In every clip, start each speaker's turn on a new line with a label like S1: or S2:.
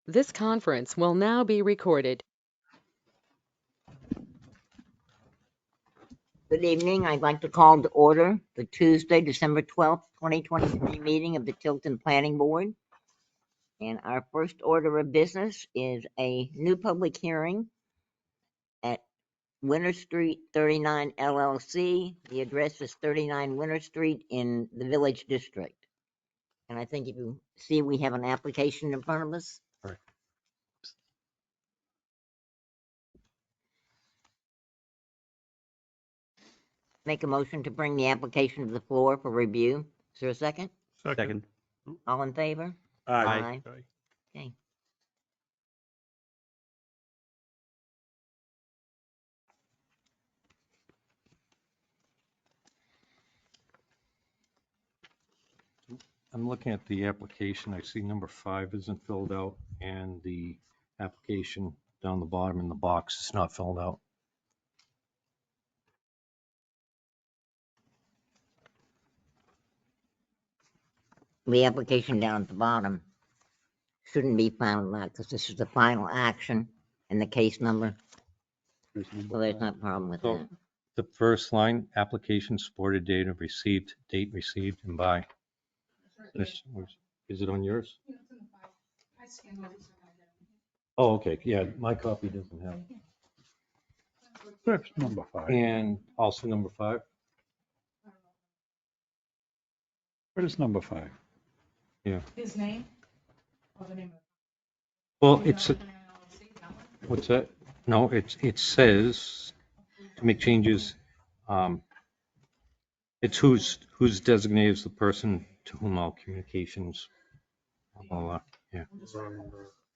S1: This conference will now be recorded.
S2: Good evening. I'd like to call to order the Tuesday, December 12th, 2023 meeting of the Tilton Planning Board. And our first order of business is a new public hearing at Winter Street 39 LLC. The address is 39 Winter Street in the Village District. And I think if you see, we have an application in front of us.
S3: Right.
S2: Make a motion to bring the application to the floor for review. Is there a second?
S3: Second.
S2: All in favor?
S3: Aye.
S2: Okay.
S3: I'm looking at the application. I see number 5 isn't filled out, and the application down the bottom in the box is not filled out.
S2: The application down at the bottom shouldn't be found out because this is the final action and the case number. So there's not a problem with
S3: So
S2: that.
S3: the first line, application supported date received, and by. Is it on yours? Oh, okay. Yeah, my copy doesn't have.
S4: That's number 5.
S3: And also number 5.
S4: What is number 5?
S5: His name? Or the name of?
S3: Well, it's, what's that? No, it says to make changes, it's who's designated as the person to whom all communications, blah, blah, yeah.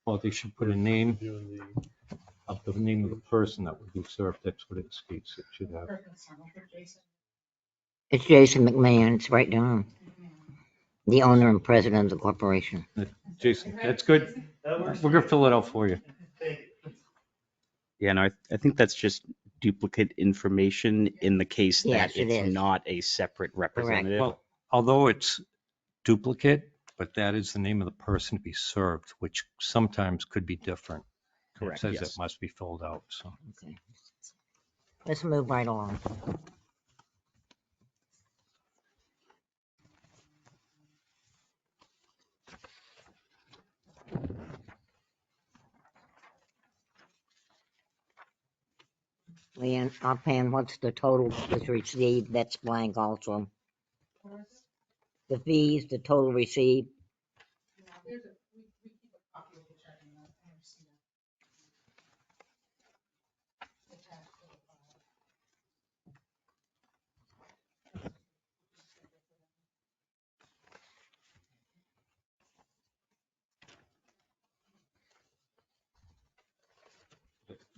S3: Well, they should put a name of the name of the person that would be served. That's what it states. It should have.
S2: It's Jason McMahon. It's right down. The owner and president of the corporation.
S3: Jason, that's good. We're gonna fill it out for you.
S6: Yeah, no, I think that's just duplicate information in the case
S2: Yes,
S6: that
S2: it
S6: it's
S2: is.
S6: not a separate representative.
S3: Well, although it's duplicate, but that is the name of the person to be served, which sometimes could be different.
S6: Correct,
S3: It says
S6: yes.
S3: it must be filled out, so.
S2: Okay. Let's move right along. Leanne, offhand, what's the total that's received? That's blank also. The fees, the total received.
S5: We keep a copy of the check and I understand that. Attached to the file.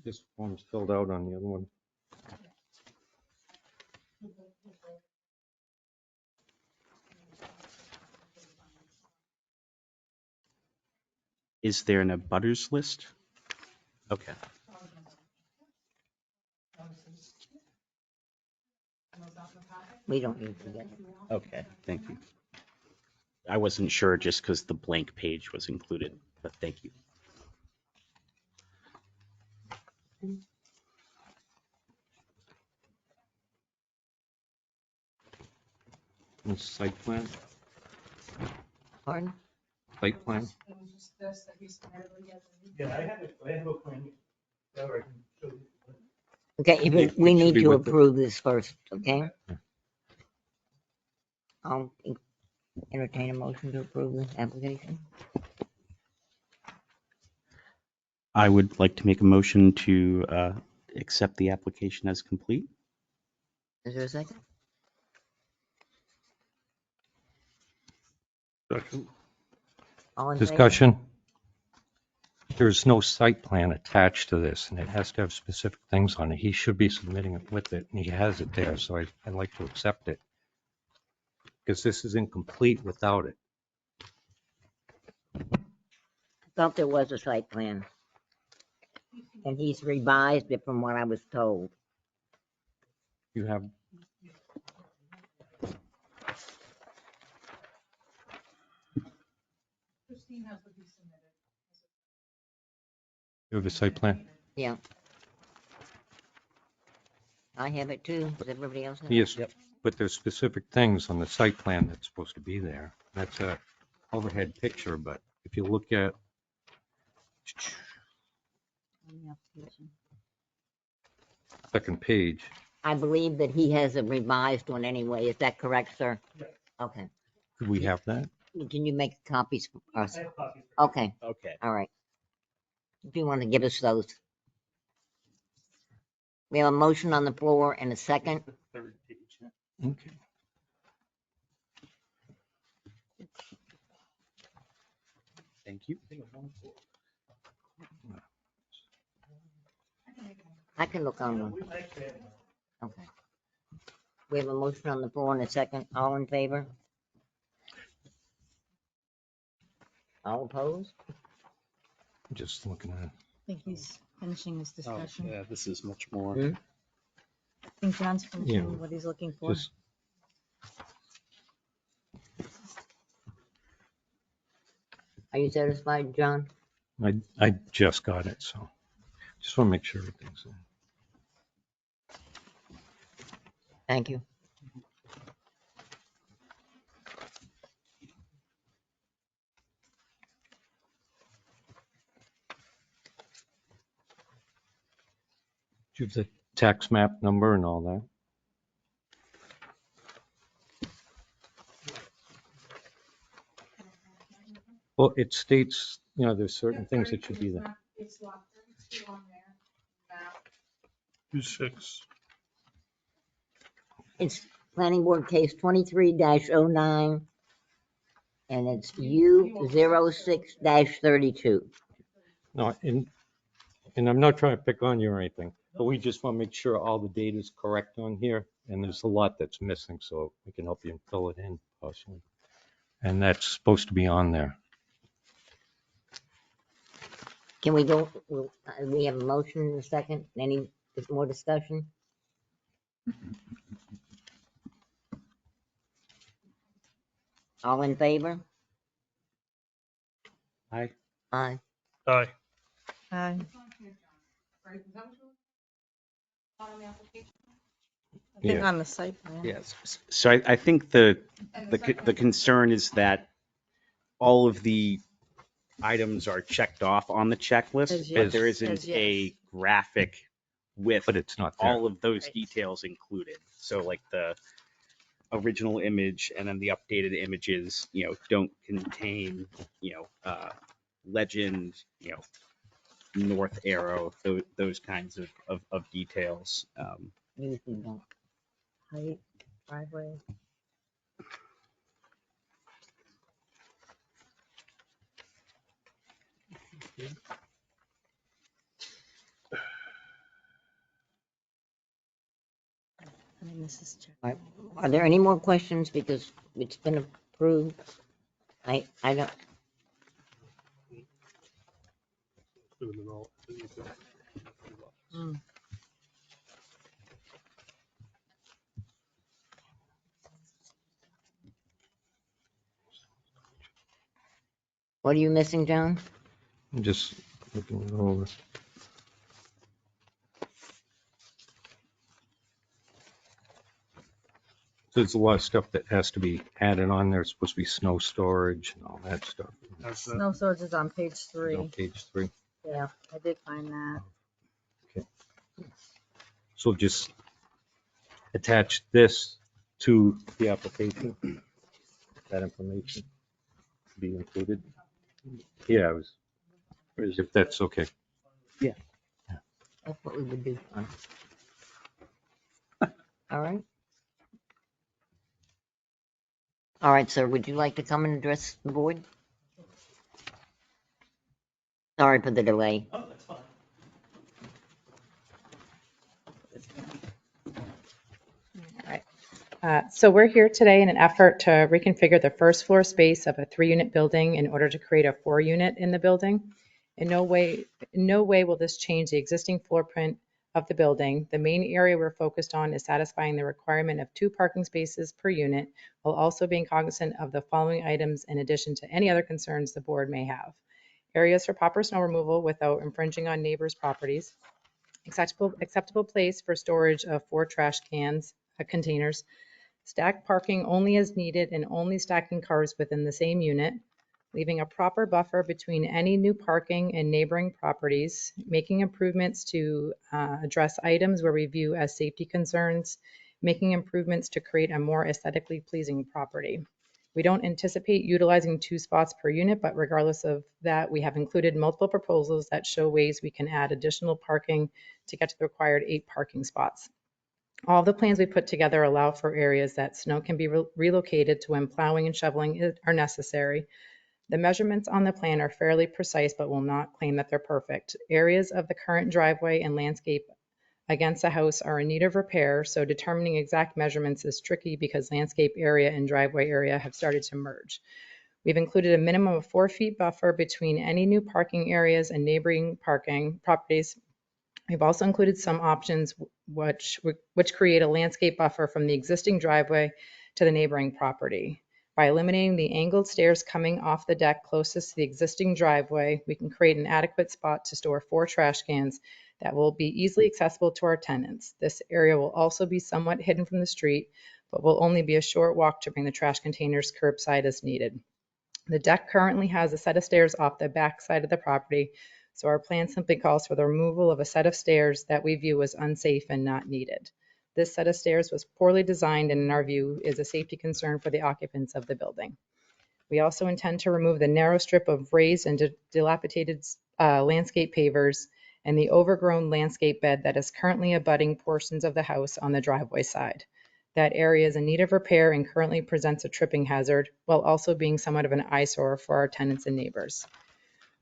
S3: This form's filled out on the other one.
S6: Is there an abutters list? Okay.
S2: We don't need to get it.
S6: Okay, thank you. I wasn't sure just because the blank page was included, but thank you.
S3: And site plan,
S2: Pardon?
S3: site plan.
S5: It was just this that he submitted.
S7: Yeah, I have a plan. That I can show you.
S2: Okay,
S3: It
S2: we
S3: should
S2: need
S3: be
S2: to
S3: with it.
S2: approve this first, okay?
S3: Yeah.
S2: I'll entertain a motion to approve the application.
S6: I would like to make a motion to accept the application as complete.
S2: Is there a second? All in favor?
S3: Discussion. There's no site plan attached to this, and it has to have specific things on it. He should be submitting it with it, and he has it there, so I'd like to accept it. Because this is incomplete without it.
S2: Thought there was a site plan. And he's revised it from what I was told.
S3: You have,
S5: Christine has what he submitted.
S3: You have a site plan?
S2: Yeah. I have it too. Does everybody else have it?
S3: Yes, but there's specific things on the site plan that's supposed to be there. That's a overhead picture, but if you look at second page,
S2: I believe that he has a revised one anyway. Is that correct, sir?
S7: Yes.
S2: Okay.
S3: could we have that?
S2: Can you make copies for us?
S7: I have copies.
S2: Okay,
S6: Okay.
S2: all right. Do you want to give us those? We have a motion on the floor and a second.
S7: The third page.
S3: Okay.
S6: Thank you.
S2: I can look on them.
S7: I actually have one.
S2: Okay. We have a motion on the floor and a second. All in favor? All opposed?
S3: Just looking at it.
S8: I think he's finishing his discussion.
S6: Yeah, this is much more.
S2: Hmm?
S8: I think John's finishing
S3: Yeah.
S8: what he's looking for.
S3: Just,
S2: Are you satisfied, John?
S3: I just got it, so just want to make sure everything's in.
S2: Thank you.
S3: Do you have the tax map number and all that? Well, it states, there's certain things that should be there.
S5: It's lot 32 on there. Map.
S4: 2-6.
S2: It's planning board case 23-09 and it's U06-32.
S3: No, and I'm not trying to pick on you or anything, but we just want to make sure all the data is correct on here. And there's a lot that's missing, so we can help you fill it in possibly. And that's supposed to be on there.
S2: Can we go, we have a motion in a second. Any more discussion? All in favor?
S6: Aye.
S2: Aye.
S4: Aye.
S8: Aye.
S5: It's on here, John. Right, is that what you're on the application?
S8: I think
S3: Yeah.
S8: on the site plan.
S6: Yes. So I think the
S5: And
S6: the
S5: site
S6: the
S5: plan-
S6: concern is that all of the items are checked off on the checklist,
S8: As
S6: but there
S8: yes,
S6: isn't
S8: as yes.
S6: a graphic with
S3: But it's not there.
S6: all of those
S8: Right.
S6: details included. So like the original image and then the updated images, don't contain, legend, north arrow, those kinds of details.
S2: Usually don't.
S8: Height, driveway. I mean, this is check.
S2: Right. Are there any more questions? Because it's been approved. I don't,
S8: Mm.
S2: what are you missing, John?
S3: I'm just looking it over. There's a lot of stuff that has to be added on there. It's supposed to be snow storage and all that stuff.
S8: Snow storage is on page
S3: On
S8: 3.
S3: page 3.
S8: Yeah, I did find that.
S3: So just attach this to the application, that information be included. Yeah, if that's okay.
S2: That's what we would do. All right. All right, sir, would you like to come and address the board? Sorry for the delay.
S7: Oh, that's fine.
S9: So we're here today in an effort to reconfigure the first floor space of a 3-unit building in order to create a 4-unit in the building. In no way will this change the existing floor print of the building. The main area we're focused on is satisfying the requirement of 2 parking spaces per unit, while also being cognizant of the following items in addition to any other concerns the board may have. areas for proper snow removal without infringing on neighbors' properties, acceptable place for storage of 4 trash cans, containers, stacked parking only as needed and only stacking cars within the same unit, leaving a proper buffer between any new parking and neighboring properties, making improvements to address items where we view as safety concerns, making improvements to create a more aesthetically pleasing property. We don't anticipate utilizing 2 spots per unit, but regardless of that, we have included multiple proposals that show ways we can add additional parking to get to the required 8 parking spots. All the plans we put together allow for areas that snow can be relocated to when plowing and shoveling are necessary. The measurements on the plan are fairly precise, but will not claim that they're perfect. Areas of the current driveway and landscape against the house are in need of repair, so determining exact measurements is tricky because landscape area and driveway area have started to merge. We've included a minimum of 4 feet buffer between any new parking areas and neighboring parking properties. We've also included some options which create a landscape buffer from the existing driveway to the neighboring property. By eliminating the angled stairs coming off the deck closest to the existing driveway, we can create an adequate spot to store 4 trash cans that will be easily accessible to our tenants. This area will also be somewhat hidden from the street, but will only be a short walk to bring the trash containers curbside as needed. The deck currently has a set of stairs off the back side of the property, so our plan simply calls for the removal of a set of stairs that we view as unsafe and not needed. This set of stairs was poorly designed and in our view is a safety concern for the occupants of the building. We also intend to remove the narrow strip of raised and dilapidated landscape pavers and the overgrown landscape bed that is currently abutting portions of the house on the driveway side. That area is in need of repair and currently presents a tripping hazard, while also being somewhat of an eyesore for our tenants and neighbors.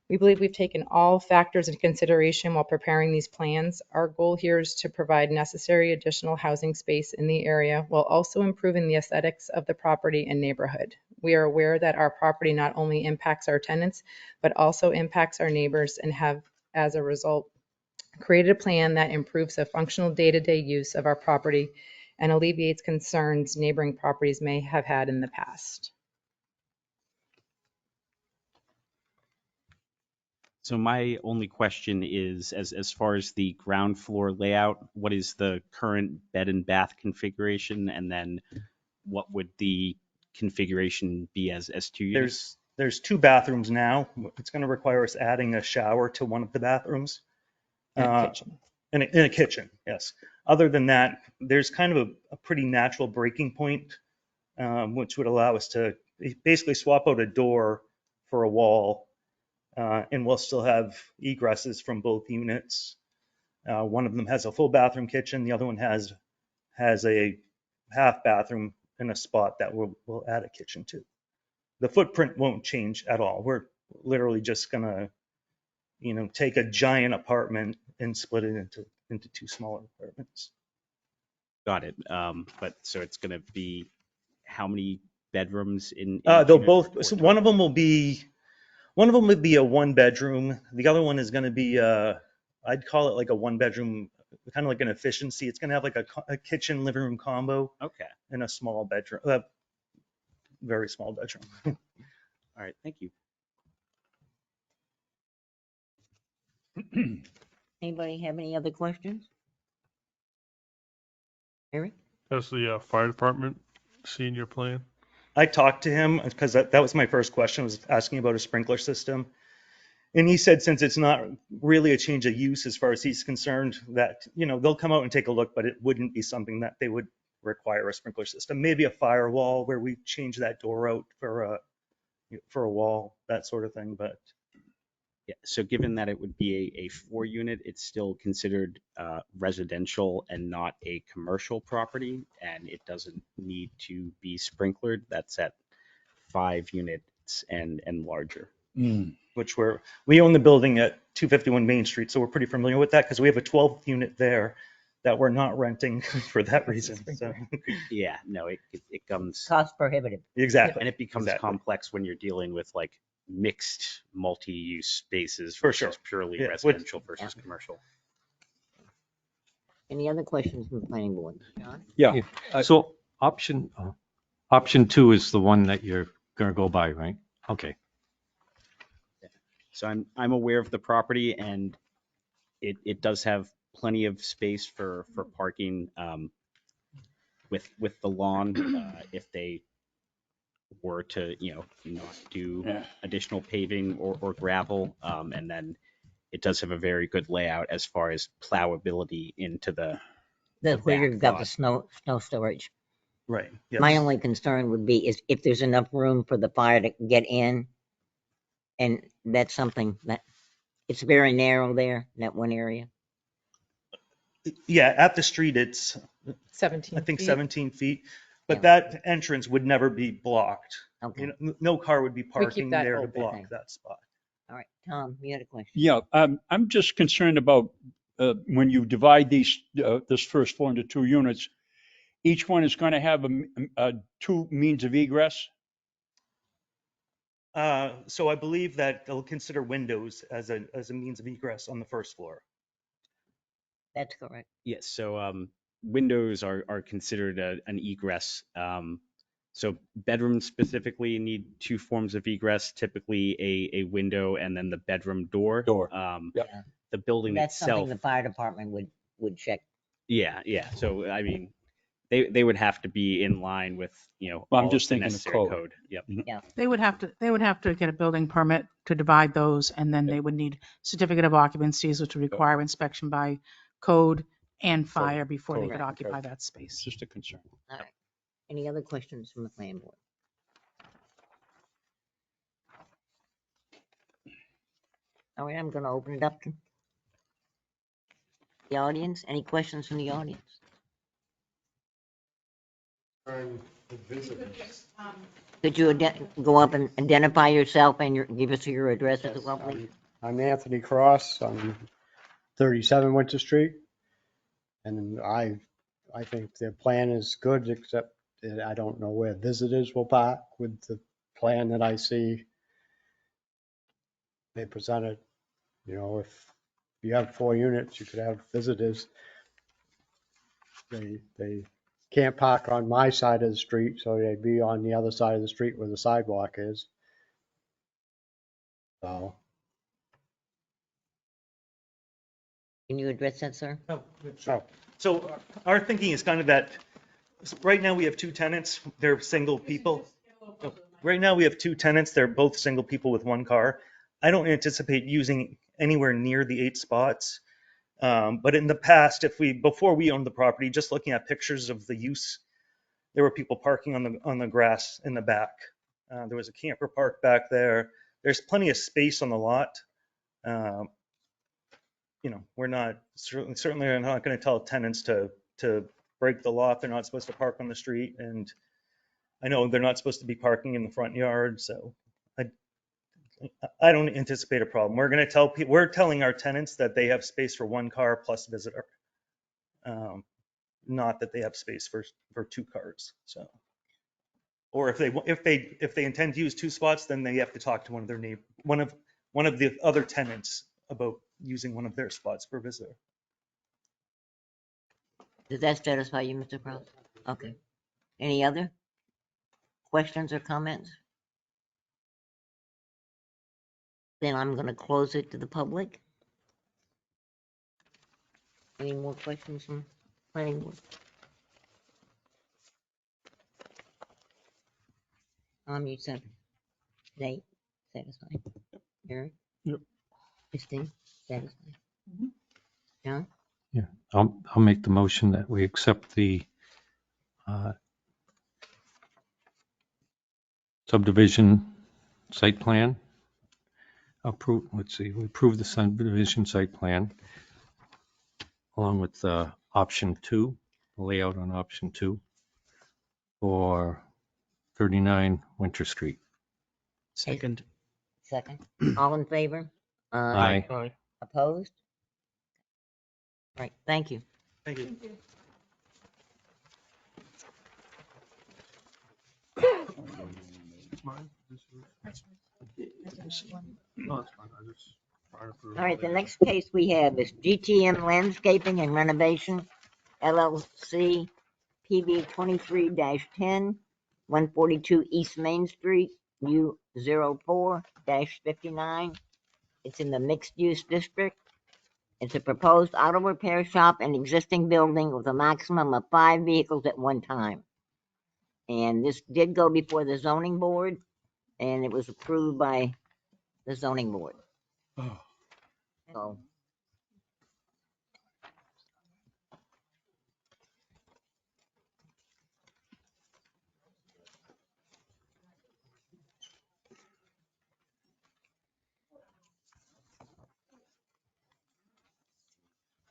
S9: We believe we've taken all factors into consideration while preparing these plans. Our goal here is to provide necessary additional housing space in the area while also improving the aesthetics of the property and neighborhood. We are aware that our property not only impacts our tenants, but also impacts our neighbors and have, as a result, created a plan that improves the functional day-to-day use of our property and alleviates concerns neighboring properties may have had in the past.
S6: So my only question is, as far as the ground floor layout, what is the current bed and bath configuration? And then what would the configuration be as 2 units?
S7: There's 2 bathrooms now. It's going to require us adding a shower to one of the bathrooms.
S9: Kitchen.
S7: In a kitchen, yes. Other than that, there's kind of a pretty natural breaking point, which would allow us to basically swap out a door for a wall, and we'll still have egresses from both units. One of them has a full bathroom kitchen. The other one has a half bathroom in a spot that we'll add a kitchen to. The footprint won't change at all. We're literally just gonna, take a giant apartment and split it into 2 smaller apartments.
S6: Got it. But so it's going to be how many bedrooms in each
S7: They'll
S6: unit?
S7: both. So one of them would be a 1 bedroom. The other one is going to be I'd call it like a 1 bedroom, kind of like an efficiency. It's going to have like a kitchen living room combo
S6: Okay.
S7: and a small bedroom, very small bedroom.
S6: All right. Thank you.
S2: Anybody have any other questions? Eric?
S4: Has the fire department seen your plan?
S7: I talked to him because that was my first question, was asking about a sprinkler system. And he said, since it's not really a change of use as far as he's concerned, that, they'll come out and take a look, but it wouldn't be something that they would require a sprinkler system. Maybe a firewall where we change that door out for a wall, that sort of thing. But
S6: Yeah. So given that it would be a 4 unit, it's still considered residential and not a commercial property, and it doesn't need to be sprinklered. That's at 5 units and larger.
S7: which we own the building at 251 Main Street, so we're pretty familiar with that because we have a 12th unit there that we're not renting for that reason. So
S6: Yeah. No, it comes
S2: Cost prohibitive.
S7: exactly,
S6: and it becomes
S7: exactly.
S6: complex when you're dealing with like mixed multi-use spaces
S7: For
S6: versus
S7: sure.
S6: purely
S7: Yeah,
S6: residential versus commercial.
S2: Any other questions from the planning board? John?
S3: Yeah. So option 2 is the one that you're going to go by, right? Okay.
S6: So I'm aware of the property, and it does have plenty of space for parking with the lawn if they were to, not do additional paving or gravel. And then it does have a very good layout as far as plowability into the
S2: That's where
S6: back
S2: you've got the
S6: lot.
S2: snow storage.
S7: Right.
S2: My
S7: Yes.
S2: only concern would be is if there's enough room for the fire to get in. And that's something that, it's very narrow there, in that one area.
S7: Yeah, at the street, it's,
S9: 17
S7: I think,
S9: feet.
S7: 17 feet, but
S2: Yeah.
S7: that entrance would never be blocked.
S2: Okay,
S7: No car would be parking
S9: that
S7: there to
S9: open.
S7: block
S2: Okay.
S7: that spot.
S2: all right. Tom, you had a question?
S10: Yeah, I'm just concerned about when you divide this first floor into 2 units, each one is going to have 2 means of egress.
S7: So I believe that they'll consider windows as a means of egress on the first floor.
S2: That's correct.
S6: Yes, so windows are considered an egress. So bedrooms specifically need 2 forms of egress, typically a window and then the bedroom door.
S10: Door. Yep.
S2: Yeah.
S6: The building
S2: That's something
S6: itself.
S2: the fire department would check.
S6: Yeah. So I mean, they would have to be in line with,
S10: Well, I'm
S6: all
S10: just
S6: the
S10: thinking of
S6: necessary
S10: code.
S6: Yep.
S5: They would have to get a building permit to divide those, and then they would need certificate of occupancies, which would require inspection by code and fire before they
S10: code,
S5: could
S10: okay.
S5: occupy that space.
S10: It's just a concern.
S2: All right. Any other questions from the planning board? All right, I'm gonna open it up to the audience. Any questions from the audience? Could you go up and identify yourself and give us your address as well, please?
S11: I'm Anthony Cross. I'm 37 Winter Street. And I think their plan is good, except that I don't know where visitors will park with the plan that I see they presented. You know, if you have 4 units, you could have visitors. They can't park on my side of the street, so they'd be on the other side of the street where the sidewalk is. So,
S2: Can you address that, sir?
S11: so
S7: So our thinking is kind of that, right now we have 2 tenants, they're single people. Right now we have 2 tenants, they're both single people with 1 car. I don't anticipate using anywhere near the 8 spots. But in the past, before we owned the property, just looking at pictures of the use, there were people parking on the grass in the back. There was a camper park back there. There's plenty of space on the lot. We're not certainly are not going to tell tenants to break the law if they're not supposed to park on the street. And I know they're not supposed to be parking in the front yard, so I don't anticipate a problem. We're telling our tenants that they have space for 1 car plus visitor, not that they have space for 2 cars. So, or if they intend to use 2 spots, then they have to talk to one of the other tenants about using one of their spots for visitor.
S2: Does that satisfy you, Mr. Cross? Okay. Any other questions or comments? Then I'm gonna close it to the public. Any more questions from planning board? You said, Nate, satisfied? Eric?
S4: Yep.
S2: Christine, satisfied? John?
S3: Yeah, I'll make the motion that we accept the subdivision site plan. We approve the subdivision site plan along with option 2, layout on option 2 for 39 Winter Street.
S6: Second.
S2: Second. All in favor?
S3: Aye.
S4: Aye.
S2: Opposed? Right, thank you.
S7: Thank you.
S4: Mine? No, it's fine. I just prior to-
S2: All right, the next case we have is GTM Landscaping and Renovation LLC, PB 23-10, 142 East Main Street, U 04-59. It's in the mixed-use district. It's a proposed auto repair shop and existing building with a maximum of 5 vehicles at one time. And this did go before the zoning board, and it was approved by the zoning board. So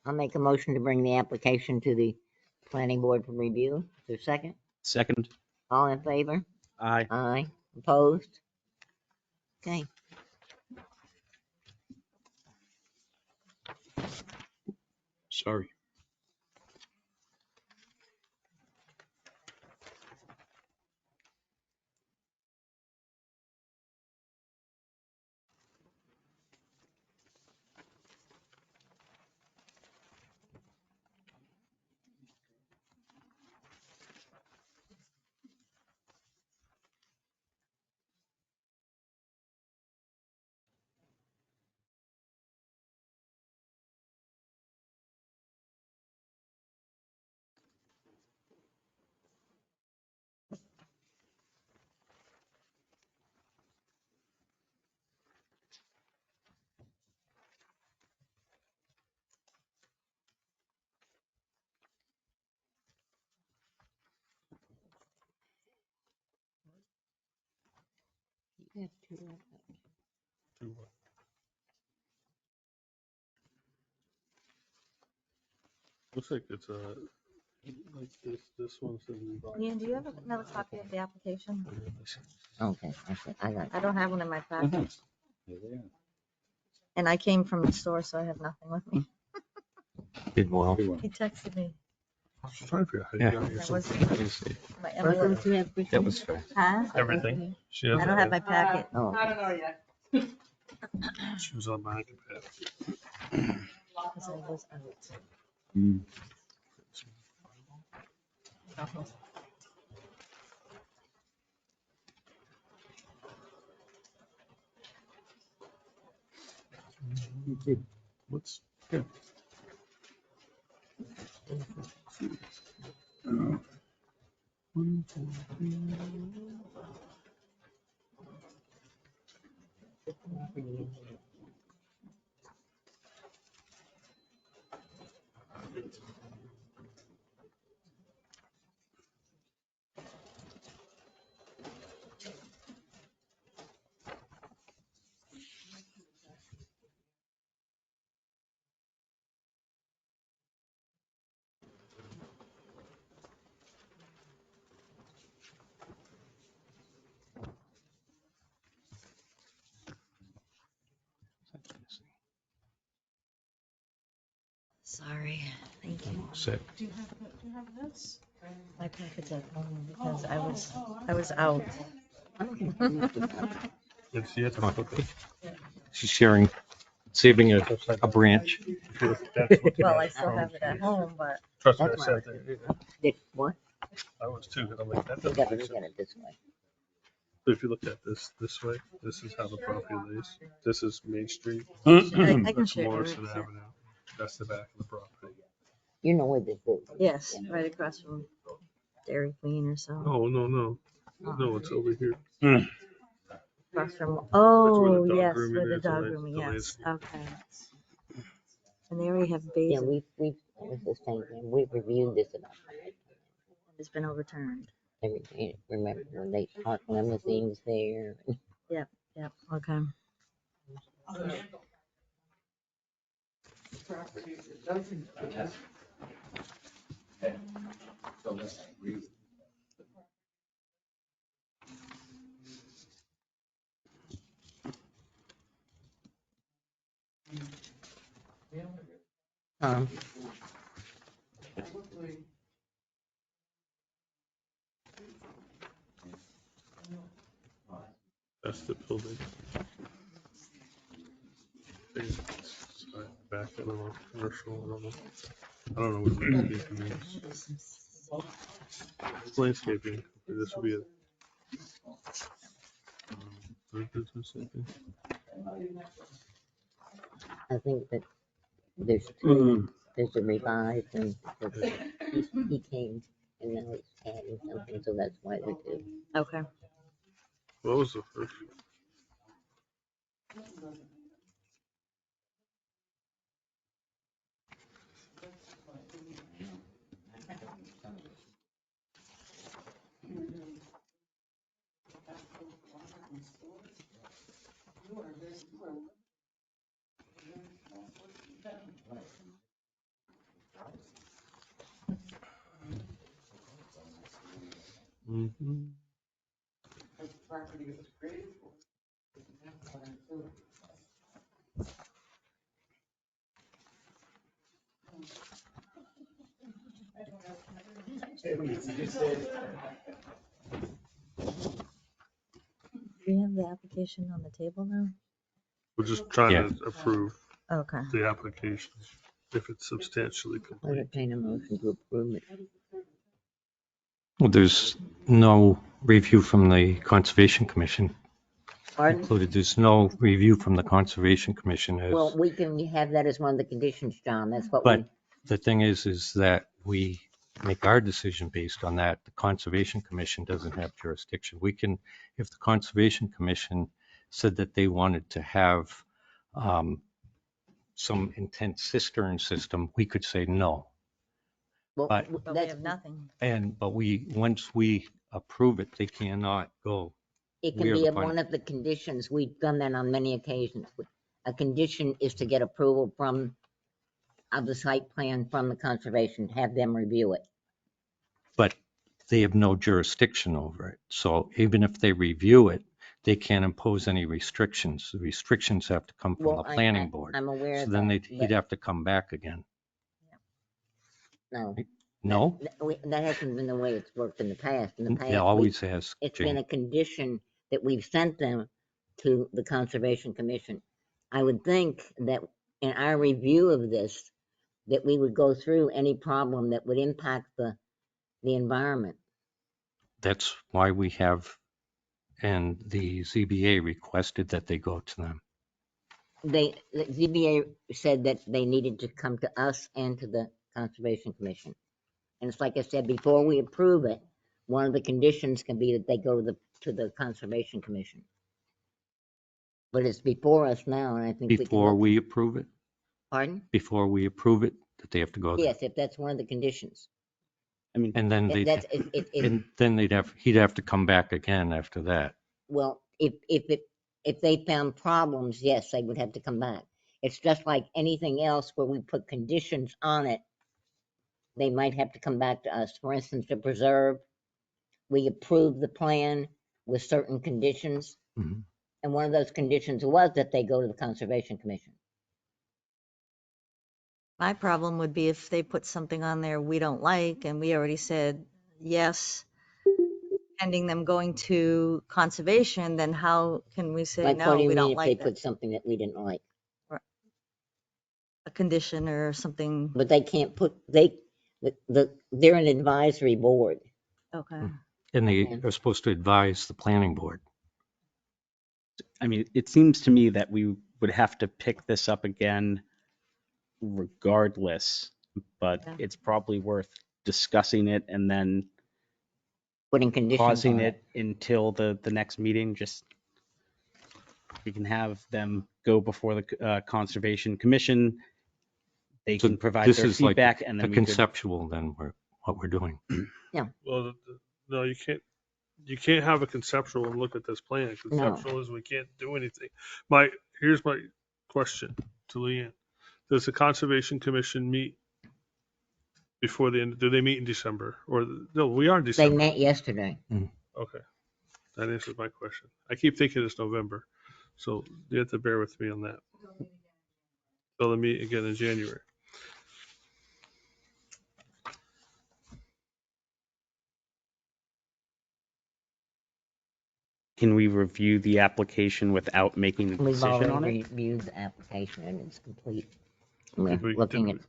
S2: I'll make a motion to bring the application to the planning board for review. Is there a second?
S6: Second.
S2: All in favor?
S6: Aye.
S2: Aye. Opposed? Okay.
S10: Sorry.
S4: Looks like it's like this one says revised.
S8: Ian, do you have another copy of the application?
S2: Okay. I got it.
S8: I don't have one in my packet. And I came from the store, so I have nothing with me.
S3: Did well.
S8: He texted me.
S4: I was trying to figure out how you
S3: Yeah.
S4: got here.
S8: That was my
S2: What
S8: envelope.
S2: else do you have, Christine?
S3: That was fast.
S8: Huh?
S4: Everything. She has
S8: I don't have my packet.
S2: Oh,
S4: She was on my iPad.
S8: Because I was out.
S4: What's good?
S8: Sorry. Thank you.
S3: Sick.
S5: Do you have this?
S8: My packet's at home because I was out.
S4: It's yet to put the.
S3: She's sharing, saving a branch.
S8: Well, I still have it at home, but
S4: Trust me, I
S2: That's
S4: said that.
S2: Dick, what?
S4: I was too, and I'm like, that
S2: You
S4: doesn't
S2: gotta
S4: make
S2: look
S4: sense.
S2: at it this way.
S4: So if you look at this way, this is how the property lays. This is Main Street.
S8: I can
S4: That's
S8: show you.
S4: Morrison Avenue. That's the back of the property.
S2: You know where this is.
S8: Yes, right across from Dairy Queen or so.
S4: Oh, no, it's over here.
S8: Across from,
S4: where
S8: oh,
S4: the dog
S8: yes,
S4: grooming
S8: where the
S4: is, the
S8: dog
S4: land-
S8: grooming,
S4: the
S8: yes,
S4: landscape.
S8: okay. And they already have
S2: Yeah,
S8: basin,
S2: we, it was the same thing. We reviewed this about
S8: it's been overturned.
S2: everything. Remember when they parked limousines there?
S8: Yep, okay.
S2: Um,
S4: That's the building. Sorry, back, I don't know, commercial, I don't know what landscaping means. Landscaping, this would be a third business, I think.
S2: I think that there's two,
S10: Mm.
S2: there's a revised and he came and now he's adding something, so that's why they're two.
S8: Okay.
S4: What was the first? Mhm.
S8: Do you have the application on the table now?
S4: We're just trying
S3: Yeah.
S4: to approve
S8: Okay.
S4: the application if it's substantially
S2: I'll
S4: complete.
S2: entertain a motion to approve it.
S3: Well, there's no review from the Conservation Commission
S2: Pardon?
S3: included. There's no review from the Conservation Commission as,
S2: Well, we can have that as one of the conditions, John, that's what
S3: but
S2: we,
S3: the thing is that we make our decision based on that. The Conservation Commission doesn't have jurisdiction. We can, if the Conservation Commission said that they wanted to have some intense cistern system, we could say no.
S2: well,
S3: But-
S8: But we
S2: that's,
S8: have nothing.
S3: But once we approve it, they cannot go.
S2: it
S3: we
S2: can
S3: are
S2: be
S3: the
S2: of
S3: fin-
S2: one of the conditions, we've done that on many occasions. A condition is to get approval from, of the site plan from the conservation, have them review it.
S3: But they have no jurisdiction over it. So even if they review it, they can't impose any restrictions. The restrictions have to come from the
S2: Well,
S3: planning board.
S2: I'm aware
S3: So
S2: of
S3: then
S2: that,
S3: he'd
S2: but
S3: have to come back again.
S2: no.
S3: No?
S2: That hasn't been the way it's worked in the past. In the past,
S3: It always has,
S2: it's been
S3: Jane.
S2: a condition that we've sent them to the Conservation Commission. I would think that in our review of this, that we would go through any problem that would impact the environment.
S3: That's why we have, and the ZBA requested that they go to them.
S2: The ZBA said that they needed to come to us and to the Conservation Commission. And it's like I said, before we approve it, one of the conditions can be that they go to the Conservation Commission. But it's before us now, and I think we can.
S3: Before we approve it,
S2: Pardon?
S3: before we approve it, that they have to go there.
S2: Yes, if that's one of the conditions.
S6: I mean,
S3: And then
S2: That's,
S3: and then he'd have to come back again after that.
S2: well, if they found problems, yes, they would have to come back. It's just like anything else where we put conditions on it, they might have to come back to us. For instance, the preserve, we approved the plan with certain conditions.
S3: Mhm.
S2: And one of those conditions was that they go to the Conservation Commission.
S8: My problem would be if they put something on there we don't like and we already said yes, pending them going to conservation, then how can we say
S2: Like, what
S8: no,
S2: do you
S8: we
S2: mean
S8: don't
S2: if they
S8: like
S2: put
S8: that?
S2: something that we didn't like?
S8: A condition or something.
S2: But they can't put, they're an advisory board.
S8: Okay.
S3: And they
S2: Okay.
S3: are supposed to advise the planning board.
S6: I mean, it seems to me that we would have to pick this up again regardless, but
S8: Yeah.
S6: it's probably worth discussing it and then
S2: Putting conditions
S6: pausing
S2: on
S6: it until the next meeting. Just we can have them go before the Conservation Commission. They
S3: So
S6: can provide
S3: this
S6: their
S3: is like
S6: feedback, and
S3: the
S6: then we could.
S3: conceptual then what we're doing.
S4: Well, no, you can't. You can't have a conceptual and look at this plan.
S2: No.
S4: Conceptual is we can't do anything. Here's my question to Leanne. Does the Conservation Commission meet before the end? Do they meet in December? Or no, we are in
S2: They
S4: December.
S2: met yesterday.
S4: Okay, that answers my question. I keep thinking it's November, so you have to bear with me on that. They'll meet again in January.
S6: Can we review the application without making a
S2: We've
S6: decision on
S2: already
S6: it?
S2: reviewed the application and it's complete. We're
S4: Did we,
S2: looking
S4: did,
S2: at,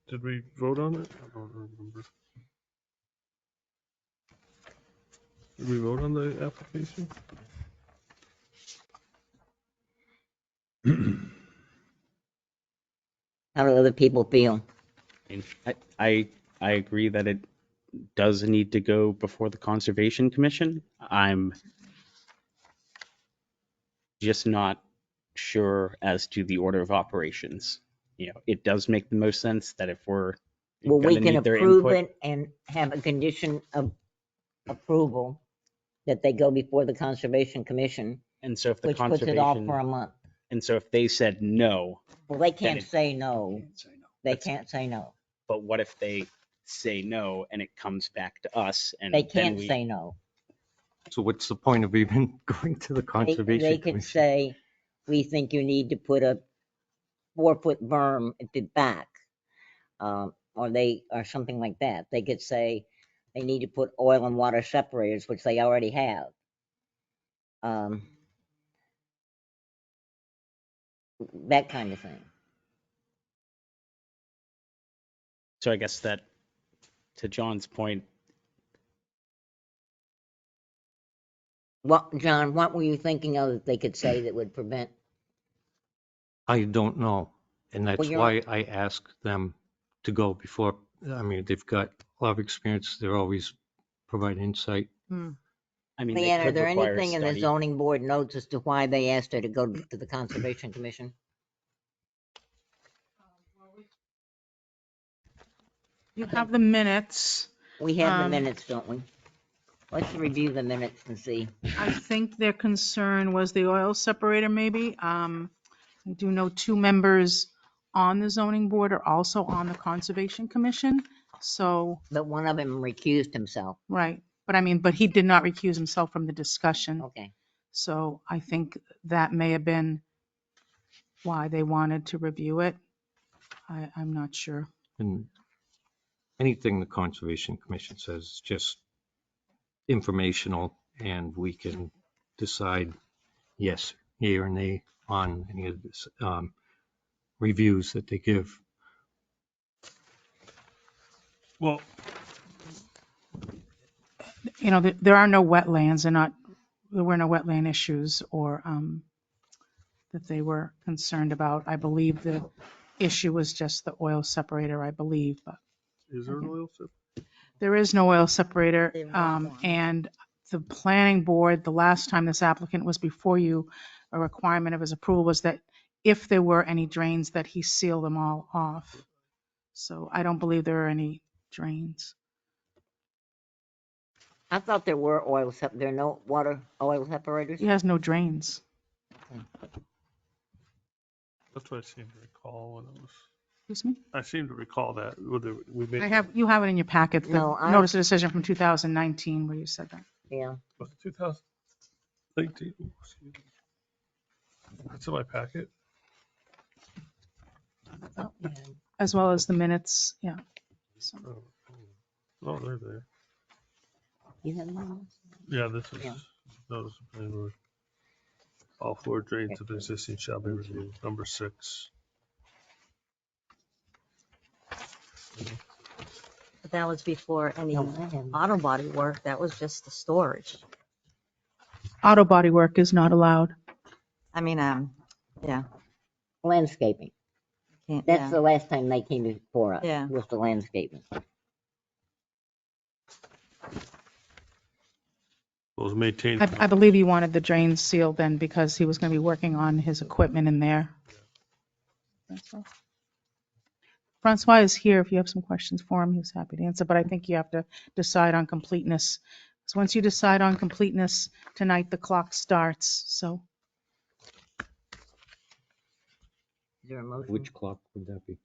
S4: did we vote on it? I don't remember. Did we vote on the application?
S2: How do other people feel?
S6: And I agree that it does need to go before the Conservation Commission. I'm just not sure as to the order of operations. It does make the most sense that if we're
S2: Well, we
S6: gonna
S2: can
S6: need their
S2: approve
S6: input,
S2: it and have a condition of approval that they go before the Conservation Commission,
S6: and so if the
S2: which puts it off
S6: conservation,
S2: for a month.
S6: and so if they said no,
S2: Well, they
S6: then
S2: can't
S6: it-
S2: say no. They
S6: That's-
S2: can't say no.
S6: but what if they say no and it comes back to us and
S2: They
S6: then
S2: can't
S6: we,
S2: say no.
S3: So what's the point of even going to the
S2: They
S3: Conservation
S2: could
S3: Commission?
S2: say, we think you need to put a 4-foot berm at the back. Or something like that. They could say they need to put oil and water separators, which they already have. That kind of thing.
S6: so I guess that, to John's point,
S2: What, John, what were you thinking of that they could say that would prevent?
S3: I don't know. And that's
S2: you're-
S3: why I ask them to go before, I mean, they've got a lot of experience. They're always provide insight.
S6: I mean, they
S2: Leanne, are
S6: could
S2: there
S6: require a
S2: anything in the
S6: study.
S2: zoning board notes as to why they asked her to go to the Conservation Commission?
S5: You have the minutes.
S2: We have the
S5: Um,
S2: minutes, don't we? Let's review the minutes and see.
S5: I think their concern was the oil separator, maybe. I do know 2 members on the zoning board are also on the Conservation Commission. So,
S2: But one of them recused himself.
S5: right. But he did not recuse himself from the discussion.
S2: Okay.
S5: So I think that may have been why they wanted to review it. I'm not sure.
S3: And anything the Conservation Commission says is just informational, and we can decide yes, yea, or nay on any of this reviews that they give.
S4: Well,
S5: There are no wetlands and there were no wetland issues or that they were concerned about. I believe the issue was just the oil separator, I believe, but
S4: is there an oil sip?
S5: there is no oil separator.
S8: They want one.
S5: And the planning board, the last time this applicant was before you, a requirement of his approval was that if there were any drains, that he seal them all off. So I don't believe there are any drains.
S2: I thought there were there are no oil separators.
S5: He has no drains.
S4: That's what I seem to recall when it was.
S5: Excuse me?
S4: I seem to recall that we made.
S5: You have it in your packet, the
S2: No,
S5: notice of decision from 2019 where you said that.
S2: Yeah.
S4: Was it 2019? Excuse me. That's in my packet.
S2: Oh, yeah.
S5: As well as the minutes, yeah. So,
S4: Oh, they're there.
S2: You have one?
S4: Yeah, this is
S2: Yeah.
S4: notice of planning board. All 4 drains of existing shall be reviewed. Number 6.
S8: But that was before any
S2: No, I haven't.
S8: auto body work. That was just the storage.
S5: auto body work is not allowed.
S8: I mean, yeah.
S2: Landscaping.
S8: Can't,
S2: That's
S8: yeah.
S2: the last time they came before us.
S8: Yeah.
S2: Was the landscaping.
S4: Was maintained.
S5: I believe he wanted the drains sealed then because he was going to be working on his equipment in there. That's all. Francois is here if you have some questions for him. He's happy to answer, but I think you have to decide on completeness. So once you decide on completeness, tonight the clock starts, so.
S2: Is there a motion?
S3: Which clock would that be?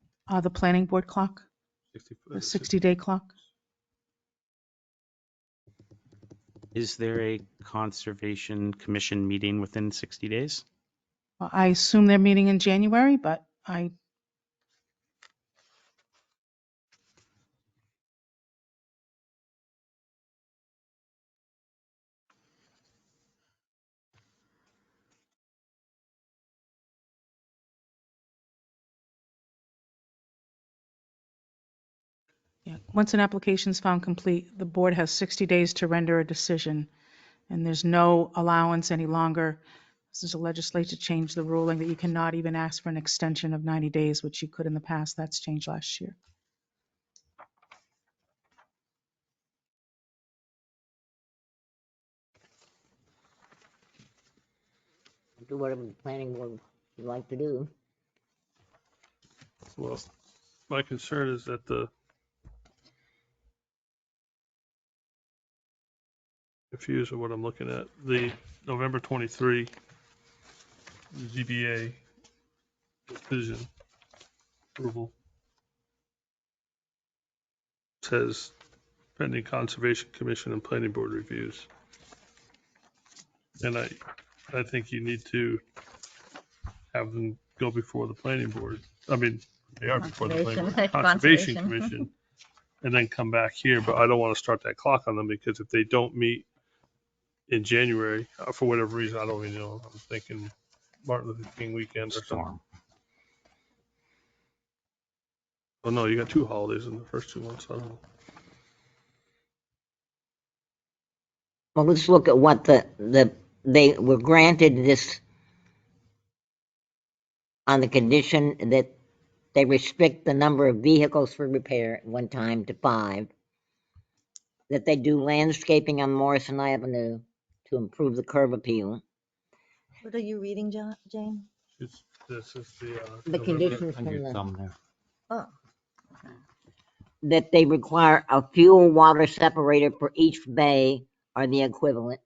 S5: The planning board clock, the 60-day clock.
S6: Is there a Conservation Commission meeting within 60 days?
S5: Well, I assume they're meeting in January, but yeah, once an application is found complete, the board has 60 days to render a decision, and there's no allowance any longer. This is a legislature changed the ruling that you cannot even ask for an extension of 90 days, which you could in the past. That's changed last year.
S2: Do whatever the planning board would like to do.
S4: Well, my concern is that confused with what I'm looking at. The November 23 ZBA decision approval says pending Conservation Commission and Planning Board reviews. And I think you need to have them go before the planning board. I mean, they are before the planning board, Conservation Commission, and then come back here. But I don't want to start that clock on them because if they don't meet in January, for whatever reason, I don't even know. I'm thinking Martin Luther King weekend or something.
S3: Storm.
S4: Oh no, you got 2 holidays in the first 2 months. I don't know.
S2: Well, let's look at what they were granted this on the condition that they restrict the number of vehicles for repair at one time to 5, that they do landscaping on Morrison Avenue to improve the curb appeal.
S8: What are you reading, Jane?
S4: This is the
S2: The
S4: November-
S2: conditions
S3: Under
S2: from
S3: your
S2: the,
S3: thumb there.
S8: Oh,
S2: that they require a fuel water separator for each bay or the equivalent,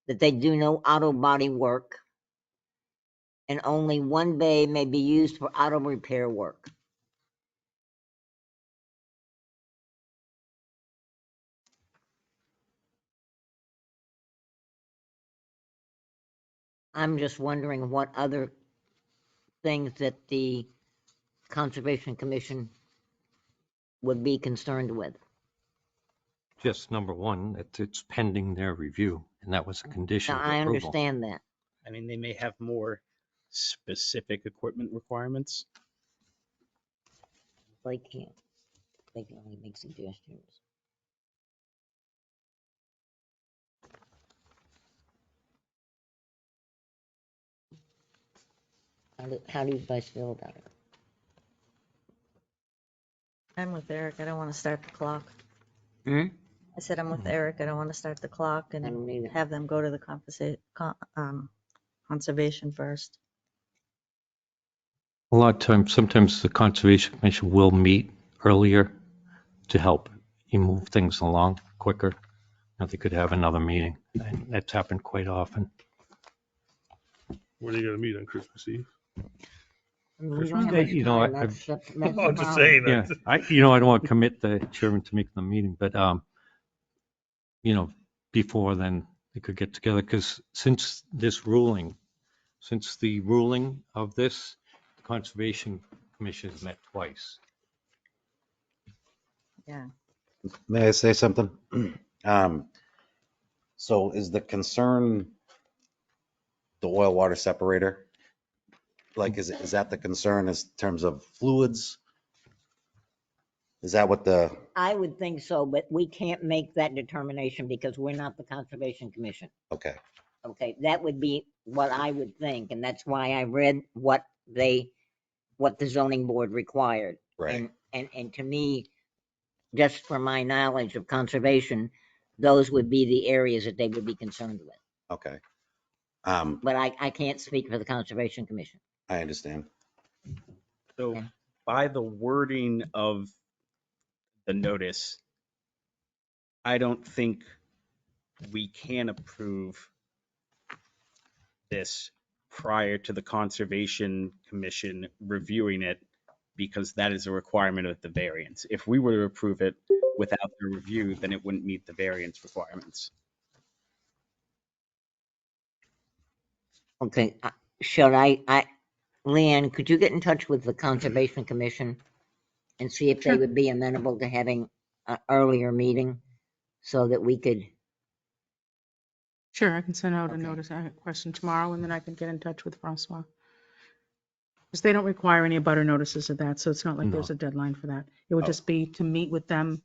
S2: that they do no auto body work, and only one bay may be used for auto repair work. I'm just wondering what other things that the Conservation Commission would be concerned with.
S3: Just number one, it's pending their review, and that was a condition
S2: Now,
S3: of
S2: I
S3: approval.
S2: understand that.
S6: I mean, they may have more specific equipment requirements.
S2: They can't. They can only make suggestions. How do you guys feel about it?
S8: I'm with Eric. I don't want to start the clock.
S2: Hmm?
S8: I said I'm with Eric. I don't want to start the clock
S2: I don't
S8: and
S2: either.
S8: have them go to the conservation first.
S3: A lot of times, sometimes the Conservation Commission will meet earlier to help you move things along quicker. Now they could have another meeting, and that's happened quite often.
S4: When are you going to meet on Christmas Eve?
S2: We don't have much
S3: You know,
S2: time. That's the
S4: I'm just
S2: problem.
S4: saying.
S3: Yeah, I don't want to commit the chairman to make the meeting, but, before then, they could get together, because since the ruling of this, the Conservation Commission has met twice.
S8: Yeah.
S12: May I say something? So is the concern the oil water separator? Like, is that the concern in terms of fluids? Is that what
S2: I would think so, but we can't make that determination because we're not the Conservation Commission.
S12: okay,
S2: Okay, that would be what I would think, and that's why I read what the zoning board required.
S12: right,
S2: And to me, just for my knowledge of conservation, those would be the areas that they would be concerned with.
S12: okay.
S2: But I can't speak for the Conservation Commission.
S12: I understand.
S6: So
S2: Okay.
S6: by the wording of the notice, I don't think we can approve this prior to the Conservation Commission reviewing it, because that is a requirement of the variance. If we were to approve it without the review, then it wouldn't meet the variance requirements.
S2: Okay, should Leanne, could you get in touch with the Conservation Commission and see if they
S5: Sure.
S2: would be amenable to having an earlier meeting so that we could,
S5: Sure, I can send out a
S2: Okay.
S5: notice, a question tomorrow, and then I can get in touch with Francois. Because they don't require any abutter notices of that, so it's not like
S3: No.
S5: there's a deadline for that. It would
S12: Oh.
S5: just be to meet with them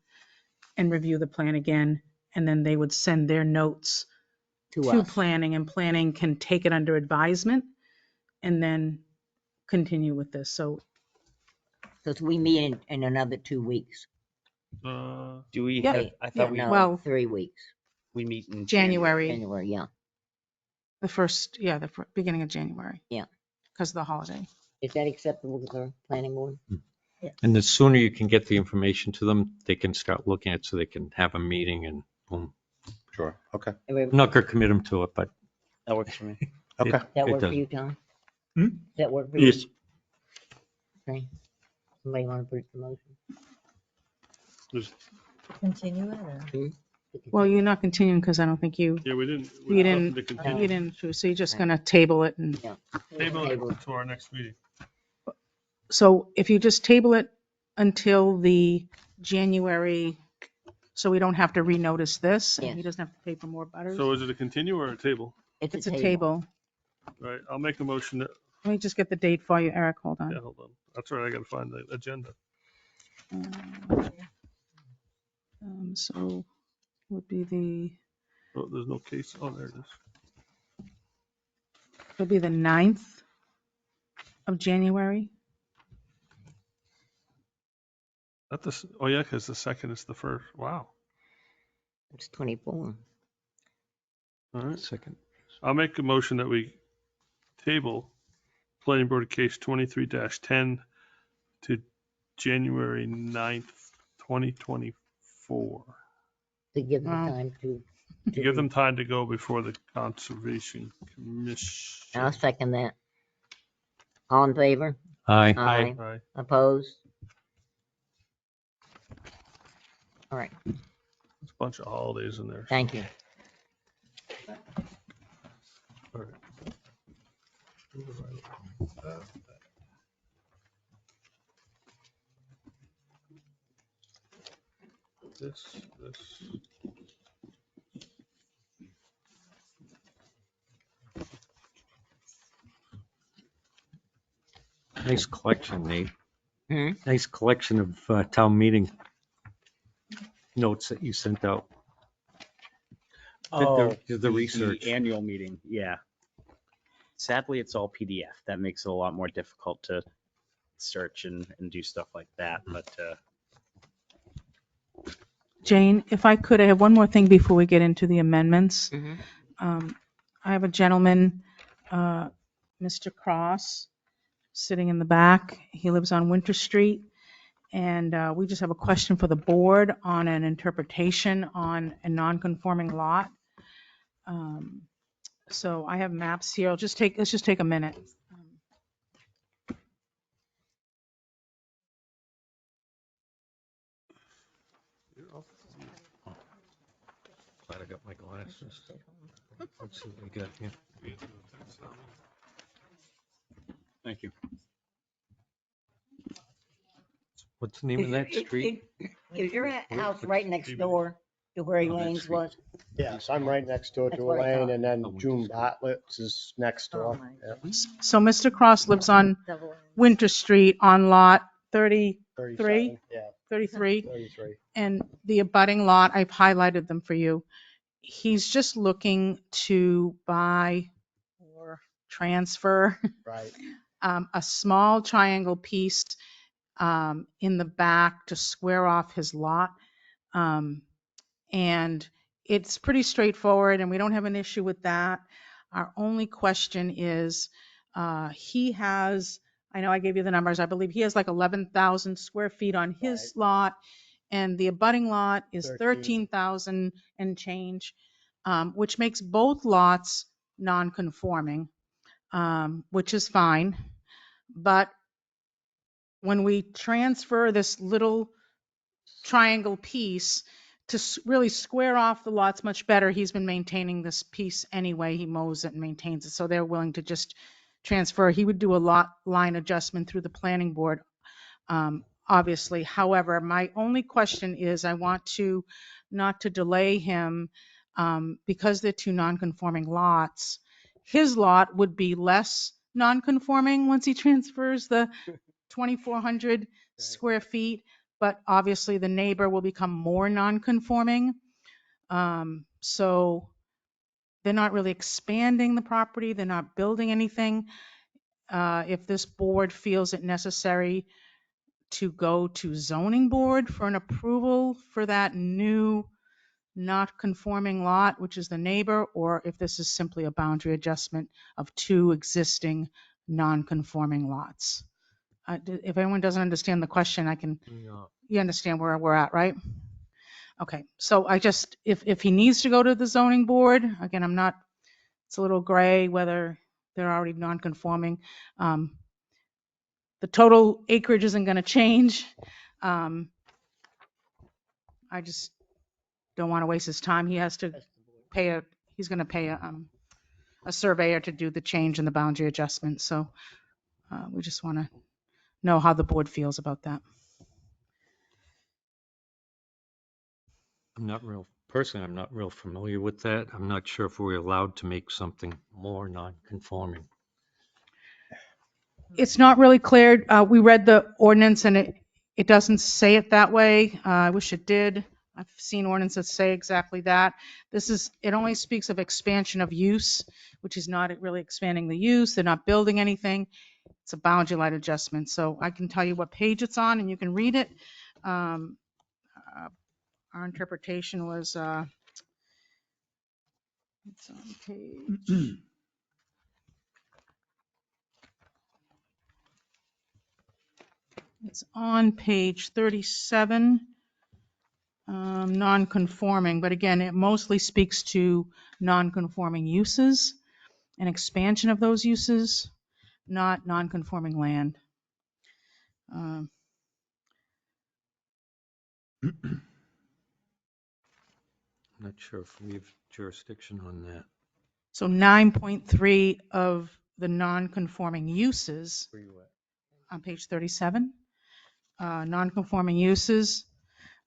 S5: and review the plan again, and then they would send their notes
S2: To
S5: to
S2: us.
S5: planning, and planning can take it under advisement and then continue with this. So
S2: Because we meet in another 2 weeks.
S4: Uh,
S6: Do we
S5: Yeah.
S6: have,
S2: Wait,
S6: I thought we,
S2: no,
S5: Well-
S2: 3 weeks.
S6: we meet in
S5: January,
S2: January, yeah.
S5: the beginning of January.
S2: Yeah.
S5: Because of the holiday.
S2: Is that acceptable to the planning board?
S3: And the sooner you can get the information to them, they can start looking at it so they can have a meeting and boom.
S12: Sure, okay,
S3: I'm not going to commit them to it, but
S6: That works for me.
S12: okay.
S2: That
S3: it
S2: work for
S3: does.
S2: you, Tom?
S10: Hmm?
S2: Does that work for you?
S10: Yes.
S2: Okay. Somebody want to put the motion?
S4: there's-
S8: Continue it or?
S5: Well, you're not continuing because I don't think you
S4: yeah, we didn't.
S5: You didn't-
S4: nothing to continue.
S5: you didn't choose. So you're just going to table it. And
S4: Table it to our next meeting.
S5: so if you just table it until the January, so we don't have to renotice this, and he
S2: Yes.
S5: doesn't have to pay for more butters.
S4: So is it a continue or a table?
S5: It's a table.
S4: All right, I'll make a motion that,
S5: Let me just get the date for you, Eric. Hold on.
S4: yeah, hold on. That's right, I gotta find the agenda.
S5: So would be the
S4: Oh, there's no case. Oh, there it is.
S5: would be the 9th of January.
S4: Not this, oh yeah, because the second is the first. Wow.
S2: It's 24.
S4: All right,
S3: Second.
S4: I'll make a motion that we table planning board case 23-10 to January 9th, 2024.
S2: To give them
S5: Wow.
S2: time to.
S4: To give them time to go before the Conservation Commission.
S2: I'll second that. All in favor?
S3: Aye.
S4: Aye.
S2: Opposed? All right,
S4: There's a bunch of holidays in there.
S2: thank you.
S4: All right. This.
S3: Nice collection, Nate.
S2: Hmm?
S3: Nice collection of town meeting notes that you sent out. The research.
S6: The annual meeting, yeah. Sadly, it's all PDF. That makes it a lot more difficult to search and do stuff like that, but,
S5: Jane, if I could, I have one more thing before we get into the amendments.
S2: Mhm.
S5: I have a gentleman, Mr. Cross, sitting in the back. He lives on Winter Street. And we just have a question for the board on an interpretation on a non-conforming lot. So I have maps here. Let's just take a minute.
S3: Glad I got my glasses. Let's see what we got here.
S10: Thank you.
S3: What's the name of that street?
S2: Is your house right next door to where
S3: Oh, that
S2: Elaine's
S3: street.
S2: was?
S11: Yes, I'm right next door
S2: That's
S11: to
S2: what I
S11: Elaine,
S2: thought.
S11: and then
S3: Oh, we
S11: June
S3: just-
S11: Bartlett's is next
S8: Oh,
S11: door.
S8: my
S11: Yeah,
S5: So Mr. Cross lives on
S8: Double ends.
S5: Winter Street on lot 33,
S11: 37, yeah, 33.
S5: and the abutting lot, I've highlighted them for you. He's just looking to buy or transfer
S11: Right.
S5: a small triangle piece in the back to square off his lot. And it's pretty straightforward, and we don't have an issue with that. Our only question is, he has, I know I gave you the numbers, I believe he has like 11,000 square feet on his lot, and the abutting lot is 13,000 and change, which makes both lots non-conforming, which is fine. But when we transfer this little triangle piece to really square off the lots much better, he's been maintaining this piece anyway. He mows it and maintains it. So they're willing to just transfer. He would do a lot line adjustment through the planning board, obviously. However, my only question is I want to not to delay him because they're two non-conforming lots. His lot would be less non-conforming once he transfers the 2,400 square feet, but obviously the neighbor will become more non-conforming. So they're not really expanding the property, they're not building anything. If this board feels it necessary to go to zoning board for an approval for that new not conforming lot, which is the neighbor, or if this is simply a boundary adjustment of two existing non-conforming lots. If anyone doesn't understand the question, you understand where we're at, right? Okay, so if he needs to go to the zoning board, again, it's a little gray whether they're already non-conforming. The total acreage isn't going to change. I just don't want to waste his time. He's going to pay a surveyor to do the change in the boundary adjustment. So we just want to know how the board feels about that.
S3: Personally, I'm not real familiar with that. I'm not sure if we're allowed to make something more non-conforming.
S5: It's not really clear. We read the ordinance and it doesn't say it that way. I wish it did. I've seen ordinances say exactly that. It only speaks of expansion of use, which is not really expanding the use. They're not building anything. It's a boundary line adjustment. So I can tell you what page it's on and you can read it. Our interpretation was, it's on page. It's on page 37, non-conforming, but again, it mostly speaks to non-conforming uses and expansion of those uses, not non-conforming land.
S3: I'm not sure if we have jurisdiction on that.
S5: So 9.3 of the non-conforming uses on page 37, non-conforming uses,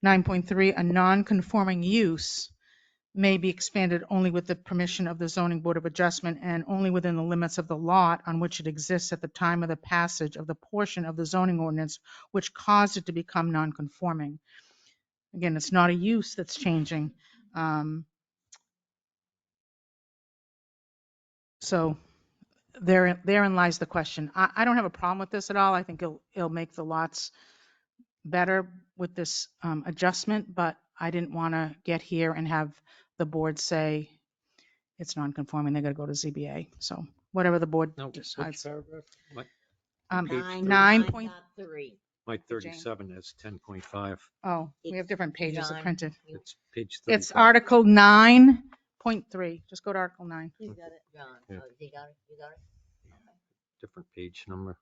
S5: 9.3, a non-conforming use may be expanded only with the permission of the zoning board of adjustment and only within the limits of the lot on which it exists at the time of the passage of the portion of the zoning ordinance which caused it to become non-conforming. Again, it's not a use that's changing. So therein lies the question. I don't have a problem with this at all. I think it'll make the lots better with this adjustment, but I didn't want to get here and have the board say it's non-conforming, they got to go to ZBA. So whatever the board decides.
S3: Page
S2: 9.3.
S3: My 37 is 10.5.
S5: Oh, we have different pages
S2: John,
S5: printed.
S3: It's page 35.
S5: It's Article 9.3. Just go to Article 9.
S2: You got it, John.
S3: Yeah.
S2: Oh, he got it? You got it?
S3: Different page number.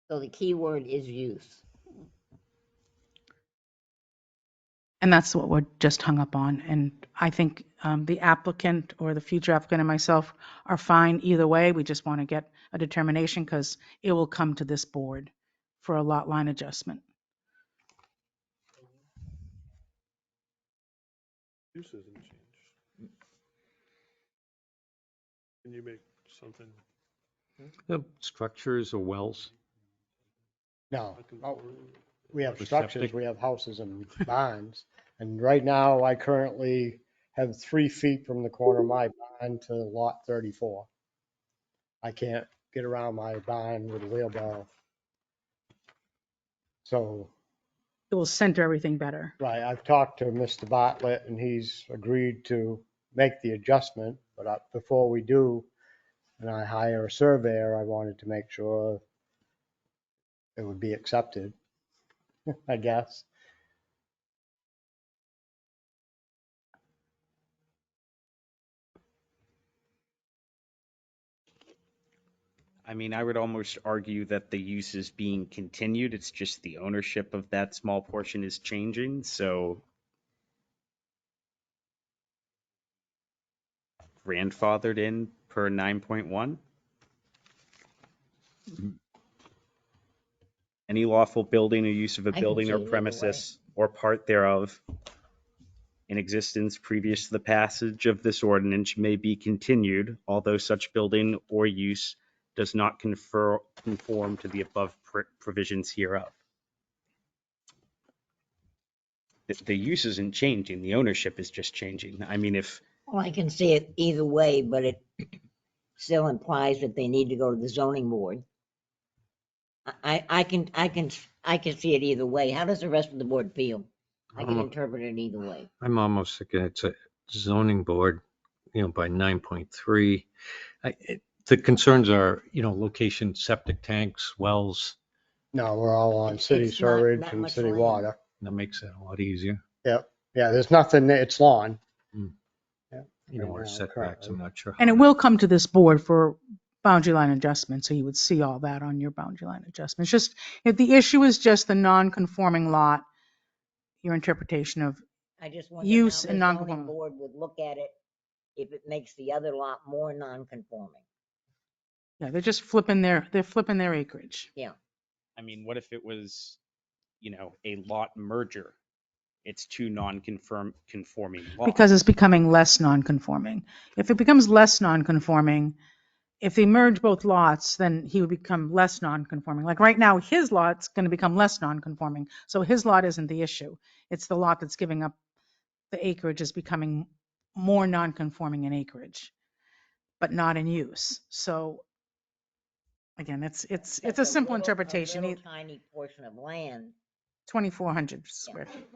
S2: So the key word is use.
S5: And that's what we're just hung up on. And I think the applicant or the future applicant and myself are fine either way. We just want to get a determination because it will come to this board for a lot line adjustment.
S4: Use hasn't changed. Can you make something?
S3: Structures or wells.
S11: No, oh, we have
S3: For
S11: structures,
S3: septic.
S11: we have houses and barns. And right now, I currently have 3 feet from the corner of my barn to lot 34. I can't get around my barn with a wheelbarrow. So,
S5: It will center everything better.
S11: right, I've talked to Mr. Bartlett and he's agreed to make the adjustment. But before we do, and I hire a surveyor, I wanted to make sure it would be accepted, I guess.
S6: I mean, I would almost argue that the use is being continued. It's just the ownership of that small portion is changing. So grandfathered in per 9.1. Any lawful building or use of a
S2: I can
S6: building
S2: see
S6: or
S2: it either
S6: premises or part thereof in existence previous to the passage of this ordinance may be continued, although such building or use does not conform to the above provisions hereof. The use isn't changing, the ownership is just changing. I mean, if,
S2: Well, I can see it either way, but it still implies that they need to go to the zoning board. I can see it either way. How does the rest of the board feel? I can interpret it either way.
S3: I'm almost thinking it's a zoning board, by 9.3. The concerns are, location, septic tanks, wells.
S11: No, we're all on city
S2: It's not
S11: sewage
S2: that
S11: and
S2: much
S11: city
S2: land.
S11: water.
S3: That makes it a lot easier.
S11: Yep. Yeah, there's nothing, it's lawn.
S3: Hmm.
S11: Yeah.
S3: Or
S11: Right now,
S3: setbacks,
S11: currently.
S3: I'm not sure.
S5: And it will come to this board for boundary line adjustment, so you would see all that on your boundary line adjustments. Just, if the issue is just the non-conforming lot, your interpretation of,
S2: I just wonder
S5: Use
S2: how
S5: and
S2: the zoning
S5: non-conforming.
S2: board would look at it if it makes the other lot more non-conforming.
S5: yeah, they're flipping their acreage.
S6: I mean, what if it was, a lot merger? It's two conforming lots.
S5: Because it's becoming less non-conforming. If it becomes less non-conforming, if they merge both lots, then he would become less non-conforming. Like right now, his lot's going to become less non-conforming. So his lot isn't the issue. It's the lot that's giving up the acreage is becoming more non-conforming in acreage, but not in use. So again, it's
S2: That's
S5: a simple
S2: little-
S5: interpretation.
S2: A little tiny portion of land.
S5: 2,400 square feet.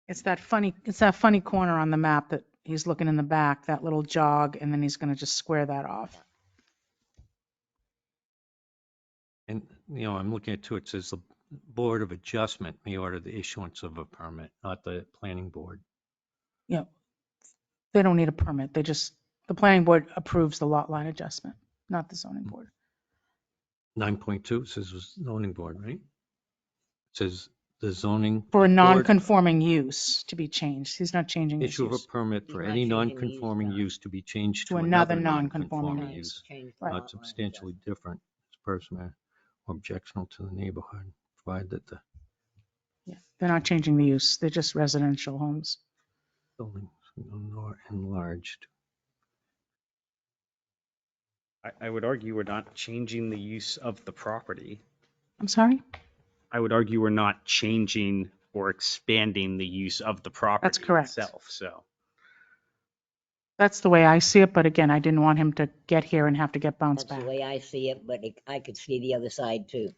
S5: It's that funny corner on the map that he's looking in the back, that little jog, and then he's going to just square that off.
S3: And, I'm looking at too, it says the Board of Adjustment may order the issuance of a permit, not the planning board.
S5: They don't need a permit. The planning board approves the lot line adjustment, not the zoning board.
S3: 9.2 says zoning board, right? It says the zoning.
S5: For a
S3: board
S5: non-conforming use to be changed. He's not changing his
S3: Issue of a
S5: use.
S3: permit
S2: He's
S3: for
S2: not
S3: any
S2: changing the use,
S3: non-conforming
S2: no.
S3: use to be changed
S5: To
S3: to
S5: another
S3: another
S5: non-conforming
S3: non-conforming
S5: use.
S3: use,
S2: Change the
S5: Right.
S2: lot
S3: not
S2: line
S3: substantially
S2: adjustment.
S3: different as person or objectionable to the neighborhood, provided that the
S5: Yeah, they're not changing the use. They're just residential homes.
S3: buildings are enlarged.
S6: I would argue we're not changing the use of the property.
S5: I'm sorry?
S6: I would argue we're not changing or expanding the use of the property
S5: That's correct.
S6: itself, so.
S5: That's the way I see it, but again, I didn't want him to get here and have to get bounced
S2: That's the
S5: back.
S2: way I see it, but I could see the other side too.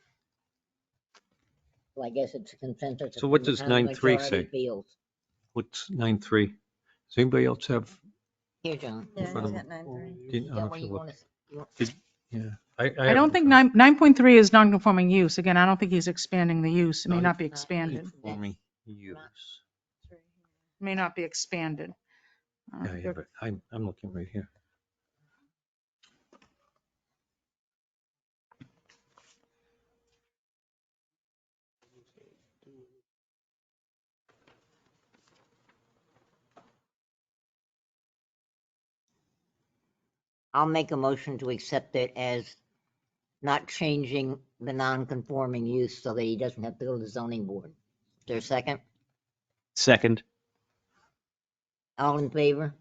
S2: So I guess it's a consensus.
S3: So what
S2: of
S3: does
S2: how the
S3: 9.3
S2: majority
S3: say?
S2: feels.
S3: What's 9.3? Does anybody else have?
S2: Here, John.
S8: Yeah,
S3: front
S8: he's
S3: of
S8: got 9.3.
S3: Didn't
S2: Is
S3: know
S2: that
S3: if
S2: what
S3: you
S2: you
S3: looked.
S2: want to?
S3: Yeah.
S5: I don't think 9.3 is non-conforming use. Again, I don't think he's expanding the use. It may not be expanded.
S3: Conforming use.
S5: It may not be expanded.
S3: Yeah, I have it. I'm looking right here.
S2: I'll make a motion to accept it as not changing the non-conforming use so that he doesn't have to go to the zoning board. Is there a second?
S6: Second.
S2: All in favor?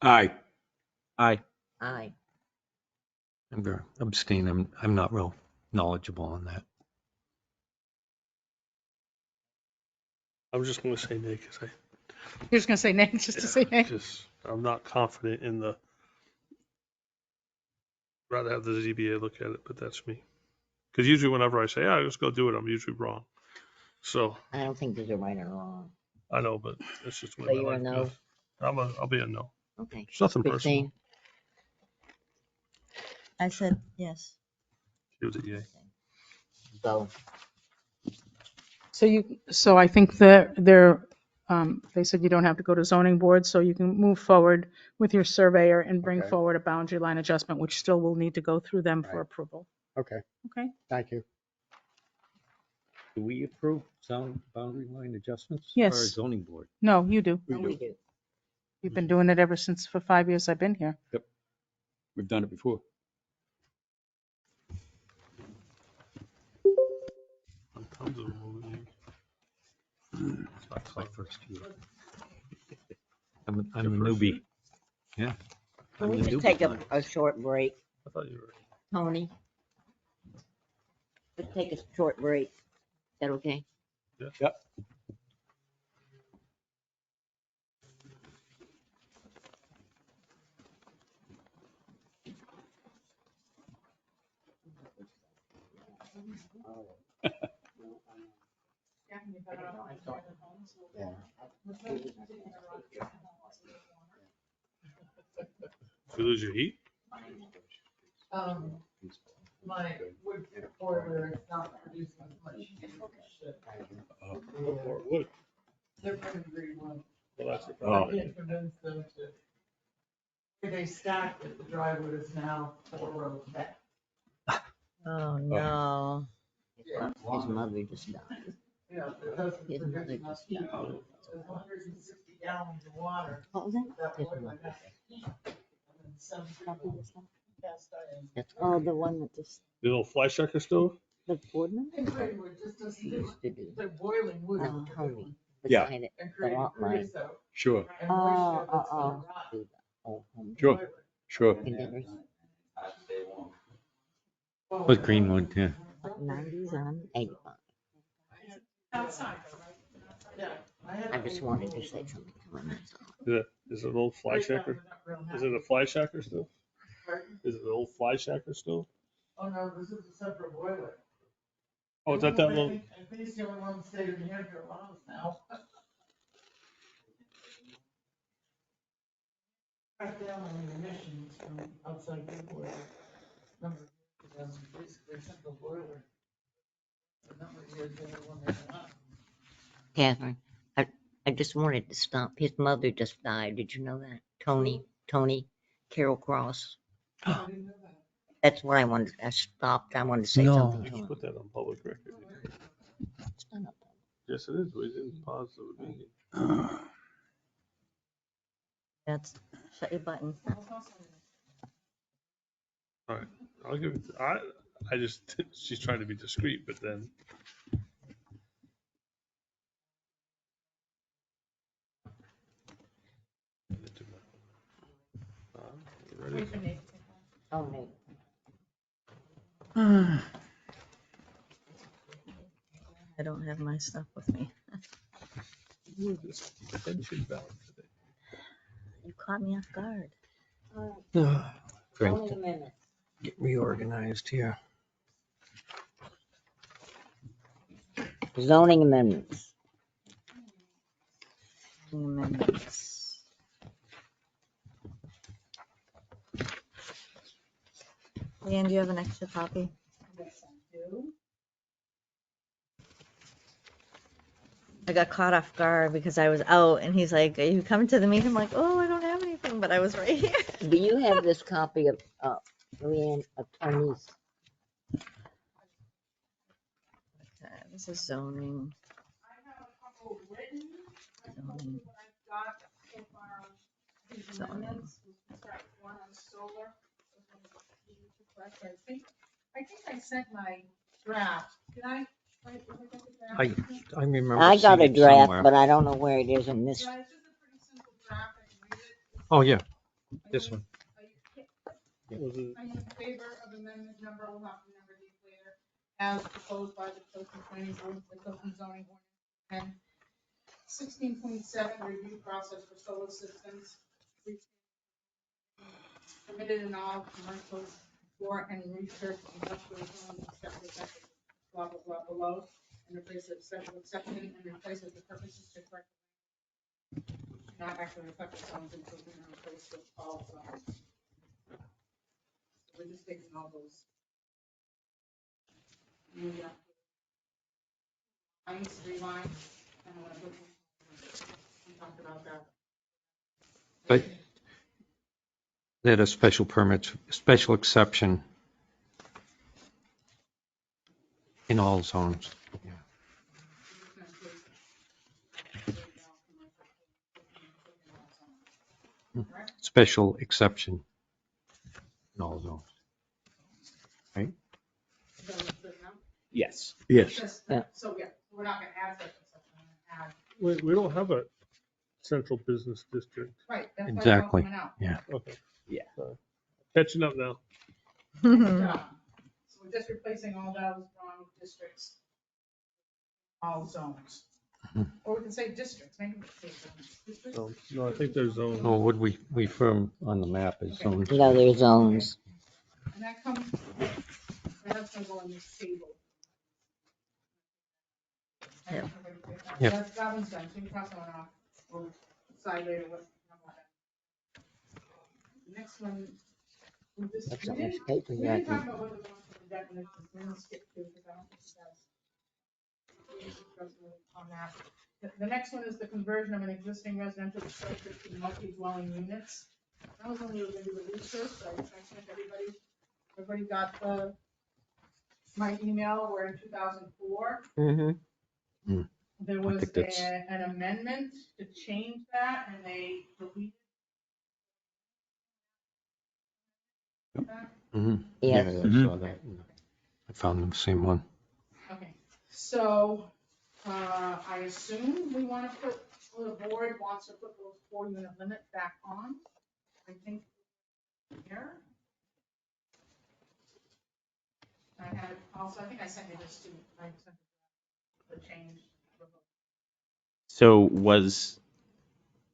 S10: Aye.
S6: Aye.
S2: Aye.
S3: I'm going to abstain. I'm not real knowledgeable on that.
S4: I'm just going to say nay because
S5: You're just going to say nay, just to say nay?
S4: I'm not confident in the, rather have the ZBA look at it, but that's me. Because usually whenever I say, yeah, just go do it, I'm usually wrong. So
S2: I don't think there's a right or wrong.
S4: I know, but it's just the way
S2: So
S4: my
S2: you're a
S4: life
S2: no?
S4: goes. I'll be a no.
S2: Okay.
S4: It's nothing
S2: Christine?
S4: personal.
S8: I said yes.
S4: She was a yay.
S2: So,
S5: So I think they said you don't have to go to zoning board, so you can move forward with your surveyor and bring
S11: Okay.
S5: forward a boundary line adjustment, which still will need to go through them for
S11: Right.
S5: approval.
S11: Okay,
S5: Okay?
S11: thank you.
S3: Do we approve sound boundary line adjustments?
S5: Yes.
S3: Or zoning board?
S5: No, you do.
S2: no, we do.
S5: You've been doing it ever since for 5 years I've been here.
S10: We've done it before.
S4: Tons of them over here. It's not
S3: It's my
S4: fun.
S3: first year. I'm a newbie. Yeah.
S2: Can
S3: I'm
S2: we
S3: the
S2: just
S3: newbie
S2: take
S3: tonight.
S2: a short break,
S4: I thought you were.
S2: Tony? Let's take a short break. Is that okay?
S10: Yep.
S11: Yeah.
S4: You lose your heat?
S13: My wood boiler is not producing as much heat.
S4: Or wood?
S13: They're putting green wood.
S4: Well, that's the
S13: I
S4: problem.
S13: can't convince them to. They stacked it, the dry wood is now 4 rows back.
S8: Oh, no.
S2: His mother just died.
S13: Yeah, it doesn't
S2: His mother
S13: produce enough
S2: just
S13: heat.
S2: died.
S13: There's 160 gallons of water.
S2: What was that?
S13: That
S2: His
S13: boiler
S2: mother.
S13: has heat. And then some cast iron.
S2: That's all the one that just,
S4: The little fly shacker stove?
S2: the Boardman
S13: And green wood just doesn't do
S2: used to do.
S13: They're boiling wood.
S2: No, Tony.
S10: Yeah.
S2: Beside it,
S13: And
S2: the
S13: creating
S2: lot line.
S13: creosote
S10: Sure,
S13: and moisture that's gonna
S2: Oh,
S13: rot
S2: do the old home
S10: sure,
S13: boiler.
S10: sure.
S2: containers.
S3: With Greenwood, yeah.
S2: 90s on 85.
S13: Outside, yeah.
S2: I just wanted to say something to him. That's all.
S4: Is it an old fly shacker? Is it a fly shacker stove? Is it an old fly shacker stove?
S13: Oh, no, this is a separate boiler.
S4: Oh, is that that
S13: I
S4: little?
S13: think it's the only one in the state of New Hampshire allows now. Cut down on the emissions from outside the boiler. Number of years ago, basically a simple boiler. A number of years, the only one they allow.
S2: Catherine, I just wanted to stop. His mother just died. Did you know that? Tony Carol Cross.
S13: I didn't know that.
S2: That's what I wanted. I stopped. I wanted to say
S3: No.
S2: something to
S4: Let's
S2: him.
S4: put that on public record.
S2: It's not up.
S4: Yes, it is. We didn't pause the meeting.
S8: That's, shut your button.
S4: All right, I'll give it, I just, she's trying to be discreet, but then. You ready?
S2: Tony.
S8: I don't have my stuff with me.
S4: Ooh, this detention belt today.
S8: You caught me off guard.
S2: Only a minute.
S3: Get reorganized here.
S2: Zoning amendments.
S8: Amendments. Leanne, do you have an extra copy?
S13: Yes, I do.
S8: I got caught off guard because I was out and he's like, are you coming to the meeting? I'm like, oh, I don't have anything, but I was right here.
S2: Do you have this copy of, Leanne, of Tony's?
S8: Okay, this is zoning.
S13: I have a couple written.
S8: Zoning.
S13: What I've got so far on these amendments. We can start with one on solar. I think I sent my draft. Did I?
S3: I remember
S2: I got a
S3: seeing it
S2: draft,
S3: somewhere.
S2: but I don't know where it is in this.
S13: Yeah, it's just a pretty simple draft. I can read it.
S3: Oh, yeah, this one.
S13: Are you in favor of amendment number, we'll have to number these later, as proposed by the Tilton Planning Board, the Tilton zoning ordinance, and 16.7 review process for solar systems. Permitted in all commercial for and research industrial zones, except for that, blah, blah, blah, below, and replace it, special exception, and replace it the purposes to correct. Not actually affect the zones until we replace with all zones. We're just taking all those. Yeah. I need to rewind. We talked about that.
S3: But they had a special permit, special exception in all zones. Yeah. Special exception in all zones. Right?
S10: Yes.
S3: Yes.
S2: Yeah.
S13: So, yeah, we're not gonna add such and such, we're gonna add.
S4: We don't have a central business district.
S13: Right, that's why it's all
S3: Exactly.
S13: coming out.
S3: Yeah.
S4: Okay.
S10: Yeah.
S4: Catching up now.
S13: So we're just replacing all those wrong districts. all zones.
S3: Mhm.
S13: Or we can say districts, maybe we can say zones. Districts?
S4: So, no, I think there's zones.
S3: Oh, would we firm on the map as
S13: Okay.
S3: zones?
S2: No, there's zones.
S13: And that comes, that's gonna go on this table.
S2: Yeah.
S3: Yeah.
S13: That one's done, so you can cross that one off, we'll decide later what. The next one.
S2: That's
S13: We
S2: not much
S13: didn't,
S2: paper
S13: we
S2: yet.
S13: didn't talk about what the ones for the definitions, we're gonna skip through, because I don't think that's on that. The next one is the conversion of an existing residential structure to multi-dwelling units. That was when we were gonna do the research, so I sent everybody got my email, we're in 2004.
S2: Mm-hmm.
S13: There
S3: I
S13: was
S3: think that's-
S13: an amendment to change that, and they deleted that.
S3: Mhm.
S2: Yes.
S3: Yeah, I saw that. I found the same one.
S13: Okay, so, I assume we wanna put, or the board wants to put those 4-unit limit back on, I think, here. I had, also, I think I sent you this too, I sent the change.
S6: So was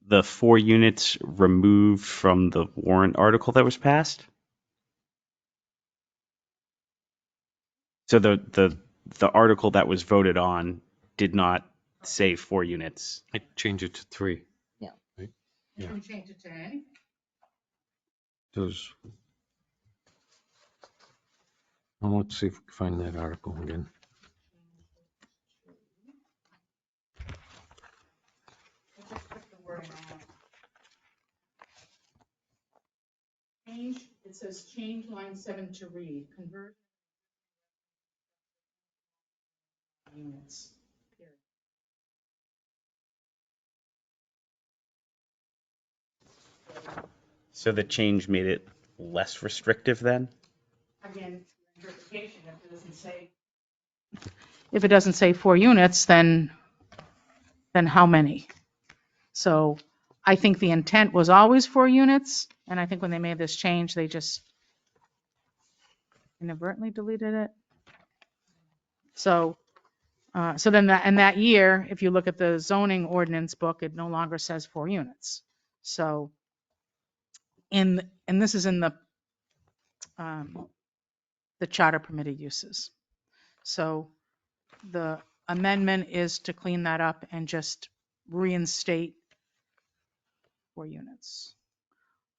S6: the 4 units removed from the warrant article that was passed? So the article that was voted on did not say 4 units.
S3: I changed it to 3.
S2: Yeah.
S3: Right?
S13: You
S3: Yeah.
S13: can change it to any.
S3: Those. Well, let's see if we can find that article again.
S13: Let's just put the wording on it. Change, it says change line 7 to read, convert units, period.
S6: So the change made it less restrictive then?
S13: Again, interpretation, if it doesn't say.
S5: If it doesn't say 4 units, then how many? So I think the intent was always 4 units, and I think when they made this change, they just inadvertently deleted it. So, then that year, if you look at the zoning ordinance book, it no longer says 4 units. So, and this is in the charter permitted uses. So the amendment is to clean that up and just reinstate 4 units.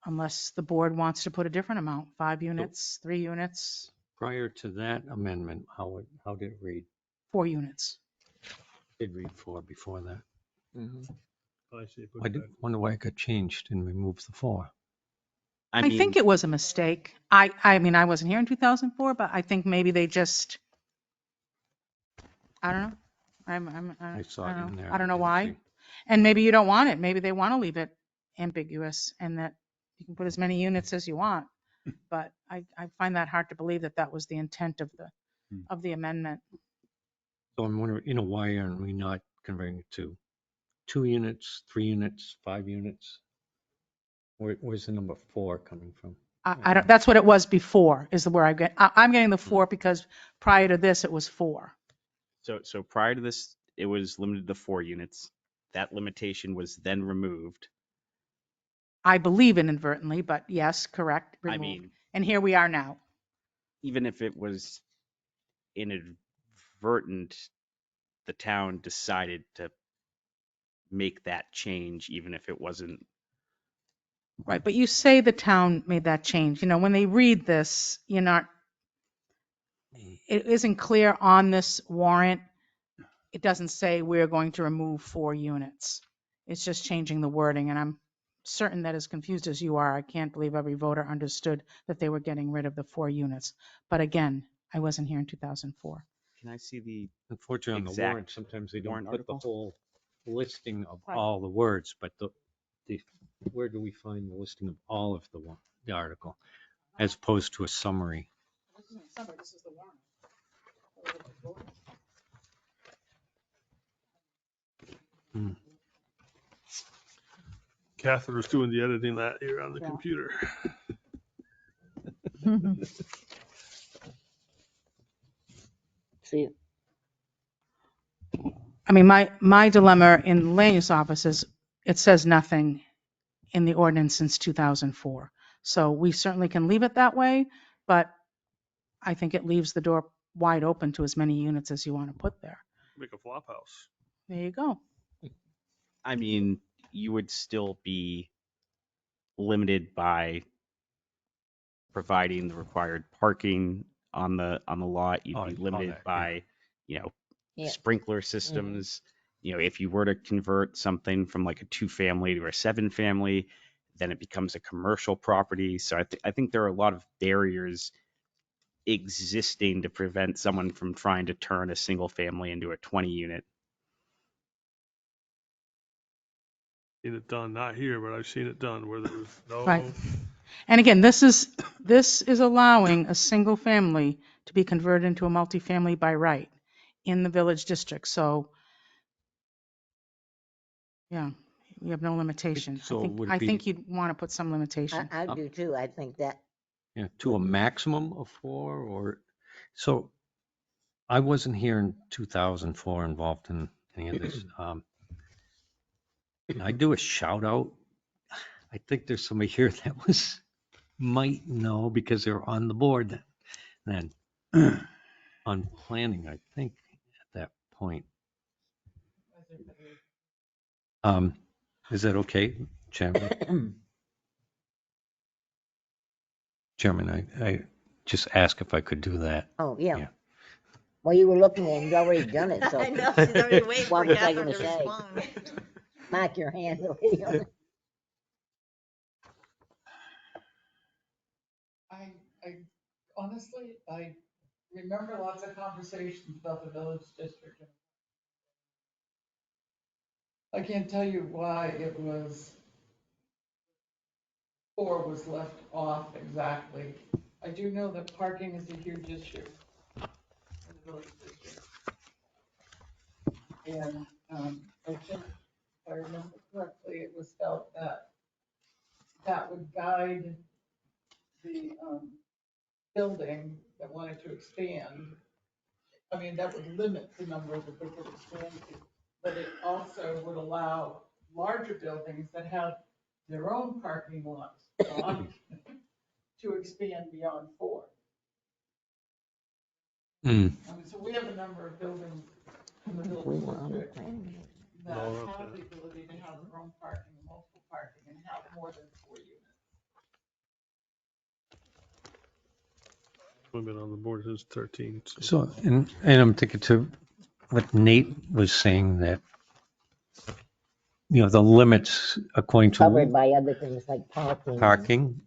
S5: Unless the board wants to put a different amount, 5 units, 3 units,
S3: Prior to that amendment, how did it read?
S5: 4 units.
S3: It did read 4 before that.
S4: I see.
S3: I did wonder why it got changed and removed the 4.
S5: I think it was a mistake. I mean, I wasn't here in 2004, but I think maybe they just, I don't know.
S3: I saw it in there.
S5: I don't know
S3: didn't
S5: why.
S3: see.
S5: And maybe you don't want it. Maybe they want to leave it ambiguous and that you can put as many units as you want. But I find that hard to believe that that was the intent of the amendment.
S3: So I'm wondering, why aren't we not converting it to 2 units, 3 units, 5 units? Where's the number 4 coming from?
S5: I don't, that's what it was before is where I'm getting the 4 because prior to this, it was 4.
S6: So prior to this, it was limited to 4 units. That limitation was then removed.
S5: I believe inadvertently, but yes, correct.
S6: I
S5: removed.
S6: mean,
S5: And here we are now.
S6: even if it was inadvertent, the town decided to make that change, even if it wasn't.
S5: Right, but you say the town made that change. When they read this, it isn't clear on this warrant. It doesn't say we're going to remove 4 units. It's just changing the wording, and I'm certain that as confused as you are, I can't believe every voter understood that they were getting rid of the 4 units. But again, I wasn't here in 2004.
S6: Can I see the
S3: Unfortunately, on the
S6: exact
S3: warrant, sometimes they don't
S6: warrant
S3: put the
S6: article?
S3: whole listing of
S5: Right.
S3: all the words, but where do we find the listing of all of the article, as opposed to a summary?
S13: This isn't summer, this is the warrant.
S4: Catherine was doing the editing that here on the
S5: Yeah.
S4: computer.
S2: See,
S5: I mean, my dilemma in the land use office is it says nothing in the ordinance since 2004. So we certainly can leave it that way, but I think it leaves the door wide open to as many units as you want to put there.
S4: Make a flop house.
S5: There you go.
S6: I mean, you would still be limited by providing the required parking on the lot. You'd be
S3: On
S6: limited
S3: that, yeah.
S6: by, you know,
S2: Yeah.
S6: sprinkler systems. You know, if you were to convert something from like a 2-family to a 7-family, then it becomes a commercial property. So I think there are a lot of barriers existing to prevent someone from trying to turn a single family into a 20 unit.
S4: Seen it done, not here, but I've seen it done where there was no.
S5: Right. And again, this is allowing a single family to be converted into a multifamily by right in the village district. So, yeah, you have no limitation.
S3: So would it
S5: I
S3: be-
S5: think you'd want to put some limitation.
S2: I do too. I think that,
S3: Yeah, to a maximum of 4 or, so I wasn't here in 2004 involved in any of this. Can I do a shout out? I think there's somebody here that might know because they're on the board then on planning, I think, at that point. Is that okay, Chairman? Chairman, I just asked if I could do that.
S2: oh, yeah.
S3: Yeah.
S2: Well, you were looking and you'd already done it, so.
S8: I know, she's already waiting
S2: What
S8: for
S2: was I
S8: Catherine
S2: gonna
S8: to
S2: say?
S8: respond.
S2: Smack your hand away on it.
S13: I honestly, I remember lots of conversations about the village district. I can't tell you why it was, 4 was left off exactly. I do know that parking is a huge issue in the village district. And I think, if I remember correctly, it was felt that that would guide the building that wanted to expand. I mean, that would limit the number that they could expand to, but it also would allow larger buildings that have their own parking lots to expand beyond 4.
S3: Mm.
S13: I mean, so we have a number of buildings in the
S2: We
S13: village
S2: were on the
S13: district
S2: planning.
S13: that
S4: No,
S13: have
S4: okay.
S13: the ability to have their own parking, multiple parking, and have more than 4 units.
S4: We've been on the board since 13.
S3: So, and I'm thinking to what Nate was saying that, the limits according
S2: Covered
S3: to
S2: by other things like parking.
S3: parking,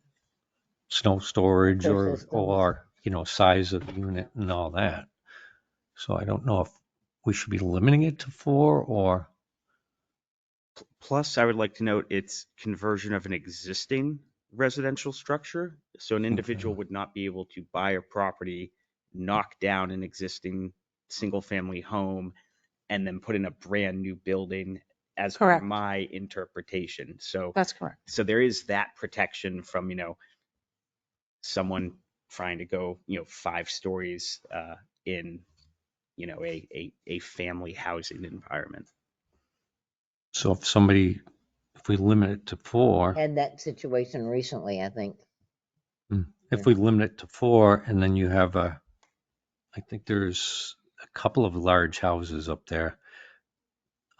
S3: snow storage
S2: Sprinkler systems.
S3: or, size of the unit and all that. So I don't know if we should be limiting it to 4 or,
S6: Plus, I would like to note it's conversion of an existing residential structure. So an individual would not be able to buy a property, knock down an existing single-family home, and then put in a brand new building as per
S5: Correct.
S6: my interpretation. So,
S5: That's correct.
S6: so there is that protection from, someone trying to go, 5 stories in, a family housing environment.
S3: so if we limit it to 4,
S2: Had that situation recently, I think.
S3: if we limit it to 4 and then you have I think there's a couple of large houses up there.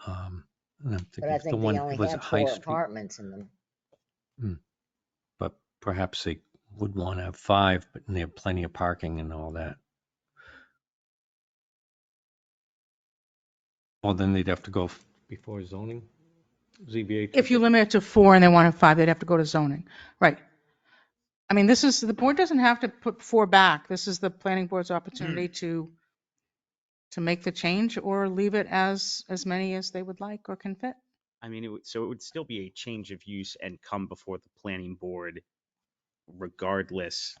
S3: And I'm
S2: But
S3: thinking
S2: I
S3: if the
S2: think
S3: one
S2: they only
S3: was a
S2: have
S3: High
S2: 4
S3: Street,
S2: apartments in them.
S3: but perhaps they would want to have 5, but they have plenty of parking and all that. Well, then they'd have to go before zoning, ZBA.
S5: If you limit it to 4 and they want to have 5, they'd have to go to zoning. Right. I mean, the board doesn't have to put 4 back. This is the planning board's opportunity to make the change or leave it as many as they would like or can fit.
S6: I mean, it would still be a change of use and come before the planning board regardless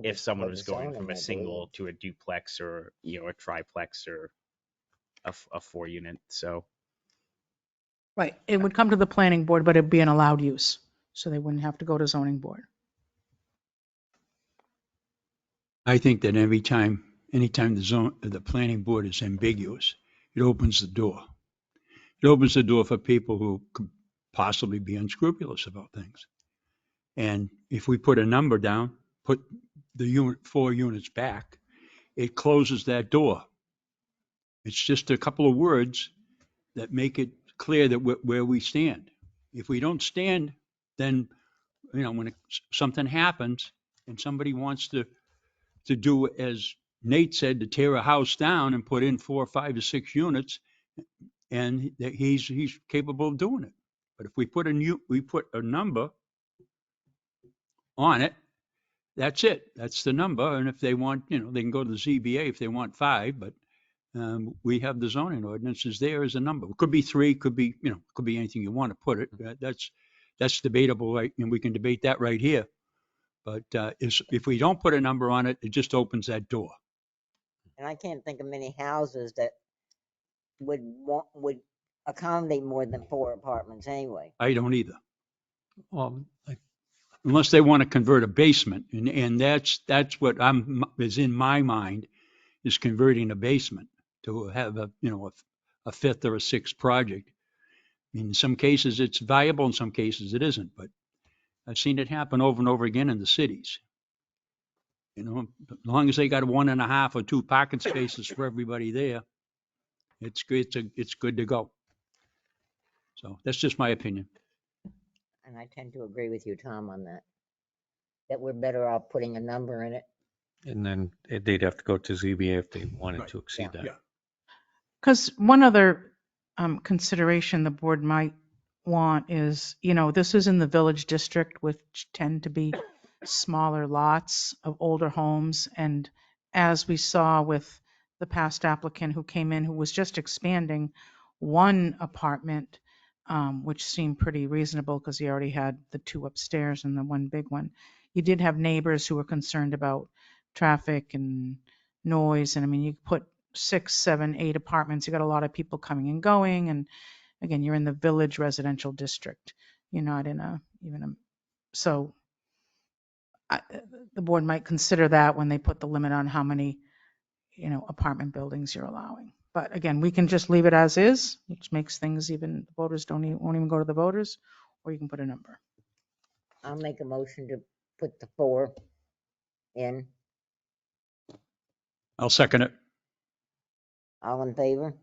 S6: if someone was going from a single to a duplex or, a triplex or a 4-unit. So,
S5: Right. It would come to the planning board, but it'd be an allowed use. So they wouldn't have to go to zoning board.
S10: I think that anytime the planning board is ambiguous, it opens the door. It opens the door for people who could possibly be unscrupulous about things. And if we put a number down, put the 4 units back, it closes that door. It's just a couple of words that make it clear that where we stand. If we don't stand, then, when something happens and somebody wants to do, as Nate said, to tear a house down and put in 4, 5, or 6 units, and he's capable of doing it. But if we put a number on it, that's it. That's the number. And if they want, they can go to the ZBA if they want 5, but we have the zoning ordinances there as a number. It could be 3, could be anything you want to put it. That's debatable, right? And we can debate that right here. But if we don't put a number on it, it just opens that door.
S2: And I can't think of many houses that would accommodate more than 4 apartments anyway.
S10: I don't either. Unless they want to convert a basement, and that's what is in my mind, is converting a basement to have a 5th or a 6th project. I mean, in some cases it's viable, in some cases it isn't, but I've seen it happen over and over again in the cities. As long as they got 1.5 or 2 parking spaces for everybody there, it's good. It's good to go. So that's just my opinion.
S2: And I tend to agree with you, Tom, on that. That we're better off putting a number in it.
S3: And then they'd have to go to ZBA if they wanted to exceed that.
S5: Because one other consideration the board might want is, this is in the village district, which tend to be smaller lots of older homes. And as we saw with the past applicant who came in, who was just expanding one apartment, which seemed pretty reasonable because he already had the 2 upstairs and the 1 big one. You did have neighbors who were concerned about traffic and noise. And I mean, you put 6, 7, 8 apartments, you got a lot of people coming and going. And again, you're in the village residential district. You're not in so the board might consider that when they put the limit on how many, apartment buildings you're allowing. But again, we can just leave it as is, which makes things even, the voters won't even go to the voters, or you can put a number.
S2: I'll make a motion to put the 4 in.
S10: I'll second it.
S2: All in favor?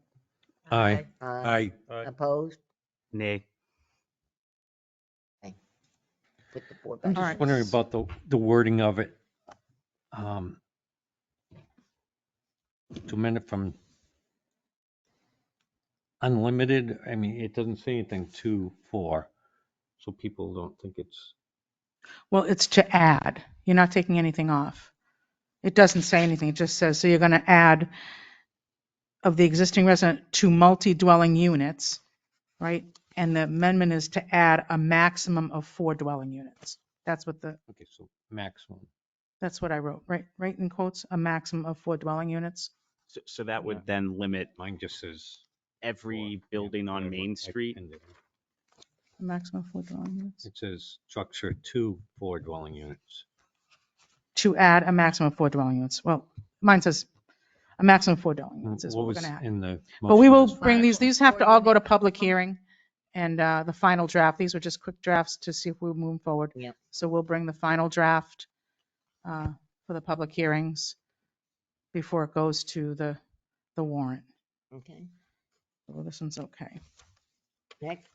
S3: Aye.
S10: Aye.
S2: Opposed?
S6: Nay.
S2: Put the 4
S3: I'm
S2: back.
S3: just wondering about the wording of it. To amend it from unlimited, I mean, it doesn't say anything to 4, so people don't think it's.
S5: Well, it's to add. You're not taking anything off. It doesn't say anything. It just says, so you're going to add of the existing resident to multi-dwelling units, right? And the amendment is to add a maximum of 4 dwelling units. That's what
S3: Okay, so maximum.
S5: that's what I wrote, right? Right in quotes, a maximum of 4 dwelling units.
S6: So that would then limit
S3: Mine just says.
S6: every
S3: 4,
S6: building
S3: yeah,
S6: on
S3: whatever
S6: Main
S3: I
S6: Street.
S3: pinned it.
S5: A maximum of 4 dwelling units.
S3: It says structure 2 4 dwelling units.
S5: To add a maximum of 4 dwelling units. Well, mine says a maximum of 4 dwelling units is
S3: What
S5: what we're
S3: was
S5: going to add.
S3: in the?
S5: But we will
S3: motion?
S5: bring these have to all go to public hearing and the final draft. These were just quick drafts to see if we're moving forward.
S2: Yep.
S5: So we'll bring the final draft for the public hearings before it goes to the warrant.
S2: Okay.
S5: Well, this one's okay.
S2: Next.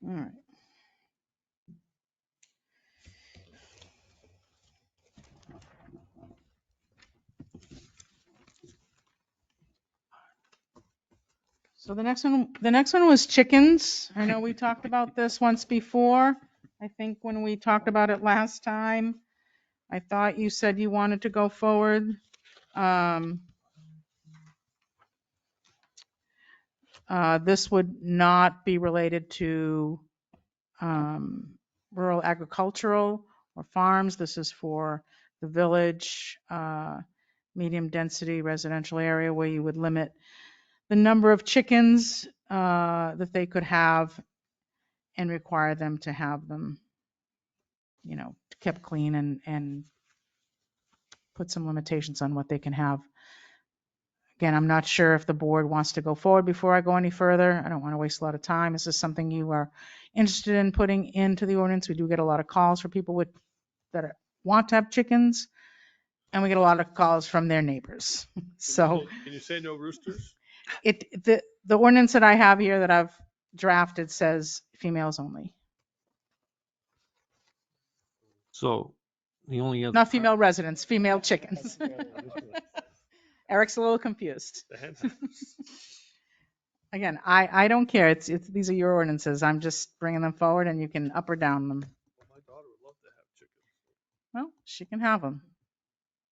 S5: All right. So the next one was chickens. I know we talked about this once before. I think when we talked about it last time, I thought you said you wanted to go forward. This would not be related to rural agricultural or farms. This is for the village, medium density residential area where you would limit the number of chickens that they could have and require them to have them, kept clean and put some limitations on what they can have. Again, I'm not sure if the board wants to go forward before I go any further. I don't want to waste a lot of time. Is this something you are interested in putting into the ordinance? We do get a lot of calls for people want to have chickens, and we get a lot of calls from their neighbors. So
S4: Can you say no roosters?
S5: the ordinance that I have here that I've drafted says females only,
S3: So the only other.
S5: not female residents, female chickens. Eric's a little confused.
S4: The hen house.
S5: Again, I don't care. It's these are your ordinances. I'm just bringing them forward, and you can up or down them.
S4: Well, my daughter would love to have chickens.
S5: Well, she can have them.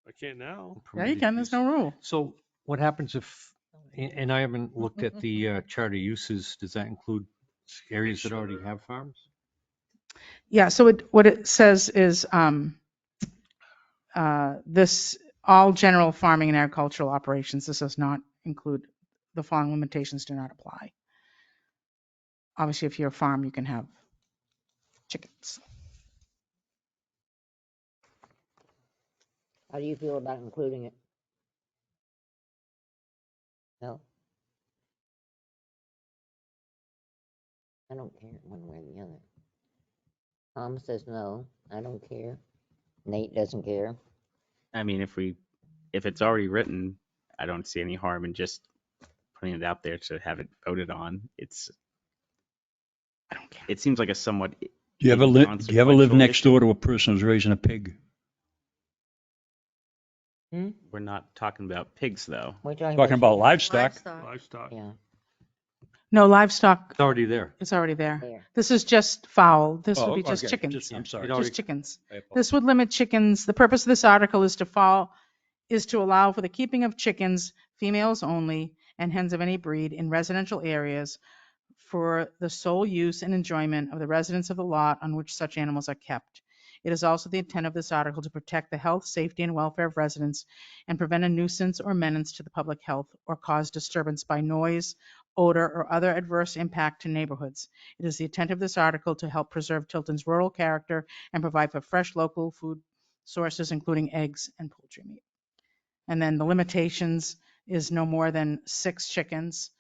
S4: I can't now.
S5: Yeah, you can. There's no rule.
S3: So what happens if, and I haven't looked at the charter uses, does that include areas that already have farms?
S5: Yeah. So what it says is this all general farming and agricultural operations. This does not include the following limitations do not apply. Obviously, if you're a farm, you can have chickens.
S2: How do you feel about including it? No? I don't care one way or the other. Tom says no, I don't care. Nate doesn't care.
S6: I mean, if it's already written, I don't see any harm in just putting it out there to have it voted on.
S5: I don't care.
S6: It seems like a somewhat.
S10: Do you ever live
S6: inconsequential
S10: next
S6: issue.
S10: door to a person who's raising a pig?
S6: We're not talking about pigs, though.
S2: We're talking
S10: Talking about livestock.
S4: Livestock.
S2: Yeah,
S5: No, livestock
S3: It's already there.
S5: is already there.
S2: there.
S5: This is just fowl. This
S10: Oh,
S5: would be just
S10: okay.
S5: chickens.
S10: I'm sorry.
S3: It already-
S5: Just chickens.
S10: I apologize.
S5: This would limit chickens. The purpose of this article is to allow for the keeping of chickens, females only, and hens of any breed in residential areas for the sole use and enjoyment of the residents of the lot on which such animals are kept. It is also the intent of this article to protect the health, safety, and welfare of residents and prevent a nuisance or menace to the public health or cause disturbance by noise, odor, or other adverse impact to neighborhoods. It is the intent of this article to help preserve Tilton's rural character and provide for fresh local food sources, including eggs and poultry meat. And then the limitations is no more than 6 chickens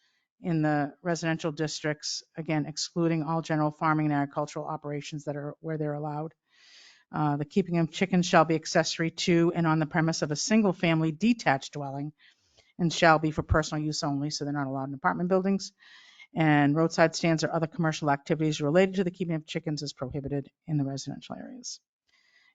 S5: in the residential districts, again, excluding all general farming and agricultural operations that are where they're allowed. The keeping of chickens shall be accessory to and on the premise of a single-family detached dwelling and shall be for personal use only, so they're not allowed in apartment buildings. And roadside stands or other commercial activities related to the keeping of chickens is prohibited in the residential areas.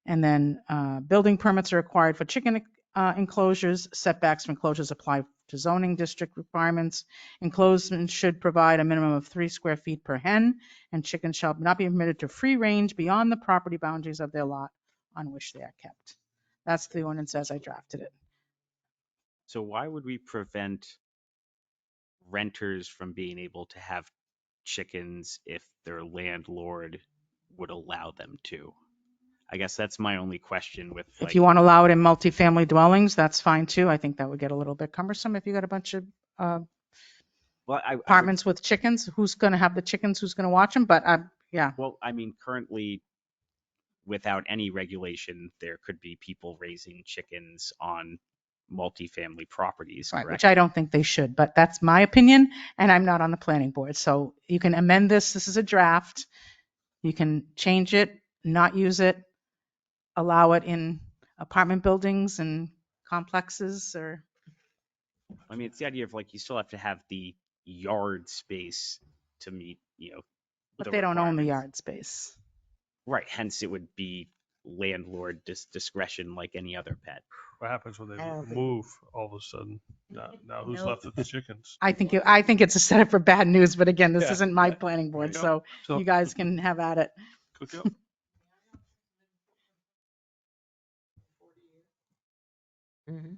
S5: And then building permits are required for chicken enclosures. Setbacks from enclosures apply to zoning district requirements. Enclosures should provide a minimum of 3 square feet per hen, and chickens shall not be permitted to free range beyond the property boundaries of their lot on which they are kept. That's the ordinance as I drafted it.
S6: So why would we prevent renters from being able to have chickens if their landlord would allow them to? I guess that's my only question with
S5: If you want to allow it in multifamily dwellings, that's fine too. I think that would get a little bit cumbersome if you got a bunch of
S6: well,
S5: apartments with chickens. Who's going to have the chickens? Who's going to watch them? But yeah.
S6: Well, I mean, currently, without any regulation, there could be people raising chickens on multifamily properties,
S5: Right,
S6: correct?
S5: which I don't think they should, but that's my opinion, and I'm not on the planning board. So you can amend this. This is a draft. You can change it, not use it, allow it in apartment buildings and complexes or.
S6: I mean, it's the idea of like you still have to have the yard space to meet,
S5: But they don't own the
S6: requirements.
S5: yard space.
S6: Right. Hence, it would be landlord discretion like any other pet.
S4: What happens when they
S2: I don't think-
S4: move all of a sudden? Now who's left with the chickens?
S5: I think it's a setup for bad news, but again, this
S4: Yeah.
S5: isn't my planning board,
S4: Yeah.
S5: so you guys can have at it.
S4: Cook up.
S2: Mm-hmm.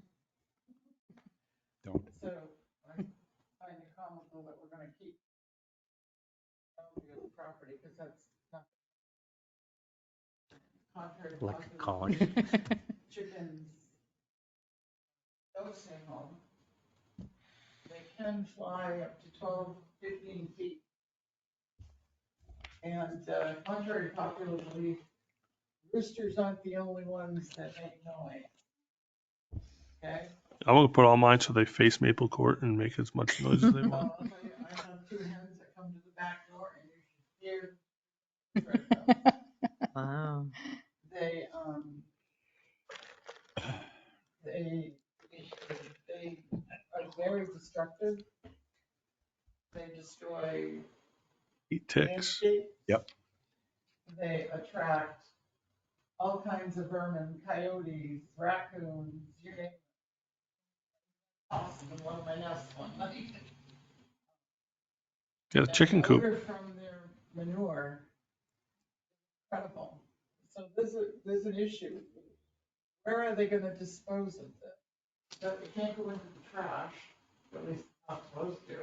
S10: Don't.
S13: So I'm finding it comical that we're gonna keep the property, because that's not contrary to
S3: Like a
S13: lots of
S3: college.
S13: chickens don't stay home. They can fly up to 12, 15 feet. And contrary to popular belief, roosters aren't the only ones that make noise. Okay?
S4: I'm gonna put all mine so they face Maple Court and make as much noise as they want.
S13: Well, I'll tell you, I have two hens that come to the back door and you should hear them.
S8: Wow.
S13: They, they, they are very destructive. They destroy
S4: Eat ticks.
S13: landscape.
S10: Yep.
S13: They attract all kinds of vermin, coyotes, raccoons, you name it. Awesome, in one of my nests one night.
S4: Get a chicken
S13: And the
S4: coop.
S13: odor from their manure, incredible. So there's an issue. Where are they gonna dispose of this? So it can't go into the trash, at least it's not supposed to.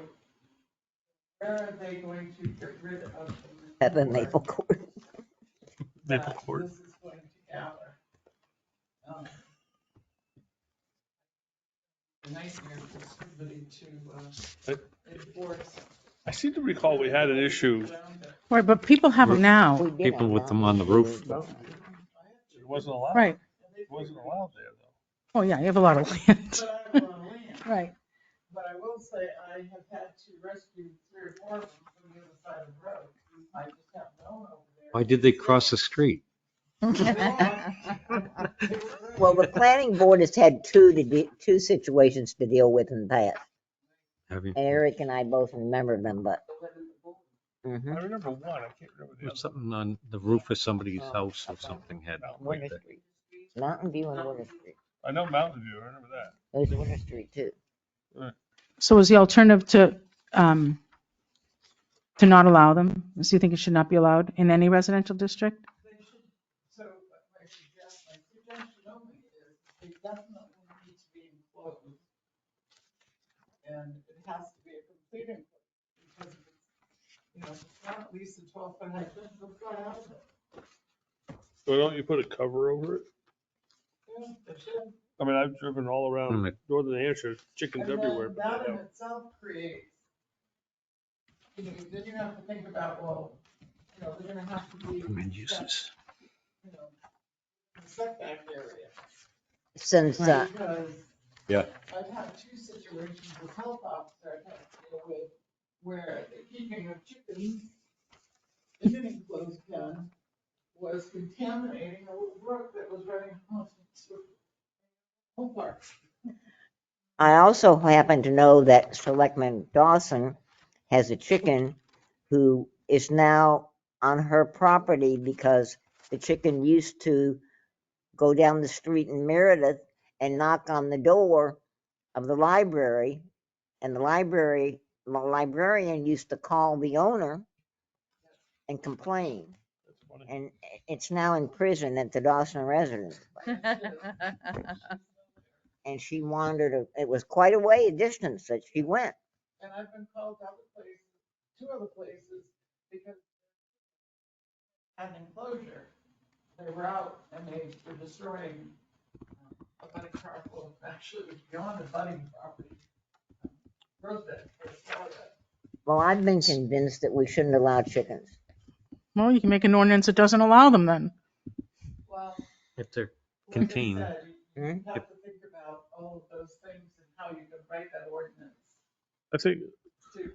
S13: Where are they going to get rid of the
S2: At the
S13: manure
S2: Maple Court.
S4: Maple
S13: that
S4: Court.
S13: this is going to gather? A nightmare for somebody to enforce.
S4: I seem to recall we had an issue.
S5: Right, but people have them now.
S2: We did
S3: People
S2: have
S3: with
S2: that
S3: them on the
S2: before we
S3: roof.
S2: voted.
S4: It wasn't allowed.
S5: Right.
S4: It wasn't allowed there
S5: Oh, yeah, you have a lot of land.
S13: But I have a lot of land.
S5: Right.
S13: But I will say I have had to rescue 3 or 4 of them from the other side of the road. I just have known over there.
S3: Why did they cross the street?
S2: Well, the planning board has had two situations to deal with in the past.
S3: Have you?
S2: Eric and I both remember them, but. Mhm.
S4: I remember one. I can't remember the
S3: There
S4: other.
S3: was something on the roof of somebody's house or something had like
S2: Winter
S3: that.
S2: Street. Mountain View and Winter Street.
S4: I know Mountain View. I remember that.
S2: There's Winter Street too.
S5: So is the alternative to not allow them? So you think it should not be allowed in any residential district?
S13: They should, so my suggestion only is they definitely need to be enclosed. And it has to be a complete enclosure because if it's, if it's not at least a 12-foot high fence, they'll fly out of it.
S4: So don't you put a cover over it?
S13: Yeah, they should.
S4: I mean, I've driven all around
S3: Right.
S4: northern Hampshire, chickens
S13: And
S4: everywhere.
S13: then
S4: But
S13: that
S4: they
S13: in
S4: don't.
S13: itself creates, then you have to think about, well, they're gonna have to be.
S3: Common uses.
S13: You know, the setback area.
S2: Since,
S13: Because
S10: Yeah.
S13: I've had 2 situations with health officer I've had to deal with where the keeping of chickens in an enclosed pen was contaminating a little brook that was running across the whole park.
S2: I also happen to know that Selectman Dawson has a chicken who is now on her property because the chicken used to go down the street in Meredith and knock on the door of the library, and the librarian used to call the owner and complain.
S4: That's funny.
S2: And it's now in prison at the Dawson residence. And she wandered, it was quite a way, a distance that she went.
S13: And I've been called to other places, 2 other places, because had an enclosure. They were out and they were destroying a budding parcel, actually it was beyond a budding property. Rosebud, or Florida.
S2: Well, I've been convinced that we shouldn't allow chickens.
S5: Well, you can make an ordinance that doesn't allow them then.
S13: Well,
S3: If they're
S13: like I
S3: contained.
S13: said, you
S2: Hmm?
S13: have to think about all of those things and how you can write that ordinance
S4: I think
S13: to.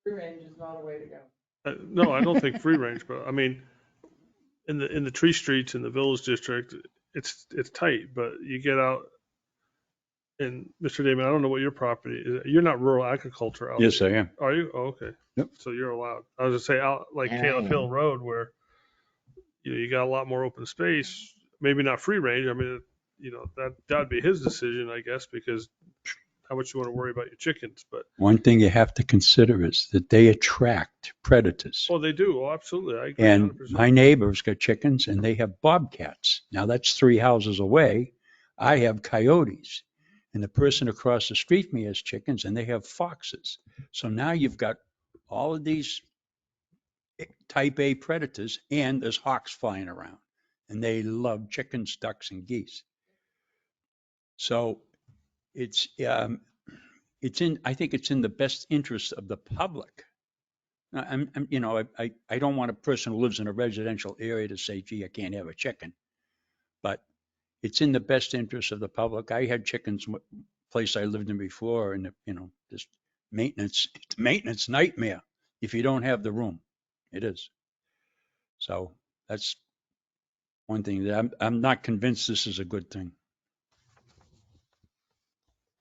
S13: Free range is not a way to go.
S4: no, I don't think free range, but I mean, in the tree streets in the village district, it's tight. But you get out, and Mr. Damon, I don't know what your property is. You're not rural agriculture out
S10: Yes,
S4: there.
S10: I am.
S4: Are you? Oh, okay.
S10: Yep.
S4: So you're allowed. I was gonna say out like
S2: And I
S4: Caleb
S2: am.
S4: Hill Road where you got a lot more open space. Maybe not free range. I mean, that'd be his decision, I guess, because how much you want to worry about your chickens. But
S10: One thing you have to consider is that they attract predators.
S4: they do. Oh, absolutely. I agree.
S10: And
S4: 100%.
S10: my neighbor's got chickens and they have bobcats. Now that's 3 houses away. I have coyotes. And the person across the street from me has chickens and they have foxes. So now you've got all of these type A predators and there's hawks flying around. And they love chickens, ducks, and geese. So I think it's in the best interest of the public. I don't want a person who lives in a residential area to say, gee, I can't have a chicken. but it's in the best interest of the public. I had chickens, place I lived in before, and, this it's a maintenance nightmare if you don't have the room. It is. So that's one thing that I'm not convinced this is a good thing.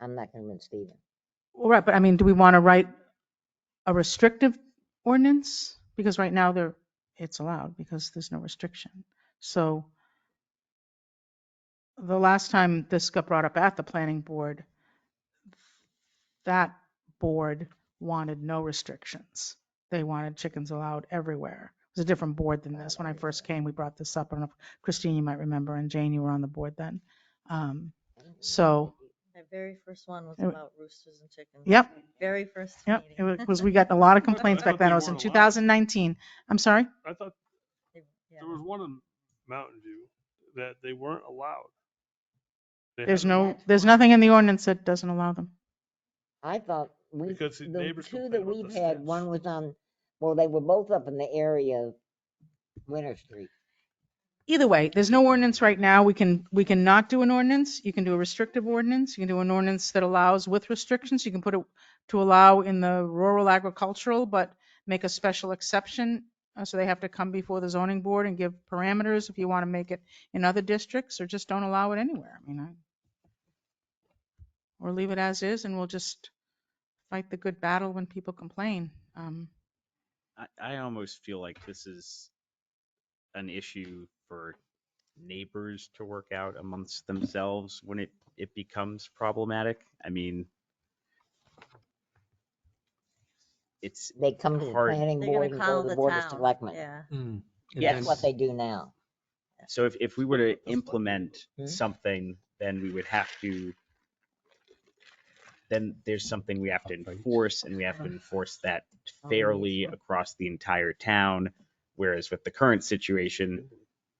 S2: I'm not convinced either.
S5: All right, but I mean, do we want to write a restrictive ordinance? Because right now it's allowed because there's no restriction. So the last time this got brought up at the planning board, that board wanted no restrictions. They wanted chickens allowed everywhere. It was a different board than this. When I first came, we brought this up. I don't know if Christine, you might remember, and Jane, you were on the board then. So,
S8: My very first one was
S5: It-
S8: about roosters and chickens.
S5: yep,
S8: Very first
S5: yep.
S8: meeting.
S5: It was, we got a lot of complaints
S4: I
S5: back
S4: thought
S5: then.
S4: they
S5: It was in
S4: weren't allowed.
S5: 2019. I'm sorry?
S4: I thought
S8: Yeah.
S4: there was one in Mountain View that they weren't allowed. They
S5: There's
S4: had to-
S5: there's nothing in the ordinance that doesn't allow them.
S2: I thought
S4: Because the
S2: the
S4: neighbors
S2: two
S4: complain
S2: that
S4: about
S2: we've
S4: the
S2: had,
S4: stench.
S2: one was on, well, they were both up in the area of Winter Street.
S5: Either way, there's no ordinance right now. We can not do an ordinance. You can do a restrictive ordinance. You can do an ordinance that allows with restrictions. You can put it to allow in the rural agricultural, but make a special exception. So they have to come before the zoning board and give parameters if you want to make it in other districts, or just don't allow it anywhere. I mean, or leave it as is, and we'll just fight the good battle when people complain.
S6: I almost feel like this is an issue for neighbors to work out amongst themselves when it becomes problematic. I mean, it's
S2: They come to the
S6: hard.
S2: planning
S8: They're
S2: board
S8: gonna
S2: and go
S8: call
S2: to the
S8: the
S2: board of
S8: town.
S2: selectmen.
S8: Yeah.
S3: And
S6: Yes.
S2: That's what they do now.
S6: So if we were to implement
S2: Hmm?
S6: something, then we would have to, then there's something we have to enforce, and we have to enforce that fairly across the entire town. Whereas with the current situation,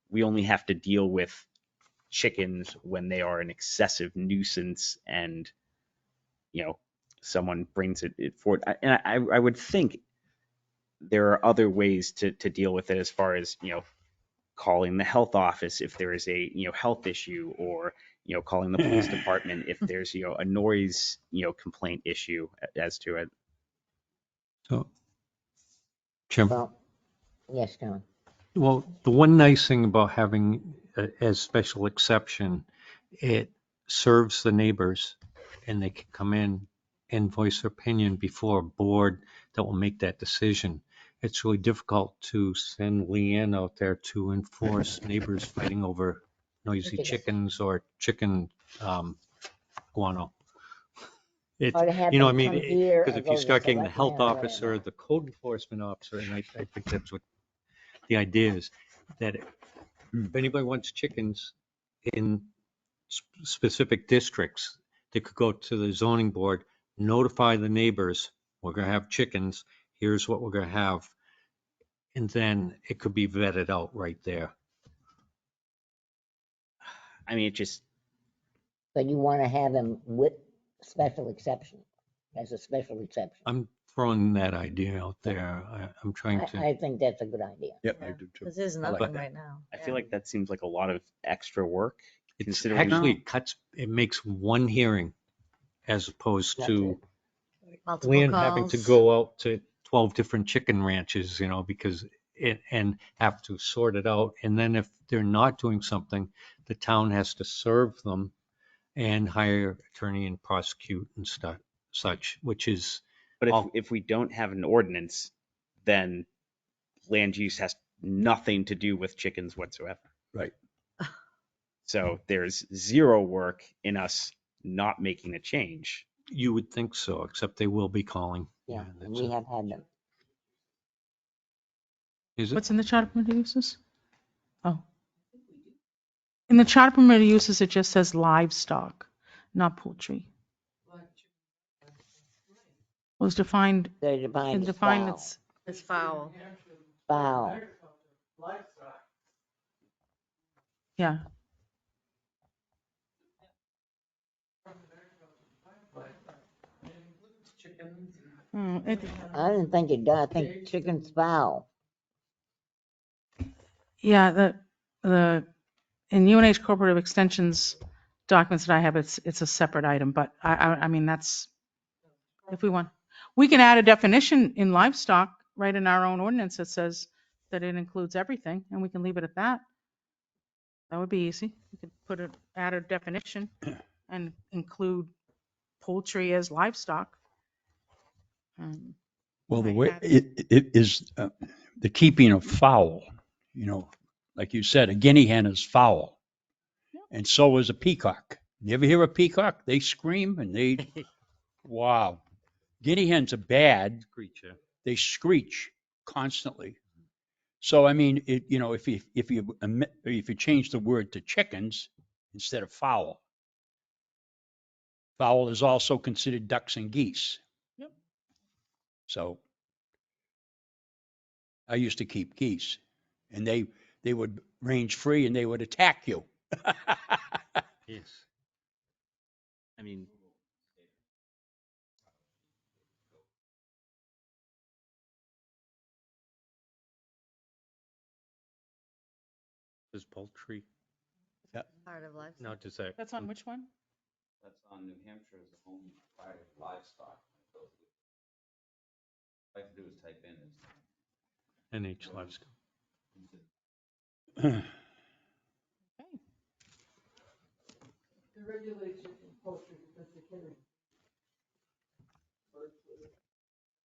S6: we only have to deal with chickens when they are an excessive nuisance and, someone brings it forward. And I would think there are other ways to deal with it, as far as, calling the health office if there is a, health issue, or, calling the police department if there's, a noise, complaint issue as to it.
S3: So, Jim,
S2: Well, yes, John.
S3: well, the one nice thing about having as special exception, it serves the neighbors and they can come in and voice their opinion before a board that will make that decision. It's really difficult to send Leanne out there to enforce neighbors fighting over noisy chickens or chicken guano. It,
S2: Or to have
S3: you know, I
S2: them
S3: mean,
S2: come here
S3: because
S2: or
S3: if
S2: go
S3: you
S2: to the
S3: start getting the
S2: selectmen
S3: health
S2: or
S3: officer,
S2: whatever.
S3: the code enforcement officer, and I think that's what the idea is, that if anybody wants chickens in specific districts, they could go to the zoning board, notify the neighbors, we're gonna have chickens, here's what we're gonna have. And then it could be vetted out right there.
S6: I mean, it just,
S2: But you want to have them with special exception, as a special exception.
S3: I'm throwing that idea out there. I'm trying to,
S2: I think that's a good idea.
S10: Yep, I do too.
S8: Because there's
S10: I like
S8: nothing
S10: that.
S8: right now.
S6: I feel like that seems like a lot of extra work.
S3: it's
S6: Considering-
S3: actually cuts, it makes one hearing as opposed
S2: That's
S3: to
S8: Multiple
S3: Leanne having to
S8: calls.
S3: go out to 12 different chicken ranches, because and have to sort it out. And then if they're not doing something, the town has to serve them and hire attorney and prosecute and such, which is,
S6: But
S3: I'll-
S6: if we don't have an ordinance, then land use has nothing to do with chickens whatsoever.
S10: Right.
S6: So there's zero work in us not making a change.
S3: you would think so, except they will be calling.
S2: Yeah,
S3: that's
S2: we
S3: it.
S2: have had them.
S3: Is it?
S5: What's in the charter permitted uses? Oh. In the charter permitted uses, it just says livestock, not poultry. Was defined,
S2: They're defined as
S5: defined
S2: fowl.
S5: it's,
S8: It's foul.
S2: Fowl.
S5: yeah.
S2: I didn't think it does. I think chicken's fowl.
S5: Yeah, the in UNH Cooperative Extensions documents that I have, it's a separate item, but I mean, that's, if we want, we can add a definition in livestock, right in our own ordinance that says that it includes everything, and we can leave it at that. That would be easy. We could add a definition and include poultry as livestock.
S10: Well, the
S5: Might
S10: way
S5: add-
S10: it is the keeping of fowl, you know, like you said, a guinea hen is fowl.
S5: Yep.
S10: And so is a peacock. You ever hear a peacock? They scream and they, wow. Guinea hens are bad.
S3: Creature.
S10: They screech constantly. So, I mean, you know, if you change the word to chickens instead of fowl, fowl is also considered ducks and geese.
S5: Yep.
S10: So I used to keep geese, and they would range free and they would attack you.
S6: Yes. I mean,
S3: Is poultry?
S8: Part of life.
S3: No, does that?
S5: That's on which one?
S12: That's on New Hampshire as a home provided livestock. All I have to do is type in is.
S3: NH livestock.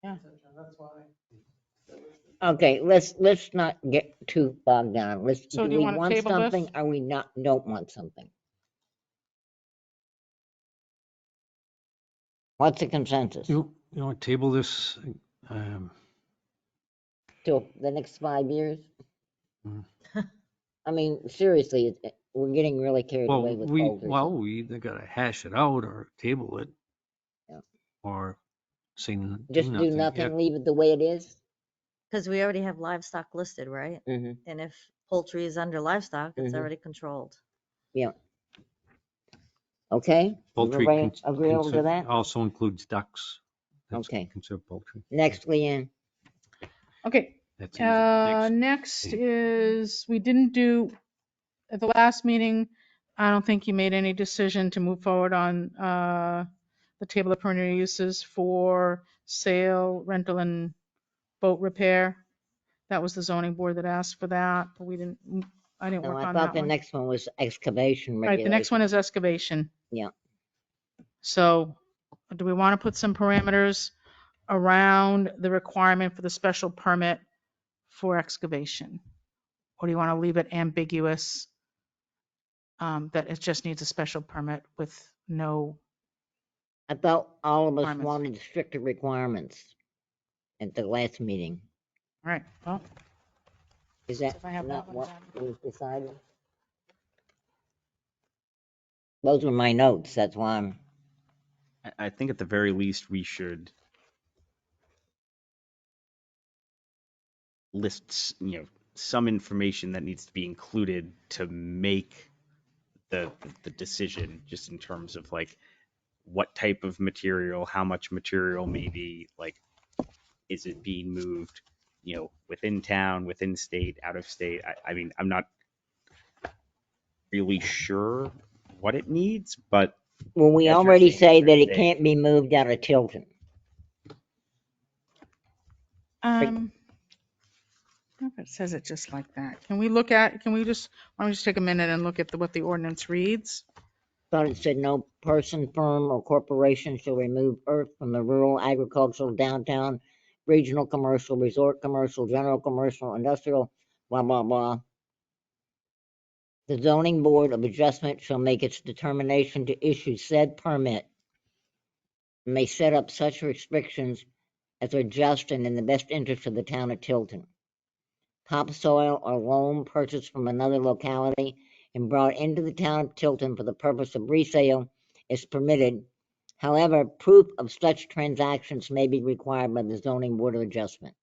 S5: Yeah.
S2: Okay, let's not get too bogged down.
S5: So do
S2: Do
S5: you
S2: we
S5: wanna
S2: want
S5: table this?
S2: something? Or we don't want something? What's the consensus?
S3: You want to table this? Um,
S2: Till the next 5 years?
S3: Mm.
S2: I mean, seriously, we're getting really carried away with poultry.
S3: we either got to hash it out or table it.
S2: Yeah.
S3: Or
S2: Just do nothing, leave it the way it is?
S8: Because we already have livestock listed, right?
S2: Mm-hmm.
S8: And if poultry is under livestock, it's
S2: Mhm.
S8: already controlled.
S2: Yeah. Okay,
S3: Poultry
S2: everybody agreeable to that?
S3: also includes ducks. That's
S2: Okay.
S3: considered poultry.
S2: Next, Leanne.
S5: Okay,
S3: That's easy.
S5: next is, we didn't do, at the last meeting, I don't think you made any decision to move forward on the table of permitted uses for sale, rental, and boat repair. That was the zoning board that asked for that, but I didn't
S2: No,
S5: work
S2: I
S5: on
S2: thought
S5: that
S2: the
S5: one.
S2: next one was excavation
S5: Right, the next one
S2: regulations.
S5: is excavation.
S2: Yeah.
S5: So do we want to put some parameters around the requirement for the special permit for excavation? Or do you want to leave it ambiguous, that it just needs a special permit with no,
S2: I thought all of us
S5: Requirements.
S2: wanted stricter requirements at the last meeting.
S5: all right, well,
S2: Is that
S5: if I have
S2: not
S5: that one
S2: what
S5: down.
S2: was decided? Those were my notes, that's why I'm,
S6: I think at the very least we should list, some information that needs to be included to make the decision, just in terms of like what type of material, how much material, maybe like, is it being moved, within town, within state, out of state? I mean, I'm not really sure what it needs, but
S2: well, we
S6: as you're
S2: already
S6: saying,
S2: say
S6: for
S2: that it
S6: today-
S2: can't be moved out of Tilton.
S5: If it says it just like that, can we why don't we just take a minute and look at what the ordinance reads?
S2: Thought it said no person, firm, or corporation shall remove earth from the rural, agricultural, downtown, regional, commercial, resort, commercial, general, commercial, industrial, blah, blah, blah. The zoning board of adjustment shall make its determination to issue said permit and may set up such restrictions as are just and in the best interest of the town of Tilton. Topsoil or loam purchased from another locality and brought into the town of Tilton for the purpose of resale is permitted. However, proof of such transactions may be required by the zoning board of adjustment.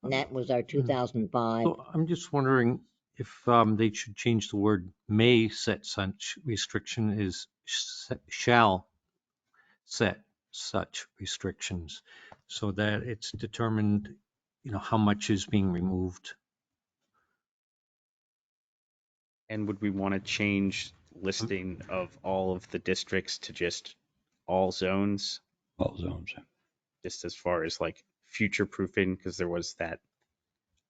S2: And that was our 2005.
S3: So I'm just wondering if they should change the word may set such restriction is shall set such restrictions, so that it's determined, how much is being removed.
S6: And would we want to change listing of all of the districts to just all zones,
S10: All zones.
S6: just as far as like future proofing? Because there was that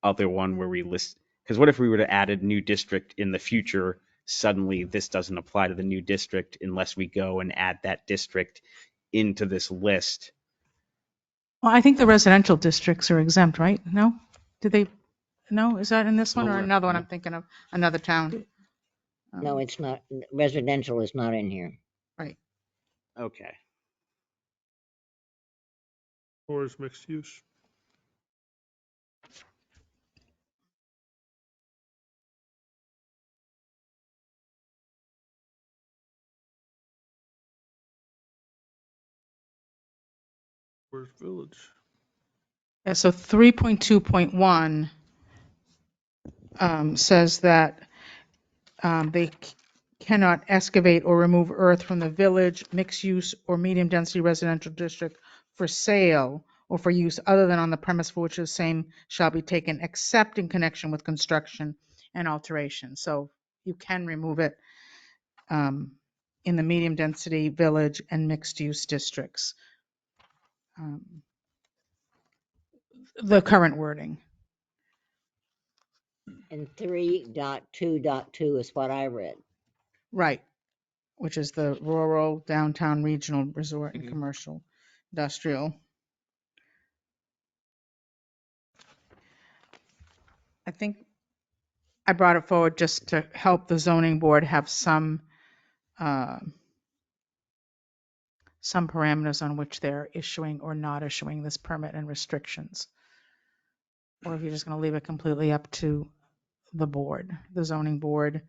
S6: other one where we list, because what if we were to add a new district in the future, suddenly this doesn't apply to the new district unless we go and add that district into this list?
S5: Well, I think the residential districts are exempt, right? No? Did they, no? Is that in this one or another one I'm thinking of? Another town?
S2: No, it's not, residential is not in here.
S5: Right.
S6: Okay.
S4: Or is mixed use? Where's village?
S5: Yeah, so 3.2.1 says that they cannot excavate or remove earth from the village, mixed-use, or medium-density residential district for sale or for use other than on the premise for which the same shall be taken, except in connection with construction and alteration. So you can remove it in the medium-density village and mixed-use districts. The current wording.
S2: And 3.2.2 is what I read.
S5: Right, which is the rural, downtown, regional, resort, and commercial, industrial. I think I brought it forward just to help the zoning board have some parameters on which they're issuing or not issuing this permit and restrictions. Or if you're just going to leave it completely up to the board, the zoning board.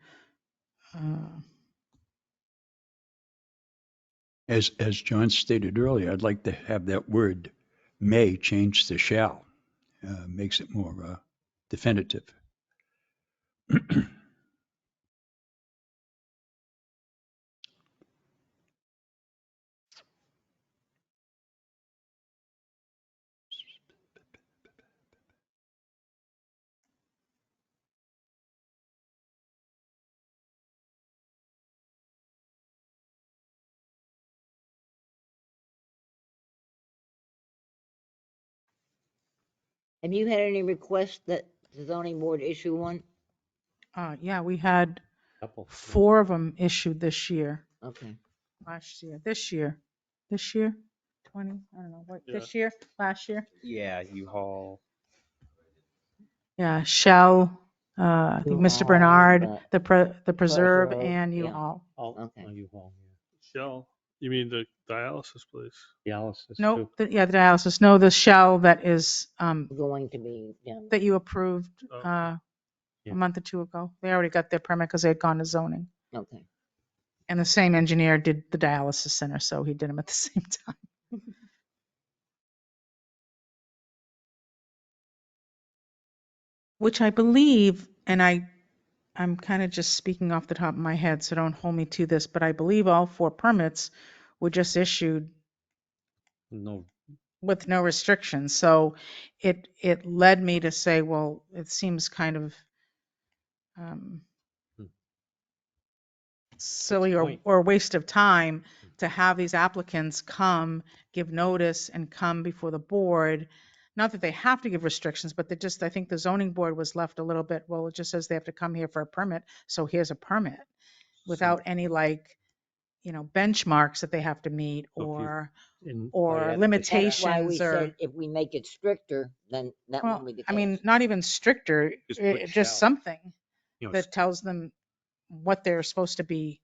S10: As John stated earlier, I'd like to have that word may changed to shall. Makes it more definitive.
S2: Have you had any requests that the zoning board issue one?
S5: Yeah, we had
S3: Couple.
S5: 4 of them issued this year.
S2: Okay.
S5: Last year, this year, 20, I don't know, what,
S4: Yeah.
S5: this year, last year?
S6: Yeah, U-Haul.
S5: Yeah, Shell, I think Mr.
S2: U-Haul,
S5: Bernard, the Preserve,
S2: Preserve,
S5: and
S2: yeah.
S5: U-Haul.
S2: Okay.
S3: U-Haul,
S4: Shell? You mean the dialysis place?
S3: yeah. Dialysis
S5: Nope,
S3: too.
S5: the dialysis, no, the Shell that is,
S2: Going to be, yeah.
S5: that you approved
S4: Oh.
S5: a
S3: Yeah.
S5: month or 2 ago. They already got their permit because they had gone to zoning.
S2: Okay.
S5: And the same engineer did the dialysis center, so he did them at the same time. Which I believe, and I'm kind of just speaking off the top of my head, so don't hold me to this, but I believe all 4 permits were just issued
S3: No,
S5: with no restrictions. So it led me to say, well, it seems kind of silly
S3: point.
S5: or a waste of time to have these applicants come, give notice, and come before the board. Not that they have to give restrictions, but they just, I think the zoning board was left a little bit, well, it just says they have to come here for a permit, so here's a permit, without any benchmarks that they have to meet
S3: So if you-
S5: or
S3: in-
S5: or
S3: by
S2: That's why we
S5: limitations or,
S2: said if we make it stricter, then that
S5: well,
S2: won't be the
S5: I
S2: case.
S5: mean, not even stricter,
S3: Just put
S5: just
S3: shall.
S5: something
S3: you know,
S5: that tells them what they're supposed to be,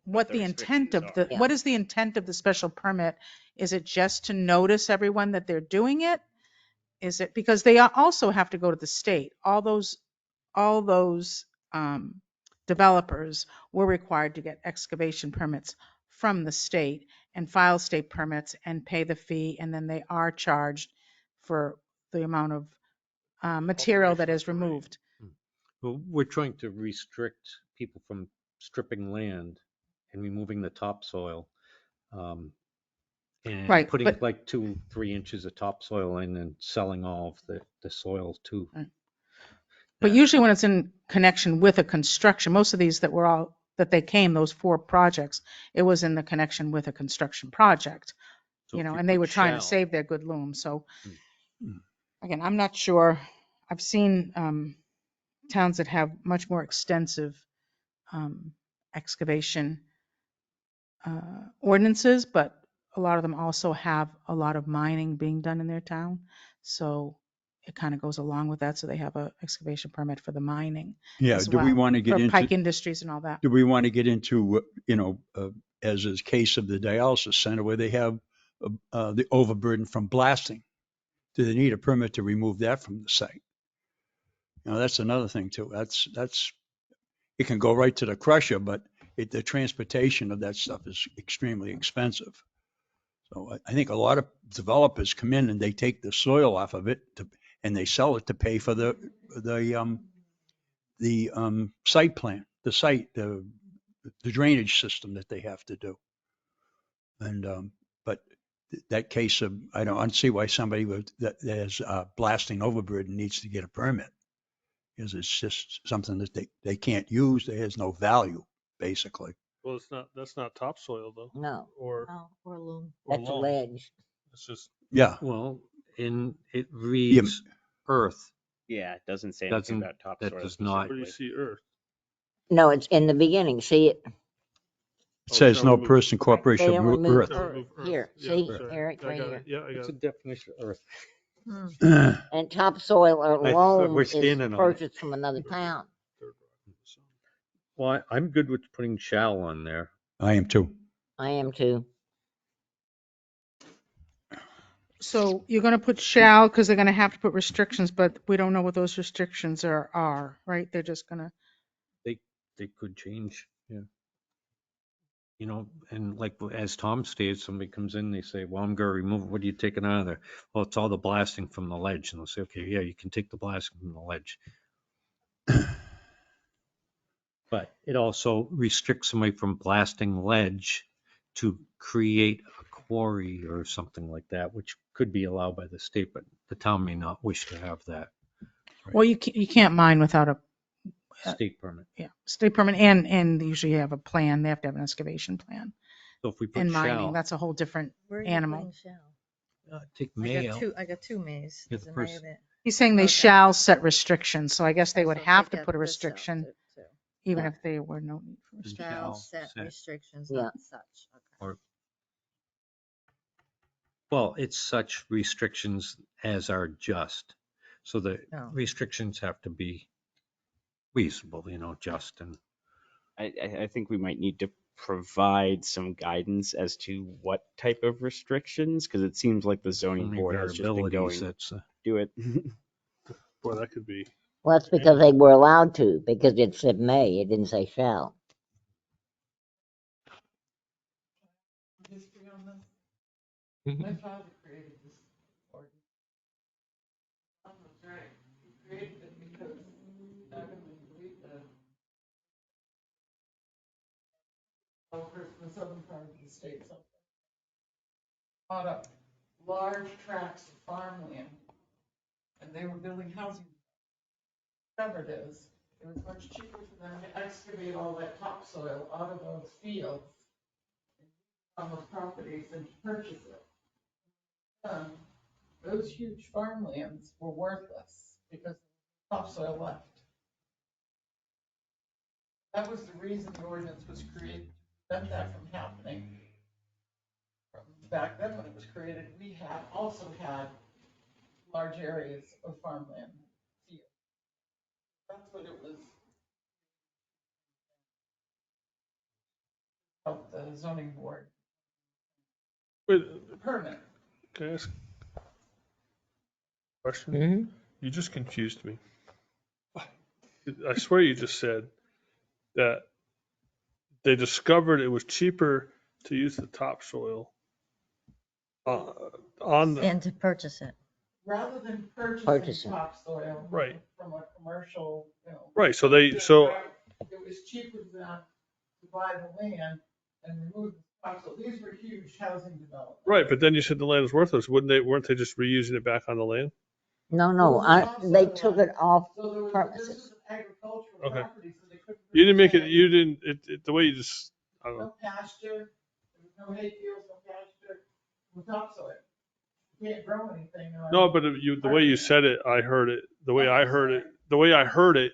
S5: what the intent of the,
S2: Yeah.
S5: what is the intent of the special permit? Is it just to notice everyone that they're doing it? Is it, because they also have to go to the state. All those developers were required to get excavation permits from the state and file state permits and pay the fee, and then they are charged for the amount of material that is removed.
S3: Well, we're trying to restrict people from stripping land and removing the topsoil. And
S5: Right,
S3: putting
S5: but-
S3: like 2-3 inches of topsoil in and selling all of the soil too.
S5: Right. But usually when it's in connection with a construction, most of these that they came, those 4 projects, it was in the connection with a construction project,
S3: So if you
S5: and they
S3: put
S5: were trying to
S3: shall-
S5: save their good loom. So
S10: Mm.
S5: again, I'm not sure. I've seen towns that have much more extensive excavation ordinances, but a lot of them also have a lot of mining being done in their town. So it kind of goes along with that. So they have a excavation permit for the mining
S10: Yeah,
S5: as
S10: do
S5: well.
S10: we want to get
S5: For
S10: into,
S5: Pike Industries and all that.
S10: do we want to get into, as is case of the dialysis center where they have the overburden from blasting? Do they need a permit to remove that from the site? That's another thing too. It can go right to the crusher, but the transportation of that stuff is extremely expensive. So I think a lot of developers come in and they take the soil off of it and they sell it to pay for the site plan, the drainage system that they have to do. And but that case of, I don't see why somebody that has blasting overburden needs to get a permit, because it's just something that they can't use. It has no value, basically.
S4: Well, that's not topsoil though.
S2: No,
S4: Or
S8: Or loom.
S2: that's a
S4: loam.
S2: ledge.
S4: It's just,
S10: Yeah.
S3: Well, it reads earth.
S6: Yeah, it doesn't say anything
S3: Doesn't-
S6: about topsoil.
S3: that does not-
S4: where do you see earth?
S2: No, it's in the beginning. See it?
S10: It says
S4: shall
S10: no
S4: remove-
S10: person, corporation,
S2: They'll
S10: or
S2: remove
S10: earth.
S4: Shall remove earth.
S2: Here,
S4: Yeah,
S2: see,
S4: sorry.
S2: Eric,
S4: I
S2: right
S4: got
S2: here.
S4: it. Yeah, I got
S3: What's the
S4: it.
S3: definition of earth?
S2: And topsoil or
S3: I
S2: loam
S3: we're
S2: is
S3: standing on it.
S2: purchased from another town.
S3: Well, I'm good with putting shall on there.
S10: I am too.
S2: I am too.
S5: So you're going to put shall because they're going to have to put restrictions, but we don't know what those restrictions are, right? They're just going to.
S3: They could change, yeah. And like as Tom stated, somebody comes in, they say, well, I'm going to remove it. What are you taking out of there? Well, it's all the blasting from the ledge. And they'll say, okay, yeah, you can take the blasting from the ledge. But it also restricts somebody from blasting ledge to create a quarry or something like that, which could be allowed by the state, but the town may not wish to have that
S5: Well, you can't mine without a
S3: state permit.
S5: state permit, and they usually have a plan. They have to have an excavation plan.
S3: So if we put
S5: And mining,
S3: shall,
S5: that's a whole different
S8: Where are you
S5: animal.
S8: putting shall?
S3: take
S8: I
S3: may
S8: got
S3: out.
S8: two. I got 2 mays.
S3: Yeah,
S8: Is
S3: the
S8: it
S3: first-
S8: may of it?
S5: He's saying they
S8: Okay.
S5: shall set restrictions, so I guess they
S8: Okay,
S5: would
S8: so
S5: have
S8: take
S5: to put a
S8: this out,
S5: restriction,
S8: too.
S5: even if they were no need for restriction.
S8: Shall
S3: Shall
S8: set
S3: set.
S8: restrictions,
S2: Yeah.
S8: not such. Okay.
S3: Well, it's such restrictions as are just. So the
S8: No.
S3: restrictions have to be reasonable, just and.
S6: I think we might need to provide some guidance as to what type of restrictions, because it seems like the zoning
S3: Only
S6: board has just been
S3: variabilities,
S6: going,
S3: that's
S6: do it.
S4: Boy, that could be.
S2: Well, that's because they were allowed to, because it said may, it didn't say shall.
S5: My father created this ordinance. That was right. He created it because back in the southern part of the state, bought up large tracts of farmland, and they were building housing. Discovered is it was much cheaper for them to excavate all that topsoil out of those fields on those properties than to purchase it. Those huge farmlands were worthless because topsoil left. That was the reason the ordinance was created, to prevent that from happening. Back then when it was created, we also had large areas of farmland field. That's what it was. Of the zoning board
S4: Wait,
S5: permit.
S4: can I ask a question?
S2: Mm-hmm.
S4: You just confused me. I swear you just said that they discovered it was cheaper to use the topsoil on the,
S8: And to purchase it.
S5: Rather than
S2: Purchasing.
S5: purchasing topsoil
S4: Right.
S5: from a commercial,
S4: right. So
S5: it was cheaper for them to buy the land and remove the topsoil. These were huge housing developments.
S4: right. But then you said the land is worthless. Weren't they just reusing it back on the land?
S2: No, they took it off premises.
S4: Okay. You didn't make it, you didn't, the way you just, I don't know.
S13: No pasture, no hay fields, no pasture, no topsoil. You can't grow anything on.
S4: No, but the way you said it, I heard it, the way I heard it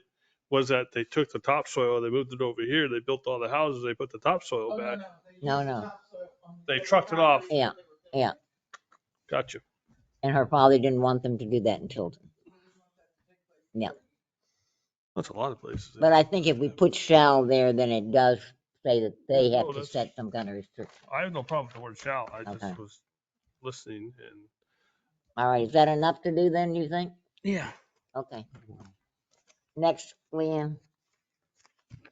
S4: was that they took the topsoil, they moved it over here, they built all the houses, they put the topsoil
S13: Oh,
S4: back.
S2: No,
S13: They used
S2: no.
S13: the topsoil on
S4: They
S13: the
S4: trucked it off.
S13: property
S2: Yeah,
S13: that they were
S2: yeah.
S4: Gotcha.
S2: And her father didn't want them to do that in Tilton. Yeah.
S4: That's a lot of places.
S2: But I think if we put shall there, then it does say that they have
S4: Oh,
S2: to
S4: that's-
S2: set some kind of restriction.
S4: I have no problem with the word shall. I
S2: Okay.
S4: just was listening and.
S2: All right, is that enough to do then, you think?
S6: Yeah.
S2: Okay. Next, Leanne.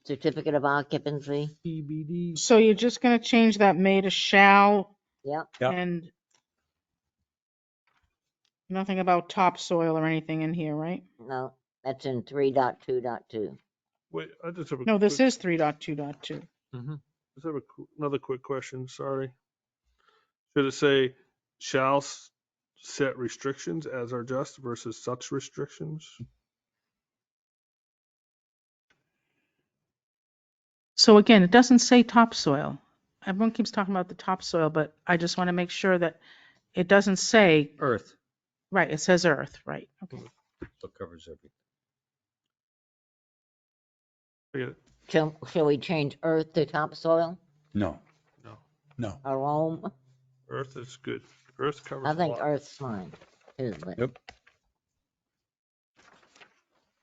S2: Certificate of occupancy.
S10: TBD.
S5: So you're just gonna change that may to shall
S2: Yep.
S10: Yep.
S5: and nothing about topsoil or anything in here, right?
S2: No, that's in 3.2.2.
S4: Wait, I just have a
S5: No, this
S4: quick,
S5: is 3.2.2.
S4: just have another quick question. Sorry. Should it say shall set restrictions as are just versus such restrictions?
S5: So again, it doesn't say topsoil. Everyone keeps talking about the topsoil, but I just want to make sure that it doesn't say,
S3: Earth,
S5: right, it says earth, right? Okay.
S3: so it covers everything.
S4: I get it.
S2: Shall we change earth to topsoil
S10: No,
S4: No.
S10: no.
S2: or loam?
S4: Earth is good. Earth covers
S2: I
S4: a
S2: think
S4: lot.
S2: earth's fine too, but
S10: Yep.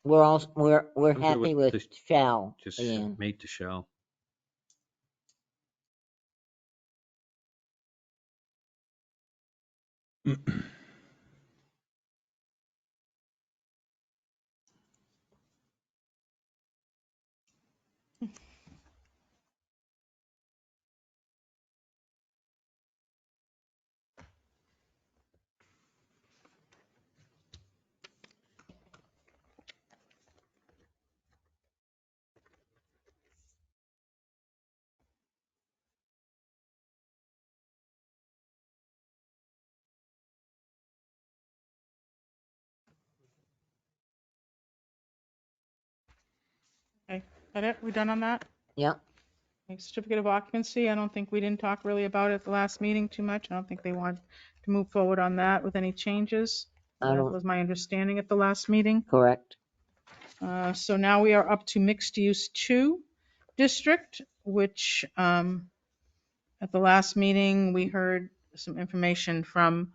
S2: we're
S3: I'm good
S2: happy
S3: with
S2: with
S3: this-
S2: shall,
S3: Just
S2: Leanne.
S3: made to shall.
S5: Okay, that it? We done on that?
S2: Yep.
S5: Okay, certificate of occupancy, I don't think we didn't talk really about it at the last meeting too much. I don't think they want to move forward on that with any changes.
S2: I
S5: That
S2: don't-
S5: was my understanding at the last meeting.
S2: Correct.
S5: So now we are up to mixed use 2 district, which at the last meeting, we heard some information from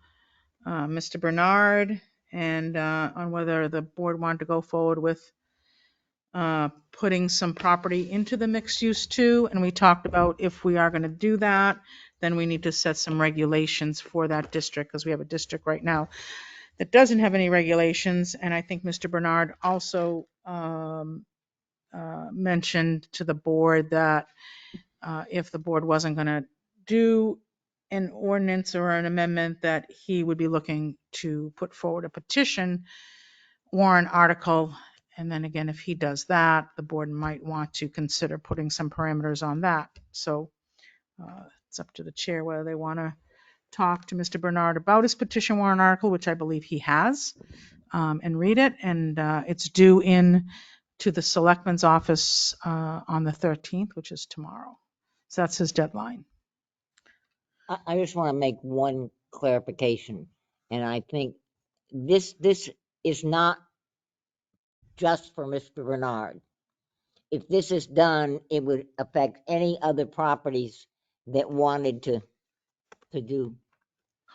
S5: Mr. Bernard and on whether the board wanted to go forward with putting some property into the mixed use 2. And we talked about if we are going to do that, then we need to set some regulations for that district because we have a district right now that doesn't have any regulations. And I think Mr. Bernard also mentioned to the board that if the board wasn't going to do an ordinance or an amendment, that he would be looking to put forward a petition warrant article. And then again, if he does that, the board might want to consider putting some parameters on that. So it's up to the chair whether they want to talk to Mr. Bernard about his petition warrant article, which I believe he has, and read it. And it's due in to the Selectmen's office on the 13th, which is tomorrow. So that's his deadline.
S2: I just want to make one clarification, and I think this is not just for Mr. Bernard. If this is done, it would affect any other properties that wanted to do.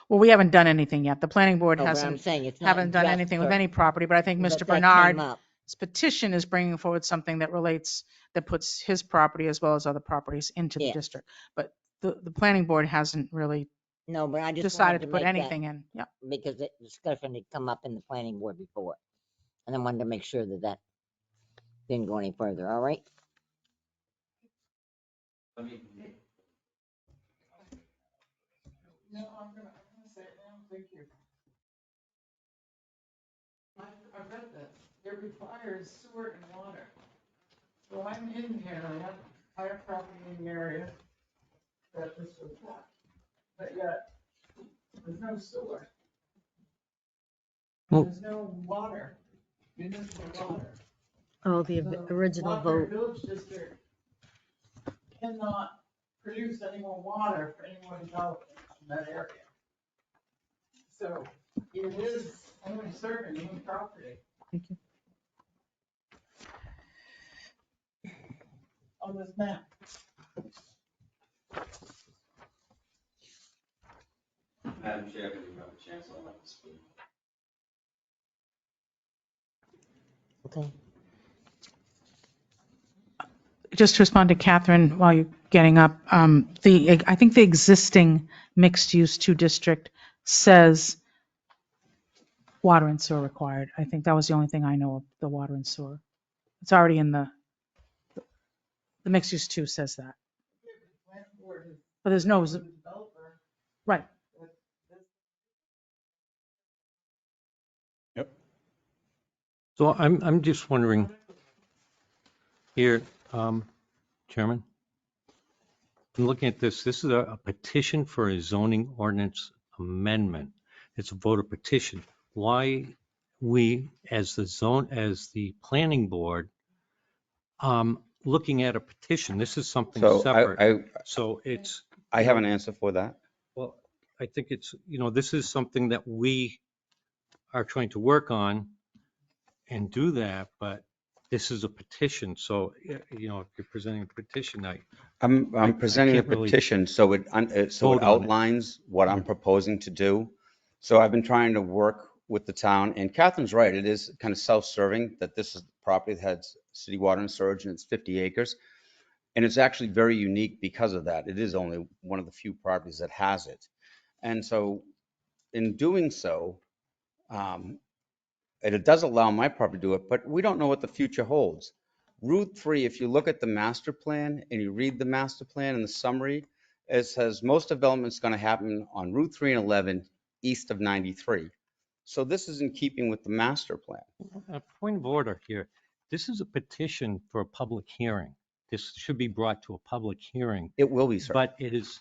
S5: Well, we haven't done anything yet. The planning board
S2: No, but I'm
S5: hasn't,
S2: saying it's not
S5: haven't done
S2: just
S5: anything with
S2: for-
S5: any property, but I think
S2: but
S5: Mr.
S2: that came
S5: Bernard's
S2: up.
S5: petition is bringing forward something that relates, that puts his property as well as other properties into the
S2: Yes.
S5: district. But the planning board hasn't really
S2: No, but I just
S5: decided to
S2: wanted
S5: put
S2: make
S5: anything
S2: that
S5: in. Yeah.
S2: because the discussion had come up in the planning board before, and I wanted to make sure that that didn't go any further. All right.
S13: No, I'm gonna say it now, thank you. I've read this, it requires sewer and water. So I'm in here, I have property in the area that this would apply, but yet, there's no sewer.
S3: Well-
S13: There's no water, municipal water.
S8: Oh, the
S13: The
S8: original
S13: Lockport
S8: vote.
S13: Village District cannot produce any more water for any more development in that area. So it is only serving one property
S5: Thank you.
S13: on this map.
S6: Madam Chair, if you have a chance, I'd like to speak.
S2: Okay.
S5: Just to respond to Catherine while you're getting up, I think the existing mixed-use 2 district says water and sewer required. I think that was the only thing I know of, the water and sewer. It's already in the mixed-use 2 says that. But there's no, right.
S3: So I'm just wondering here, Chairman, I'm looking at this. This is a petition for a zoning ordinance amendment. It's a voter petition. Why we, as the planning board, looking at a petition, this is something
S14: So
S3: separate. So it's,
S14: I have an answer for that.
S3: well, I think it's, this is something that we are trying to work on and do that, but this is a petition. So, if you're presenting a petition,
S14: I'm presenting a
S3: can't really
S14: petition so it
S3: vote on it.
S14: outlines what I'm proposing to do. So I've been trying to work with the town, and Catherine's right. It is kind of self-serving that this is the property that has city water and surge, and it's 50 acres. And it's actually very unique because of that. It is only one of the few properties that has it. And so in doing so, and it does allow my property to do it, but we don't know what the future holds. Route 3, if you look at the master plan and you read the master plan and the summary, it says most development is going to happen on Route 3 and 11 east of 93. So this is in keeping with the master plan.
S3: A point of order here. This is a petition for a public hearing. This should be brought to a public hearing,
S14: It will be, sir.
S3: but it's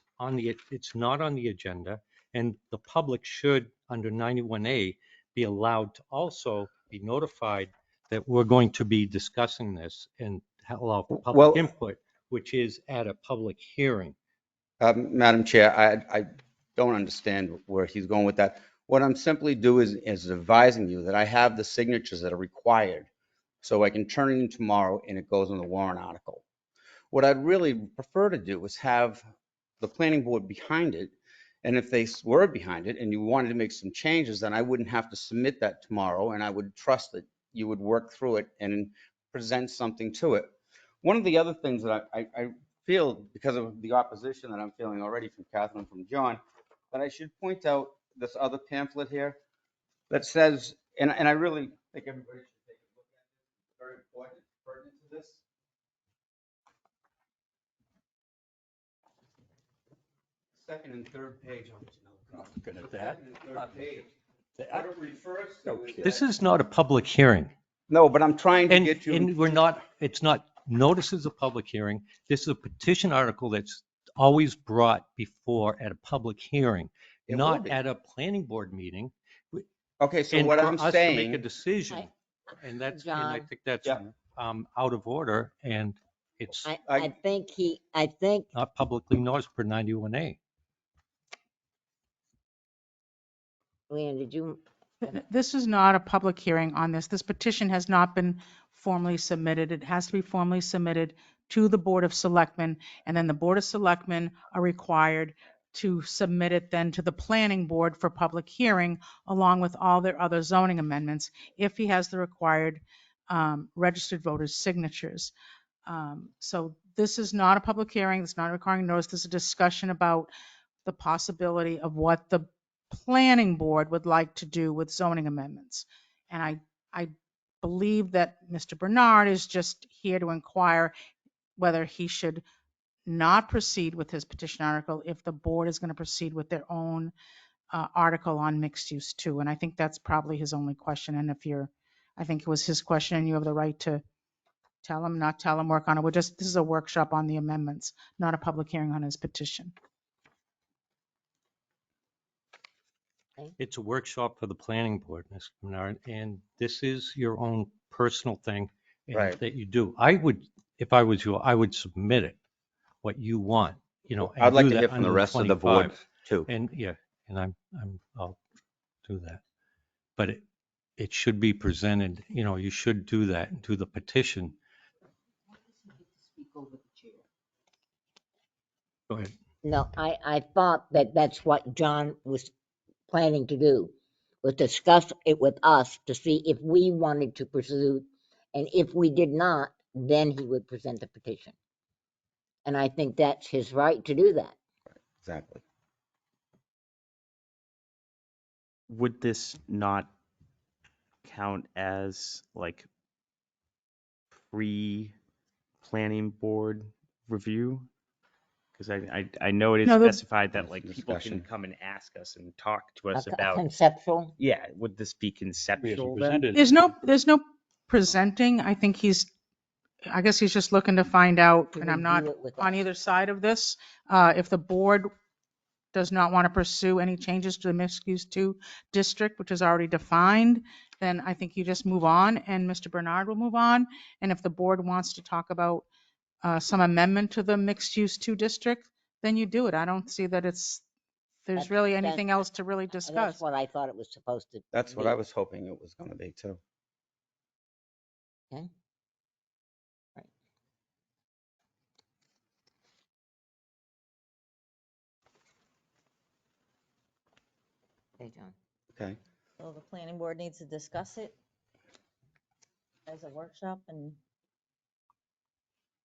S3: not on the agenda, and the public should, under 91A, be allowed to also be notified that we're going to be discussing this and allow for public
S14: Well-
S3: input, which is at a public hearing.
S14: Madam Chair, I don't understand where he's going with that. What I'm simply doing is advising you that I have the signatures that are required, so I can turn it in tomorrow and it goes on the warrant article. What I'd really prefer to do is have the planning board behind it, and if they were behind it and you wanted to make some changes, then I wouldn't have to submit that tomorrow, and I would trust that you would work through it and present something to it. One of the other things that I feel, because of the opposition that I'm feeling already from Catherine and from John, that I should point out this other pamphlet here that says, and I really think everybody should take a look at it. It's very important, it's pertinent to this. Second and third page.
S3: Good at that.
S14: Second and third page. What it refers to is
S3: This
S14: that-
S3: is not a public hearing.
S14: No, but I'm trying to
S3: And,
S14: get you.
S3: and it's not noticed as a public hearing. This is a petition article that's always brought before at a public hearing,
S14: It will
S3: not
S14: be.
S3: at a planning board meeting.
S14: Okay, so
S3: And
S14: what
S3: for
S14: I'm
S3: us to make a
S14: saying,
S3: decision, and I
S2: John.
S3: think that's
S14: Yeah.
S3: out of order, and it's
S2: I think
S3: not publicly noticed per 91A.
S2: Leanne, did you,
S5: This is not a public hearing on this. This petition has not been formally submitted. It has to be formally submitted to the Board of Selectmen, and then the Board of Selectmen are required to submit it then to the Planning Board for public hearing, along with all their other zoning amendments, if he has the required registered voters' signatures. So this is not a public hearing. It's not requiring notice. This is a discussion about the possibility of what the planning board would like to do with zoning amendments. And I believe that Mr. Bernard is just here to inquire whether he should not proceed with his petition article if the board is going to proceed with their own article on mixed use too. And I think that's probably his only question. And I think it was his question, and you have the right to tell him, not tell him, work on it. This is a workshop on the amendments, not a public hearing on his petition.
S3: It's a workshop for the planning board, Ms. Menard, and this is your own personal thing and
S14: Right.
S3: that you do. I would, if I was you, I would submit it, what you want, and
S14: I'd like
S3: do
S14: to hear
S3: that
S14: from the
S3: under
S14: rest of the board
S3: 25.
S14: too.
S3: And yeah, and I'll do that. But it should be presented, you should do that and do the petition. Go ahead.
S2: No, I thought that that's what John was planning to do, was discuss it with us to see if we wanted to pursue, and if we did not, then he would present the petition. And I think that's his right to do that.
S14: Exactly.
S6: Would this not count as like pre-planning board review? Because I know it is
S5: No,
S6: specified that like people can
S14: Discussion.
S6: come and ask us and talk to us
S2: A
S6: about,
S2: conceptual.
S6: yeah, would this be
S10: We have to
S6: conceptual
S10: present
S6: then?
S10: it.
S5: There's no presenting. I guess he's just looking to find out,
S2: To
S5: and I'm not
S2: review it with
S5: on
S2: us.
S5: either side of this. If the board does not want to pursue any changes to the mixed use 2 district, which is already defined, then I think you just move on and Mr. Bernard will move on. And if the board wants to talk about some amendment to the mixed use 2 district, then you do it. I don't see that there's
S2: That's-
S5: really
S2: that's-
S5: anything else to really
S2: That's
S5: discuss.
S2: what I thought it was supposed to
S14: That's what
S2: be.
S14: I was hoping it was going to be too.
S2: Okay. Right. Okay, John.
S14: Okay.
S8: So the planning board needs to discuss it as a workshop and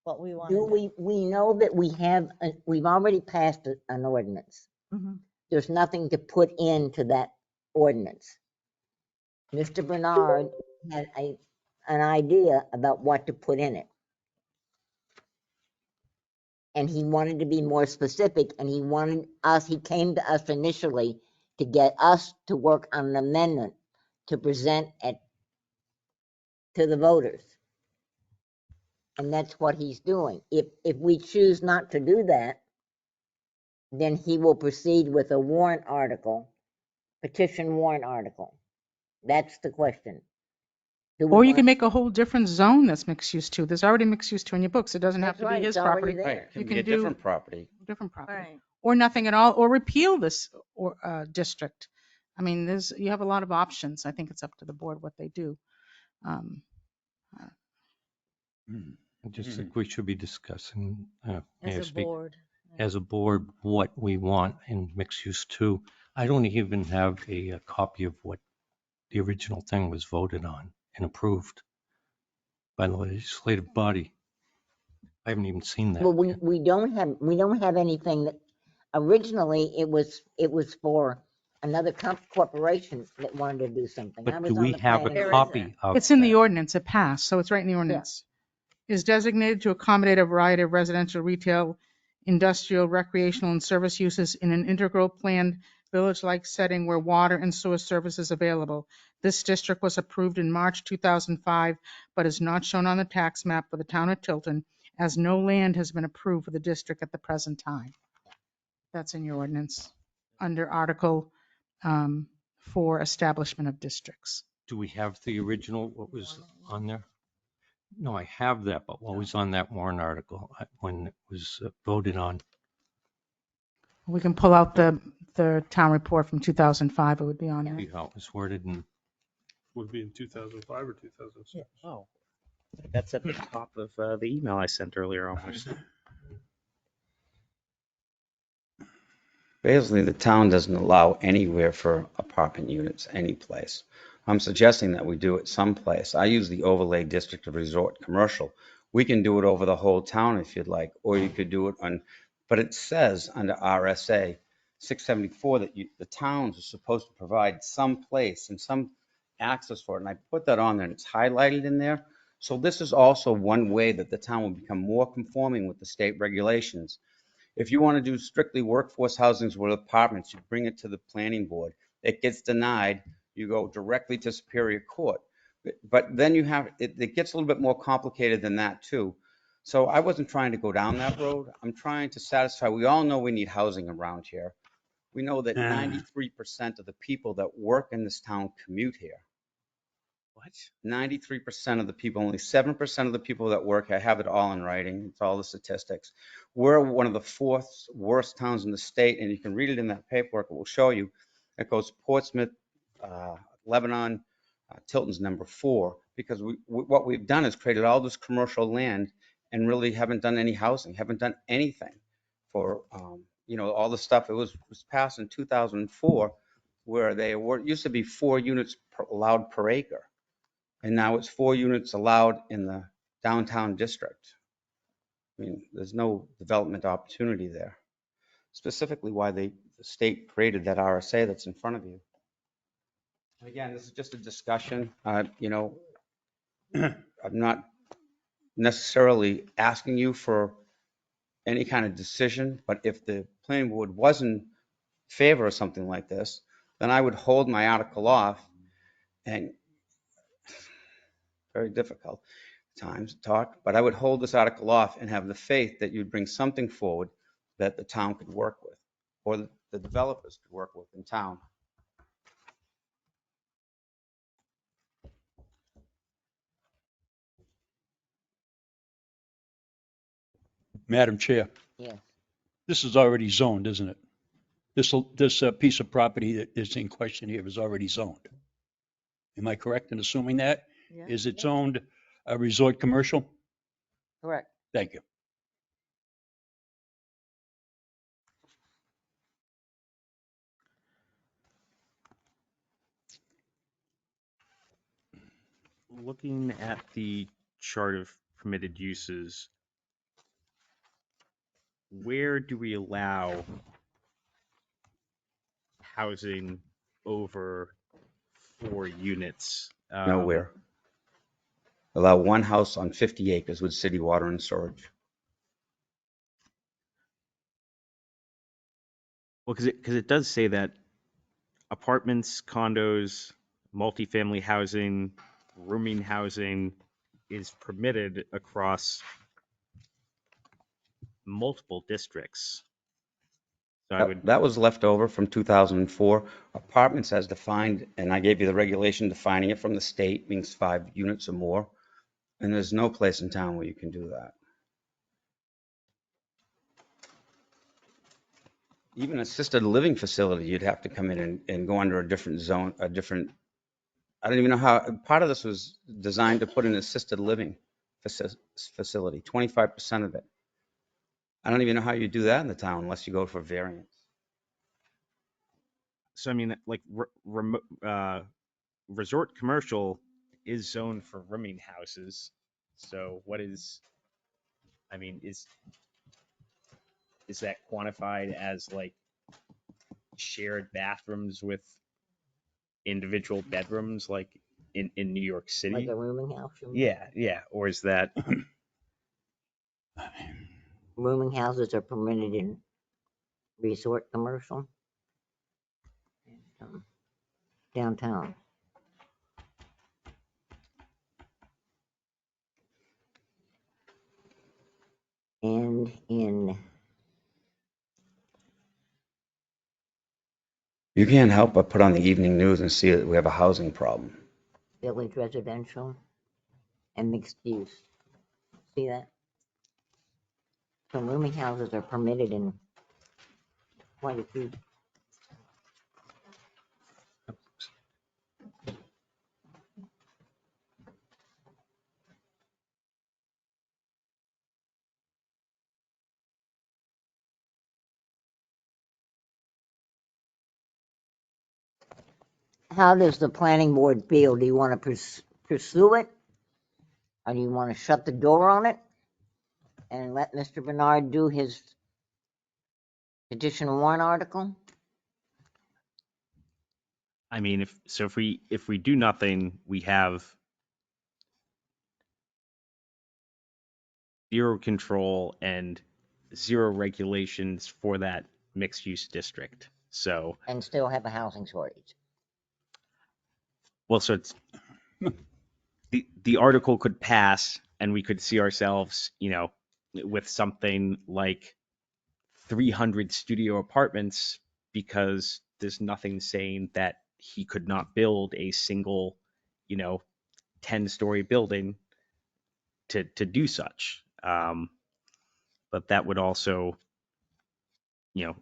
S8: what we want to
S2: Do
S8: do.
S2: we know that we've already passed an ordinance.
S5: Mhm.
S2: There's nothing to put into that ordinance. Mr. Bernard had an idea about what to put in it. And he wanted to be more specific, and he came to us initially to get us to work on an amendment to present to the voters. And that's what he's doing. If we choose not to do that, then he will proceed with a warrant article, petition warrant article. That's the question. Do we
S5: Or you
S2: want-
S5: can make a whole different zone that's mixed use 2. There's already mixed use 2 in your books. It doesn't have
S2: That's
S5: to
S2: right,
S5: be his
S2: it's already
S5: property.
S2: there.
S14: Right. It
S5: You
S14: can be
S5: can
S14: a
S5: do
S14: different property.
S5: different property.
S8: Right.
S5: Or nothing at all, or repeal this district. I mean, you have a lot of options. I think it's up to the board what they do.
S3: I just think we should be discussing, may I
S8: As a
S3: speak?
S8: board.
S3: As a board, what we want in mixed use 2. I don't even have a copy of what the original thing was voted on and approved by the legislative body. I haven't even seen that.
S2: Well, we don't have anything that, originally it was for another corporation that wanted to do something. I
S3: But
S2: was
S3: do
S2: on
S3: we
S2: the
S3: have a
S2: planning board.
S3: copy of
S5: It's in the
S3: that?
S5: ordinance. It passed, so it's right in the ordinance. Is designated to accommodate a variety of residential, retail, industrial, recreational, and service uses in an integral planned village-like setting where water and sewer service is available. This district was approved in March 2005, but is not shown on the tax map for the town of Tilton, as no land has been approved for the district at the present time. That's in your ordinance, under Article for establishment of districts.
S3: Do we have the original, what was on there? No, I have that, but what was on that warrant article when it was voted on?
S5: We can pull out the town report from 2005. It would be on there.
S3: See how it was worded and
S4: Would be in 2005 or 2006.
S6: Oh, that's at the top of the email I sent earlier almost.
S14: Basically, the town doesn't allow anywhere for apartment units, any place. I'm suggesting that we do it someplace. I use the overlay district of resort commercial. We can do it over the whole town if you'd like, or you could do it on, but it says under RSA 674 that the towns are supposed to provide some place and some access for it. And I put that on there and it's highlighted in there. So this is also one way that the town will become more conforming with the state regulations. If you want to do strictly workforce housings with apartments, you bring it to the planning board. It gets denied, you go directly to Superior Court. But then you have, it gets a little bit more complicated than that too. So I wasn't trying to go down that road. I'm trying to satisfy, we all know we need housing around here. We know that 93% of the people that work in this town commute here.
S6: What?
S14: 93% of the people, only 7% of the people that work, I have it all in writing, it's all the statistics. We're one of the fourth worst towns in the state, and you can read it in that paperwork, it will show you. It goes Portsmouth, Lebanon, Tilton's number 4, because what we've done is created all this commercial land and really haven't done any housing, haven't done anything for, all the stuff. It was passed in 2004, where they were, used to be 4 units allowed per acre. And now it's 4 units allowed in the downtown district. I mean, there's no development opportunity there. Specifically why the state created that RSA that's in front of you. And again, this is just a discussion. I'm not necessarily asking you for any kind of decision, but if the planning board was in favor of something like this, then I would hold my article off, and very difficult times to talk, but I would hold this article off and have the faith that you'd bring something forward that the town could work with, or the developers could work with in town.
S10: Madam Chair,
S2: Yes.
S10: this is already zoned, isn't it? This piece of property that is in question here is already zoned. Am I correct in assuming that?
S8: Yeah.
S10: Is it zoned a resort commercial?
S2: Correct.
S10: Thank you.
S6: Looking at the chart of permitted uses, where do we allow housing over 4 units?
S14: Nowhere. Allow 1 house on 50 acres with city water and storage.
S6: Well, because it does say that apartments, condos, multifamily housing, rooming housing is permitted across multiple districts. So I would,
S14: That was left over from 2004. Apartments as defined, and I gave you the regulation defining it from the state, means 5 units or more. And there's no place in town where you can do that. Even assisted living facility, you'd have to come in and go under a different zone, I don't even know how, part of this was designed to put an assisted living facility, 25% of it. I don't even know how you do that in the town unless you go for variance.
S6: so I mean, like resort commercial is zoned for rooming houses. So what is, I mean, is that quantified as like shared bathrooms with individual bedrooms, like in New York
S2: Like
S6: City?
S2: a rooming house? you mean?
S6: Yeah. Or is that,
S2: Rooming houses are permitted in resort commercial. Downtown. And in
S14: You can't help but put on the evening news and see that we have a housing problem.
S2: village residential and mixed use. See that? So rooming houses are permitted in quite a few. How does the planning board feel? Do you want to pursue it? Or do you want to shut the door on it and let Mr. Bernard do his petition warrant article?
S6: I mean, if we do nothing, we have zero control and zero regulations for that mixed use district. So,
S2: And still have a housing shortage?
S6: well, so it's the article could pass and we could see ourselves, with something like 300 studio apartments because there's nothing saying that he could not build a single, 10-story building to do such. But that would also,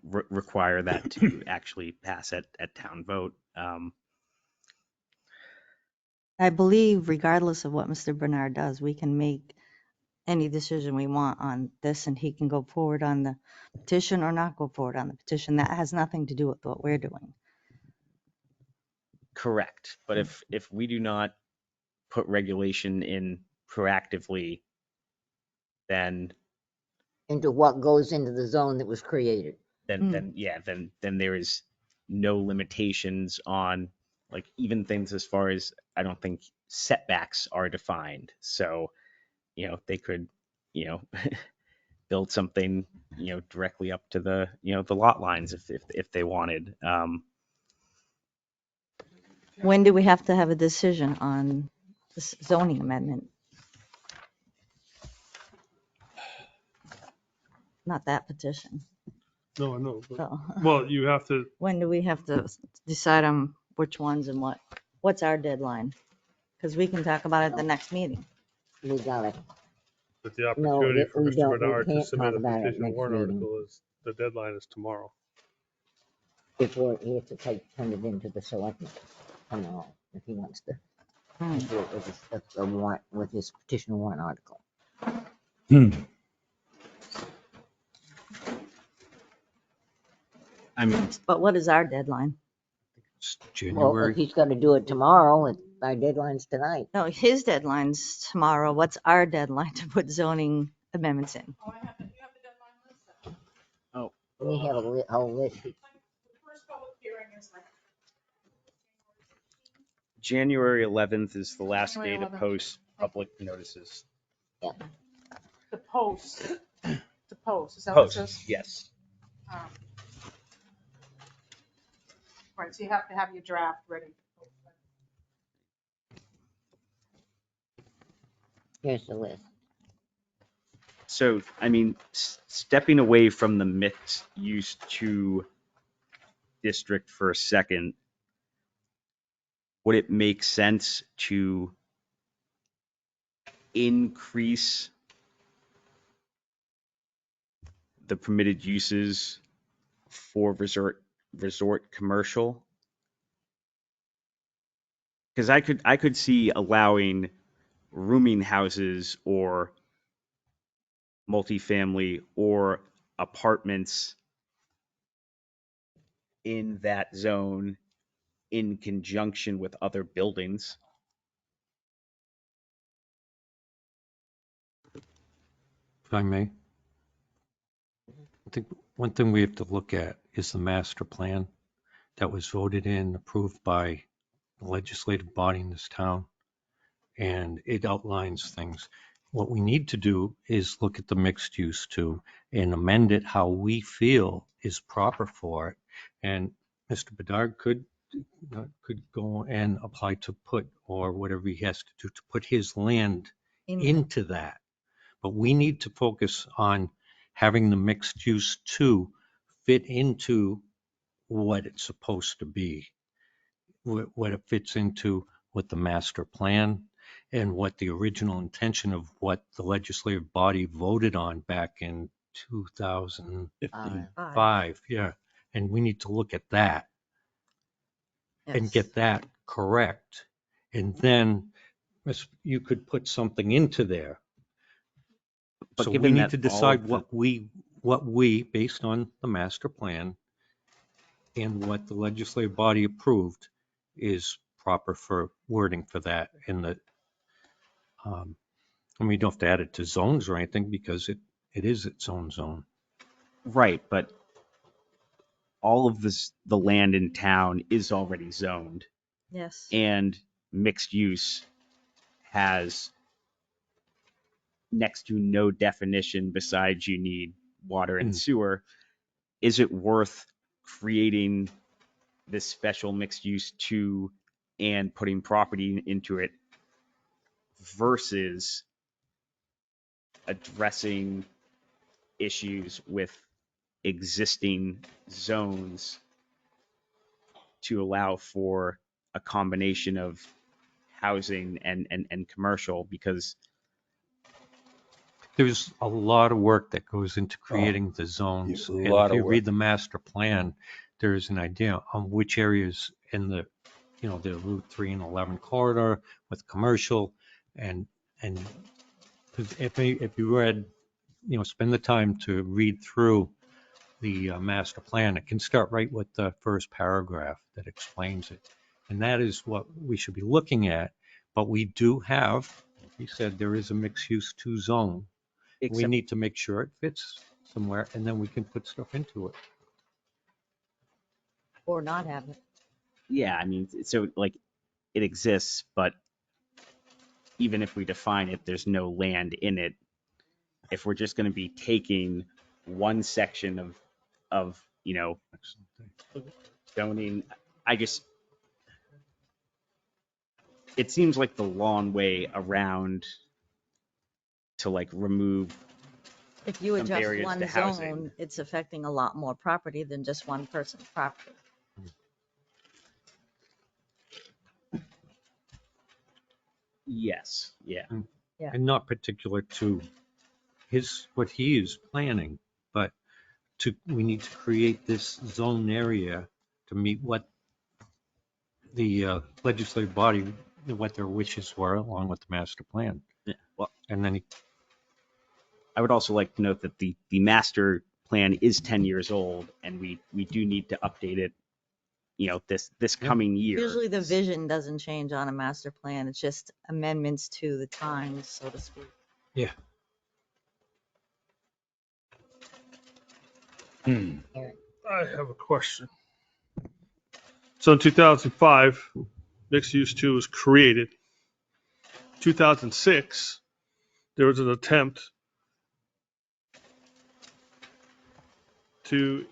S6: require that to actually pass at town vote.
S8: I believe regardless of what Mr. Bernard does, we can make any decision we want on this and he can go forward on the petition or not go forward on the petition. That has nothing to do with what we're doing.
S6: Correct. But if we do not put regulation in proactively, then
S2: Into what goes into the zone that was created.
S6: then there is no limitations on, like, even things as far as, I don't think setbacks are defined. So, they could, build something, directly up to the, the lot lines if they wanted.
S8: When do we have to have a decision on this zoning amendment? Not that petition.
S4: No, I know.
S8: So,
S4: Well, you have to,
S8: when do we have to decide on which ones and what's our deadline? Because we can talk about it at the next meeting.
S2: We got it.
S4: but the opportunity for
S2: we
S4: Mr.
S2: don't- we
S4: Bernard to
S2: can't
S4: submit
S2: talk
S4: a
S2: about it
S4: petition
S2: next
S4: warrant
S2: meeting.
S4: article the deadline is tomorrow.
S2: Before he has to turn it into the selectmen. If he wants to do it with a warrant, with his petition warrant article.
S6: I mean,
S8: But what is our deadline?
S3: It's
S2: Well, if
S3: January.
S2: he's gonna do it tomorrow, our deadline's tonight.
S8: No, his deadline's tomorrow. What's our deadline to put zoning amendments in?
S13: Oh, you have the deadline list.
S2: We have a whole list.
S13: The first public hearing is like
S6: January 11th is the last
S13: January
S6: day to
S13: 11th.
S6: post public notices.
S13: the post. The post, is that what it says?
S6: Posts, yes.
S13: Right, so you have to have your draft ready.
S2: Here's the list.
S6: So, I mean, stepping away from the mixed use 2 district for a second, would it make sense to increase the permitted uses for resort commercial? Because I could see allowing rooming houses or multifamily or apartments in that zone in conjunction with other buildings.
S3: If I may. I think one thing we have to look at is the master plan that was voted in, approved by the legislative body in this town. And it outlines things. What we need to do is look at the mixed use too and amend it how we feel is proper for it. And Mr. Bedard could go and apply to put, or whatever he has to do to put his land into that. But we need to focus on having the mixed use too fit into what it's supposed to be, what it fits into with the master plan and what the original intention of what the legislative body voted on back in 2005. Yeah. And we need to look at that and get that correct. And then you could put something into there.
S6: But
S3: So we
S6: given
S3: need
S6: that
S3: to
S6: all
S3: decide
S6: of the-
S3: what we, based on the master plan and what the legislative body approved, is proper for wording for that. And the, I mean, you don't have to add it to zones or anything because it is its own zone.
S6: Right, but all of the land in town is already zoned,
S8: Yes.
S6: and mixed use has next to no definition besides you need water and sewer. Is it worth creating this special mixed use 2 and putting property into it versus addressing issues with existing zones to allow for a combination of housing and commercial, because
S3: There's a lot of work that goes into creating the zones.
S12: a
S3: And
S12: lot
S3: if
S12: of
S3: you read
S12: work.
S3: the master plan, there's an idea on which areas in the, the Route 3 and 11 corridor with commercial and 'cause if you read, spend the time to read through the master plan, it can start right with the first paragraph that explains it. And that is what we should be looking at. But we do have, like he said, there is a mixed use 2 zone. We
S6: except,
S3: need to make sure it fits somewhere and then we can put stuff into it.
S2: Or not have it.
S6: yeah, I mean, so like it exists, but even if we define it, there's no land in it. If we're just going to be taking one section of zoning, I just, it seems like the long way around to like remove
S8: If you
S6: some
S8: adjust
S6: barriers
S8: one
S6: to housing.
S8: zone, it's affecting a lot more property than just one person's property.
S6: Yes, yeah.
S8: Yeah.
S3: And not particular to what he is planning, but we need to create this zone area to meet what the legislative body, what their wishes were along with the master plan.
S6: Yeah. Well,
S3: And then
S6: I would also like to note that the master plan is 10 years old, and we do need to update it, this coming year.
S8: Usually the vision doesn't change on a master plan. It's just amendments to the times, so to speak.
S3: yeah.
S4: I have a question. So in 2005, mixed use 2 was created. 2006, there was an attempt to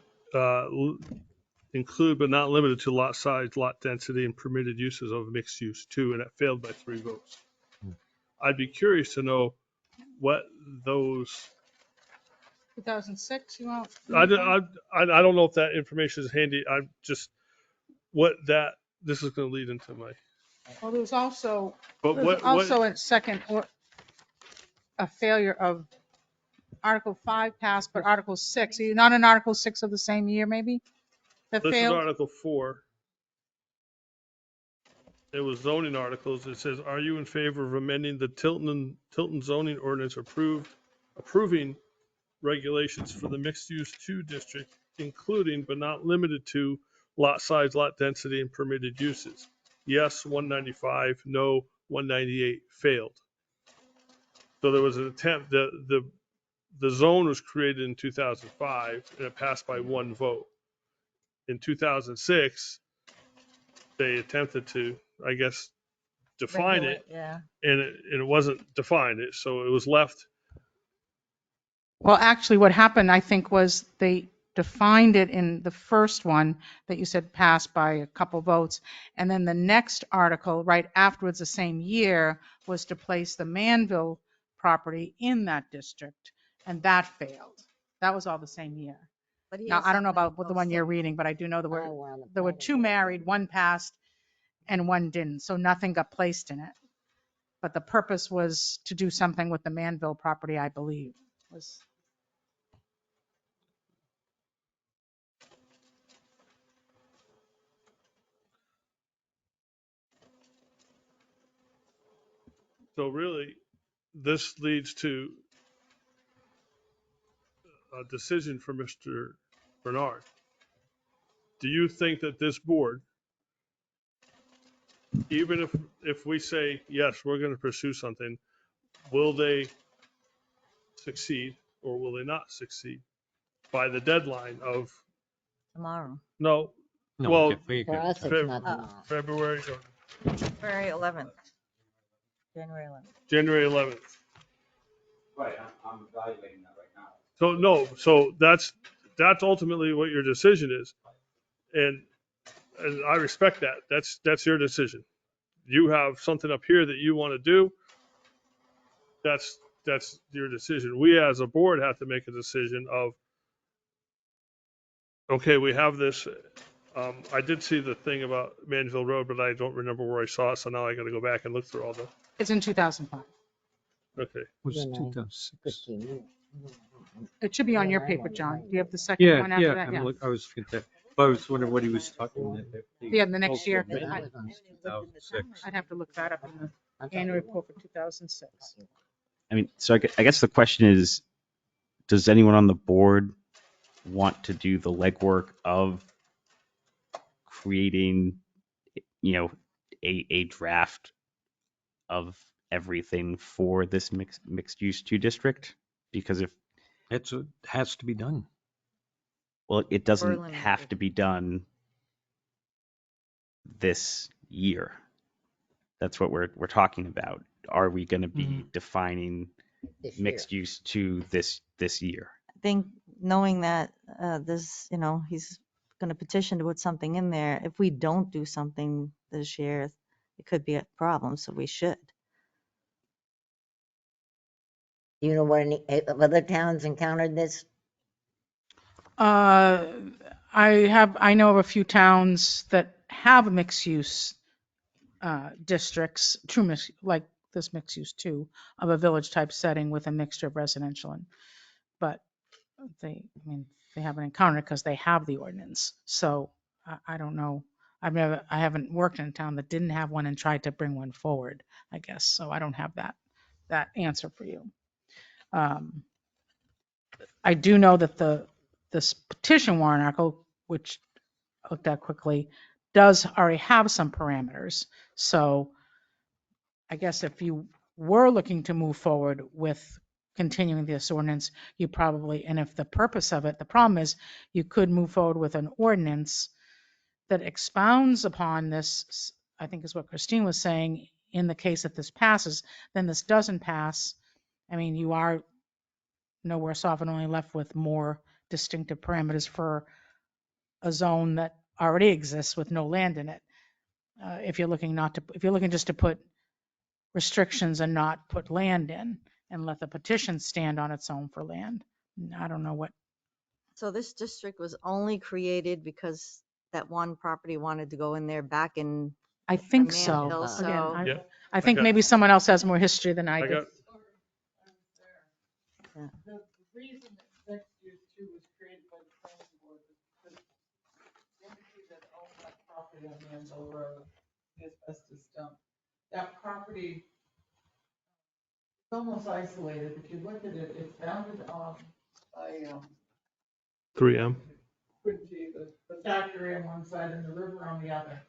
S4: include but not limited to lot size, lot density, and permitted uses of mixed use 2, and it failed by 3 votes. I'd be curious to know what those.
S13: 2006, you want?
S4: I don't know if that information is handy. I'm just this is going to lead into my.
S13: Well, there's also,
S4: But what
S13: a second, or a failure of Article 5 passed, but Article 6, are you not in Article 6 of the same year, maybe? That
S4: this is
S13: failed?
S4: Article 4. It was zoning articles. It says, are you in favor of amending the Tilton zoning ordinance approving regulations for the mixed-use 2 district, including but not limited to lot size, lot density, and permitted uses? Yes, 195, no, 198, failed. So there was an attempt, the zone was created in 2005 and it passed by 1 vote. In 2006, they attempted to, I guess, define it,
S8: Yeah.
S4: and it wasn't defined. So it was left.
S13: Well, actually, what happened, I think, was they defined it in the first one that you said passed by a couple votes. And then the next article, right afterwards, the same year, was to place the Manville property in that district. And that failed. That was all the same year.
S8: But
S13: Now, I don't know about the one you're reading, but I do know there were 2 married, 1 passed and 1 didn't. So nothing got placed in it. But the purpose was to do something with the Manville property, I believe.
S4: So really, this leads to a decision for Mr. Bernard. Do you think that this board, even if we say, yes, we're going to pursue something, will they succeed or will they not succeed by the deadline of
S8: Tomorrow.
S3: No,
S4: well,
S2: For us, it's not tomorrow.
S4: February or
S8: February 11th. January 11th.
S4: January 11th?
S14: Right, I'm evaluating that right now.
S4: So no, so that's ultimately what your decision is, and I respect that. That's your decision. You have something up here that you want to do. That's your decision. We as a board have to make a decision of, okay, we have this I did see the thing about Manville Road, but I don't remember where I saw it, so now I gotta go back and look through all the,
S5: It's in 2005.
S4: okay.
S3: Was
S2: Then I-
S3: 2006.
S2: 15 years.
S5: It should be on your paper, John. Do you have the second
S3: Yeah,
S5: one after
S3: yeah,
S5: that? Yeah.
S3: I was looking at that. But I was wondering what he was talking about.
S5: Yeah, the next year.
S2: That was on-
S3: 2006.
S5: I'd have to look that up in the annual report for 2006.
S6: I mean, so I guess the question is, does anyone on the board want to do the legwork of creating, a draft of everything for this mixed use 2 district? Because if,
S3: It has to be done.
S6: well, it doesn't
S8: Berlin
S6: have
S8: did.
S6: to be done this year. That's what we're talking about. Are we going to be defining
S2: This year.
S6: mixed use 2 this year?
S8: I think knowing that this, he's going to petition to put something in there, if we don't do something this year, it could be a problem, so we should.
S2: Do you know what any other towns encountered this?
S5: I know of a few towns that have mixed use districts, true mix, like this mixed use too, of a village type setting with a mixture of residential and, but they haven't encountered it because they have the ordinance. So I don't know. I haven't worked in a town that didn't have one and tried to bring one forward, I guess. So I don't have that answer for you. I do know that this petition warrant article, which I looked at quickly, does already have some parameters. So I guess if you were looking to move forward with continuing this ordinance, you probably, and if the purpose of it, the problem is you could move forward with an ordinance that expounds upon this, I think is what Christine was saying, in the case that this passes, then this doesn't pass. I mean, you are no worse off and only left with more distinctive parameters for a zone that already exists with no land in it. If you're looking just to put restrictions and not put land in and let the petition stand on its own for land. I don't know what.
S8: So this district was only created because that one property wanted to go in there back in
S5: I think
S8: Man
S5: so.
S8: Hill,
S5: Again,
S8: so-
S4: Yeah.
S5: I think
S4: got-
S5: maybe someone else has more history than I
S4: I
S5: do.
S4: got,
S13: The reason that mixed use 2 was created by the planning board was because the entity that owned that property on Manville Road, the asbestos dump, that property is almost isolated. If you look at it, it's bounded by
S4: 3M.
S13: Quincy, the factory on one side and the river on the other,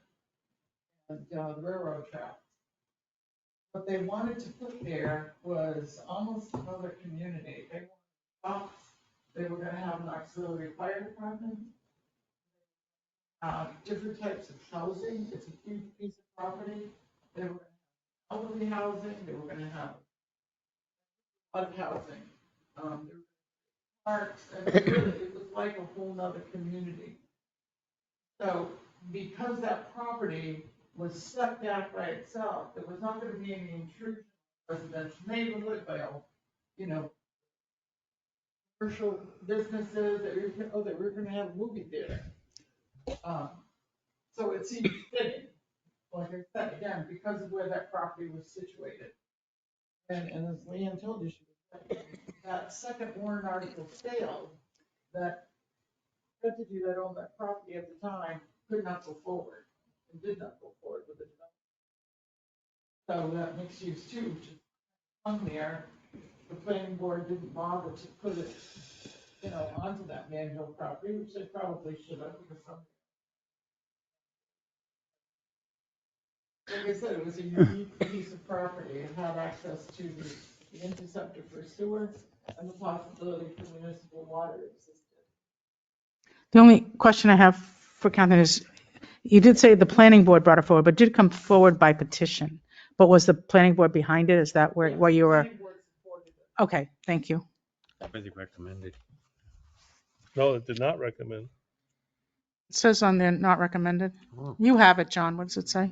S13: and the railroad track. What they wanted to put there was almost another community. They wanted shops. They were gonna have an auxiliary fire department. Different types of housing. It's a huge piece of property. They were gonna have elderly housing. They were gonna have other housing. There were parks, and it was like a whole nother community. So because that property was set back by itself, there was not gonna be any intrusion on residential neighborhood by all, commercial businesses, that we're gonna have a movie theater. So it seemed fitting, like I said, again, because of where that property was situated. And as Leanne told you, that second warrant article failed, that entity that owned that property at the time could not go forward, and did not go forward with it. So that mixed use 2, which is on there, the planning board didn't bother to put it, onto that Manville property, which they probably should have, because some. Like I said, it was a unique piece of property. It had access to the interceptor for sewer and the possibility for municipal water existed.
S5: The only question I have for Catherine is, you did say the planning board brought it forward, but did it come forward by petition? But was the planning board behind it? Is that where you were?
S13: Planning board supported it.
S5: Okay, thank you.
S3: Really recommended.
S4: No, it did not recommend.
S5: It says on there, not recommended.
S3: Oh.
S5: You have it, John. What does it say?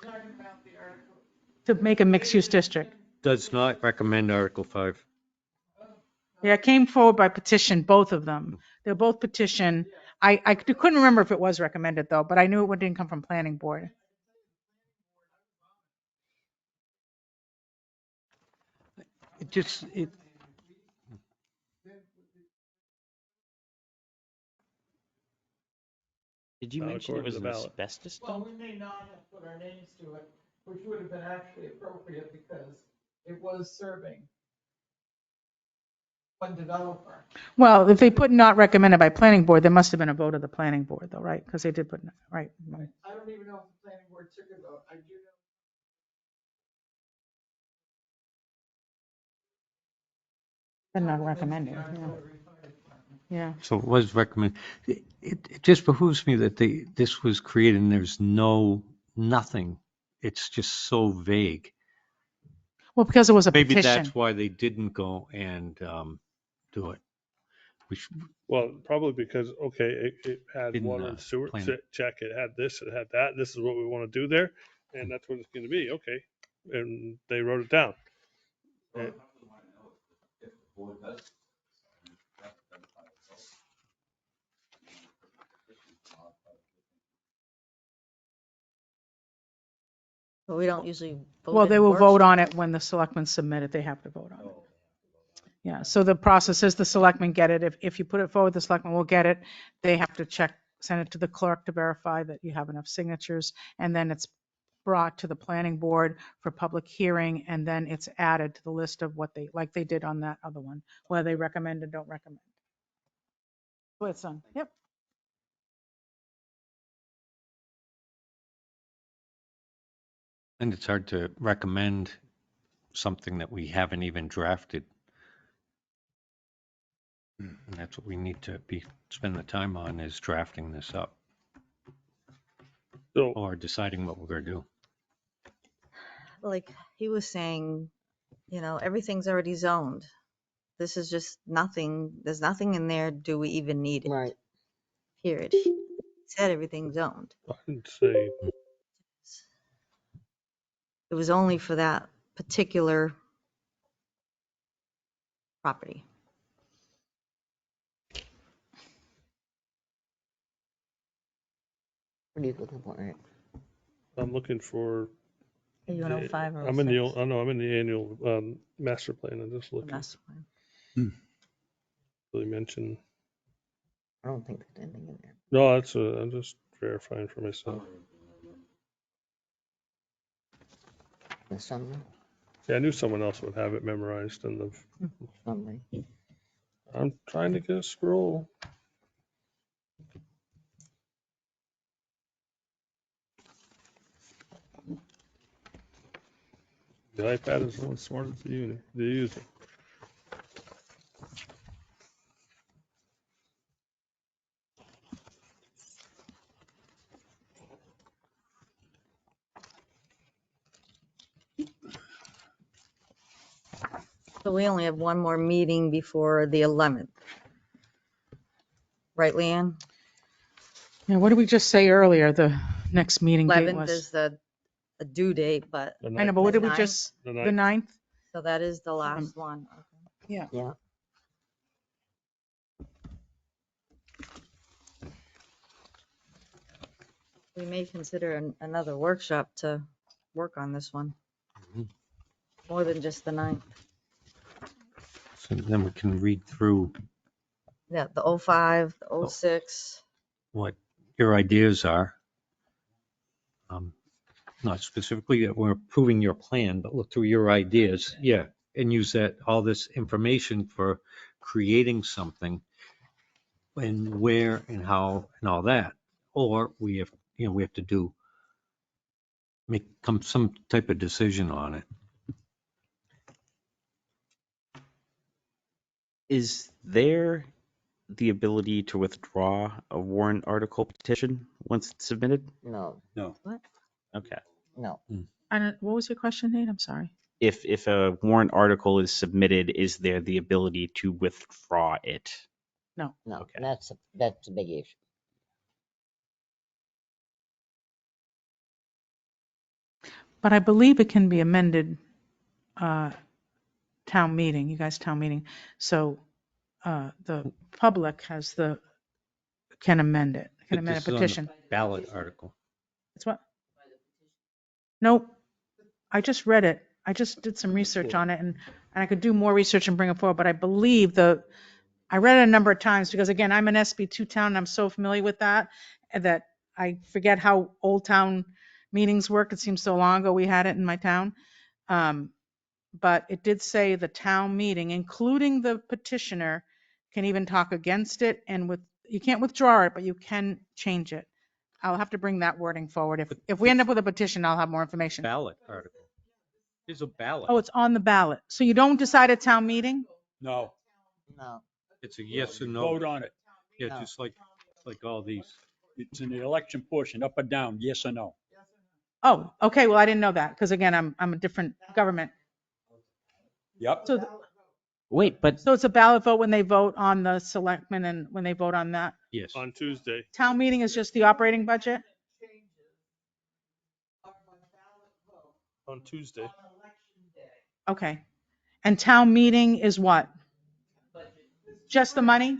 S13: Talking about the article.
S5: To make a mixed-use district.
S3: Does not recommend Article 5.
S5: Yeah, it came forward by petition, both of them. They're both petition. I couldn't remember if it was recommended though, but I knew it didn't come from planning board.
S3: It just, it,
S6: Did you
S4: Not
S6: mention it
S4: according to
S6: was
S4: the
S6: an
S4: ballot.
S6: asbestos
S1: Well,
S6: dump?
S1: we may not have put our names to it, which would have been actually appropriate because it was serving one developer.
S5: Well, if they put not recommended by planning board, there must have been a vote of the planning board though, right? Because they did put, right.
S1: I don't even know if the planning board took a vote. I do know.
S5: They're not recommended, yeah. Yeah.
S3: so it was recommended. It just behooves me that this was created and there's nothing. It's just so vague.
S5: Well, because it was a
S3: Maybe
S5: petition.
S3: that's why they didn't go and do it. Which
S4: Well, probably because, okay, it had
S3: Didn't,
S4: water and sewer,
S3: plan.
S4: check, it had this, it had that, this is what we want to do there, and that's what it's going to be, okay. And they wrote it down. And-
S8: But we don't usually vote.
S5: Well,
S8: in
S5: they will vote
S8: workshop.
S5: on it when the selectmen submit it. They have to vote on it. Yeah, so the process is the selectmen get it. If you put it forward, the selectmen will get it. They have to check, send it to the clerk to verify that you have enough signatures. And then it's brought to the planning board for public hearing, and then it's added to the list of what they, like they did on that other one, whether they recommend or don't recommend. Go ahead, son. Yep.
S3: And it's hard to recommend something that we haven't even drafted. And that's what we need to spend the time on, is drafting this up
S4: So,
S3: or deciding what we're going to do.
S8: Like he was saying, everything's already zoned. This is just nothing. There's nothing in there. Do we even need it?
S2: Right.
S8: Period. He said everything's zoned.
S4: I didn't say,
S8: It was only for that particular property.
S2: What are you looking for, Eric?
S4: I'm looking for.
S8: Are you in 05 or
S4: I'm in the,
S8: 06?
S4: oh no, I'm in the annual master plan. I'm just
S8: The
S4: looking,
S8: master plan.
S4: really mention,
S2: I don't think there's anything in there.
S4: no, I'm just verifying for myself.
S2: The summary,
S4: Yeah, I knew someone else would have it memorized and
S2: summary.
S4: I'm trying to get a scroll. The iPad is only smart as the user.
S8: So we only have one more meeting before the 11th. Right, Leanne?
S5: Yeah, what did we just say earlier? The next meeting date
S8: 11th
S5: was?
S8: is the due date, but
S4: The
S5: I know,
S4: ninth.
S5: but what did we
S8: the
S5: just,
S4: The
S5: the
S4: ninth.
S5: 9th?
S8: so that is the last one. Okay.
S5: Yeah.
S2: Yeah.
S8: We may consider another workshop to work on this one.
S3: Mhm.
S8: More than just the 9th.
S3: So then we can read through
S8: Yeah, the 05, the 06.
S3: what your ideas are. Not specifically that we're approving your plan, but look through your ideas. Yeah. And use all this information for creating something, and where and how and all that. Or we have to make some type of decision on it.
S6: Is there the ability to withdraw a warrant article petition once it's submitted?
S2: No,
S6: Okay.
S2: no.
S5: And what was your question, Nate? I'm sorry.
S6: If a warrant article is submitted, is there the ability to withdraw it?
S8: No.
S2: No,
S6: Okay.
S2: that's a big issue.
S5: But I believe it can be amended, town meeting, you guys' town meeting. So the public can amend it, can
S3: But
S5: amend a
S3: this is on the
S5: petition.
S3: ballot article.
S5: It's what? Nope. I just read it. I just did some research on it and I could do more research and bring it forward, but I believe I read it a number of times because again, I'm an SB2 town and I'm so familiar with that I forget how old town meetings work. It seems so long ago we had it in my town. But it did say the town meeting, including the petitioner, can even talk against it and you can't withdraw it, but you can change it. I'll have to bring that wording forward. If we end up with a petition, I'll have more information.
S3: Ballot article. There's a ballot.
S5: Oh, it's on the ballot. So you don't decide at town meeting?
S10: No,
S2: No.
S3: It's a yes or no.
S10: vote on it.
S3: Yeah,
S2: No.
S3: just like all these.
S10: It's in the election portion, up or down, yes or no.
S5: Oh, okay. Well, I didn't know that because again, I'm a different government.
S10: Yep.
S5: So it's a ballot vote when they vote on the selectmen and when they vote on that.
S3: Yes.
S4: On Tuesday.
S5: Town meeting is just the operating budget?
S4: On Tuesday.
S5: Okay. And town meeting is what? Just the money?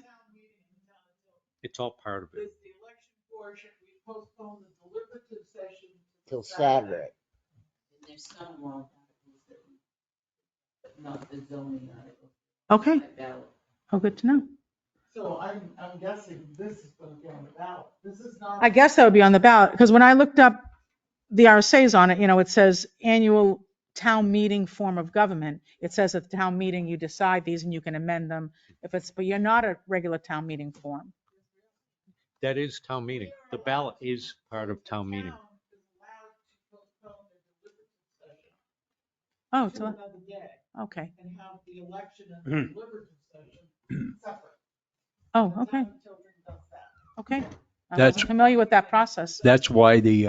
S3: It's all part of it.
S1: It's the election portion, we postponed the deliberative session.
S2: Till Saturday.
S15: And there's some warrant articles that we, but not the zoning article.
S5: Okay.
S15: By ballot.
S5: Oh, good to know.
S1: So I'm guessing this is gonna be on the ballot. This is not.
S5: I guess that would be on the ballot because when I looked up the RSA's on it, it says annual town meeting form of government. It says at the town meeting, you decide these and you can amend them but you're not a regular town meeting form.
S3: That is town meeting. The ballot is part of town meeting.
S5: Oh,
S1: To another day
S5: okay.
S1: and have the election and the deliberative session separate.
S5: Oh, okay.
S1: Town of Tilton does that.
S5: Okay. I
S10: That's-
S5: wasn't familiar with that process.
S10: That's why the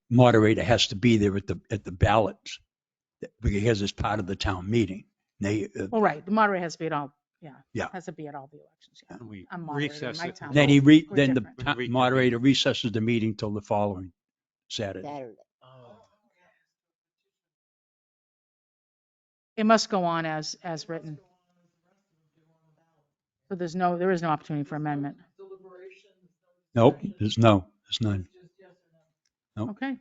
S10: moderator has to be there at the ballots, because it's part of the town meeting.
S5: Well, right. The moderator has to be at all. Yeah.
S10: Yeah.
S5: Has to be at all the elections. Yeah.
S3: And we
S5: I'm moderating
S3: recess
S5: my
S3: it.
S5: town.
S10: Then
S5: We're
S10: then
S5: different.
S10: the moderator recesses the meeting till the following Saturday.
S2: Saturday.
S5: It must go on as written. So there is no opportunity for amendment.
S10: Nope, there's none. Nope.
S5: Okay.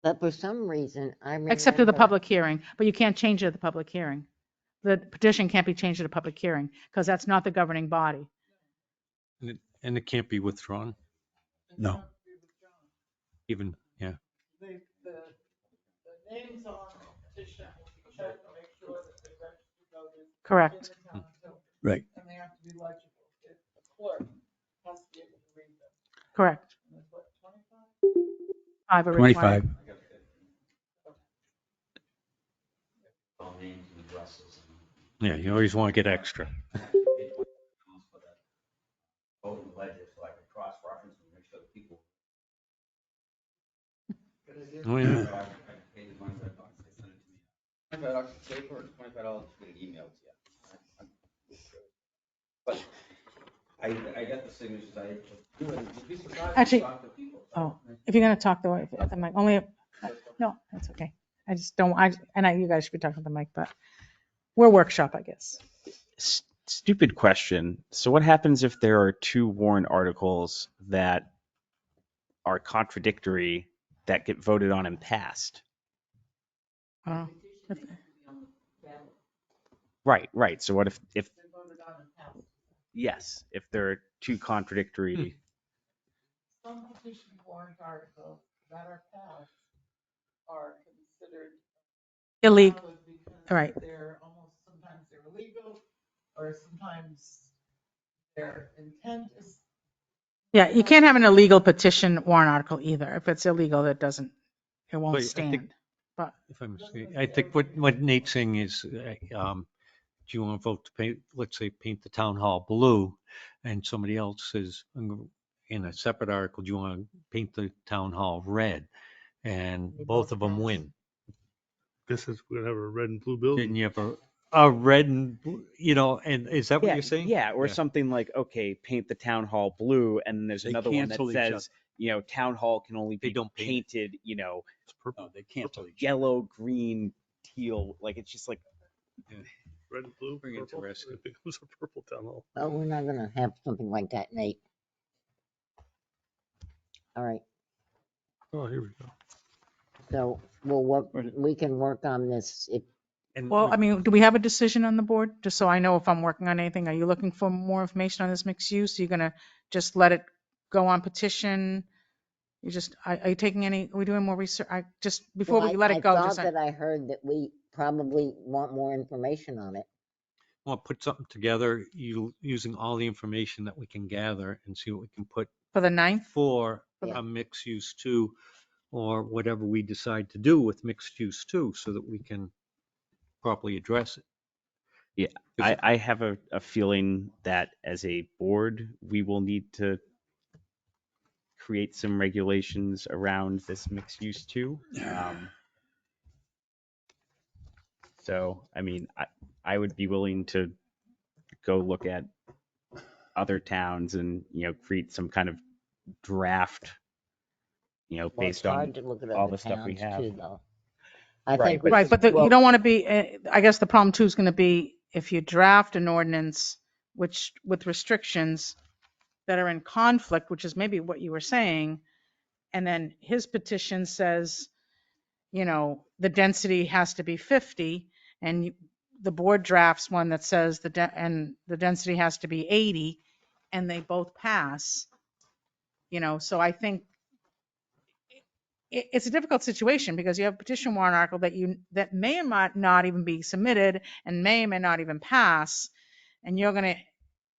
S2: But for some reason, I remember.
S5: Except to the public hearing, but you can't change it at the public hearing. The petition can't be changed at a public hearing because that's not the governing body.
S3: And it can't be withdrawn,
S10: No.
S3: even, yeah.
S1: The names on the petition will be checked to make sure that the registered voters.
S5: Correct.
S1: in the town of Tilton,
S10: Right.
S1: And they have to be legible. The clerk has to be able to read them.
S5: Correct.
S1: And it's what, 25?
S5: 5 are required.
S10: 25.
S3: Yeah, you always want to get extra. Oh, yeah.
S14: But I got the signatures, you'd be surprised.
S5: Actually, oh, if you're going to talk the way, I'm like, no, that's okay. I just don't, you guys should be talking to the mic, but we're workshop, I guess.
S6: Stupid question. So what happens if there are two warrant articles that are contradictory that get voted on and passed?
S5: Oh,
S6: Right. So what if yes, if there are two contradictory.
S1: Some petition warrant articles that are passed are considered.
S5: Illegal,
S1: valid because
S5: right.
S1: Sometimes they're illegal, or sometimes their intent is.
S5: Yeah, you can't have an illegal petition warrant article either. If it's illegal, it won't
S3: But I think-
S5: stand. But
S3: If I'm mistaken, I think what Nate's saying is, do you want to vote to paint, let's say, paint the town hall blue? And somebody else says, in a separate article, do you want to paint the town hall red? And both of them win.
S4: This is, we're gonna have a red and blue building.
S3: Didn't you have a red and, and is that what you're saying?
S6: Yeah, or something like, okay, paint the town hall blue, and then there's
S10: They
S6: another one that
S10: cancel each
S6: says, town hall can only
S3: They
S6: be
S3: don't paint
S6: painted,
S10: No, they cancel each other.
S6: yellow, green, teal. Like it's just like
S4: red and blue,
S10: Very
S4: purple.
S10: interesting.
S4: It becomes a purple town hall.
S2: Oh, we're not gonna have something like that, Nate. All right,
S4: Oh, here we go.
S2: so we can work on this if,
S10: And
S5: Well, I mean, do we have a decision on the board? Just so I know if I'm working on anything. Are you looking for more information on this mixed use? Are you gonna just let it go on petition? You just, are you taking any, are we doing more research? I just, before
S2: well,
S5: we let
S2: I
S5: it go,
S2: thought
S5: just,
S2: that I heard that we probably want more information on it.
S3: Well, put something together, using all the information that we can gather and see what we can put
S5: for the 9th?
S3: for
S2: Yeah.
S3: a mixed use two, or whatever we decide to do with mixed use two, so that we can properly address it.
S6: Yeah, I have a feeling that as a board, we will need to create some regulations around this mixed use too. So, I mean, I would be willing to go look at other towns and, create some kind of draft,
S2: Well, it's
S6: based on
S2: hard to look at
S6: all
S2: other
S6: the stuff we
S2: towns
S6: have.
S2: too, though. I
S6: Right,
S2: think we
S6: but-
S5: Right,
S2: should-
S5: but
S2: well,
S5: you don't want to be, I guess the problem too is going to be if you draft an ordinance which, with restrictions that are in conflict, which is maybe what you were saying, and then his petition says, the density has to be 50, and the board drafts one that says the density has to be 80, and they both pass. So I think it's a difficult situation because you have a petition warrant article that may or might not even be submitted and may or may not even pass, and you're going to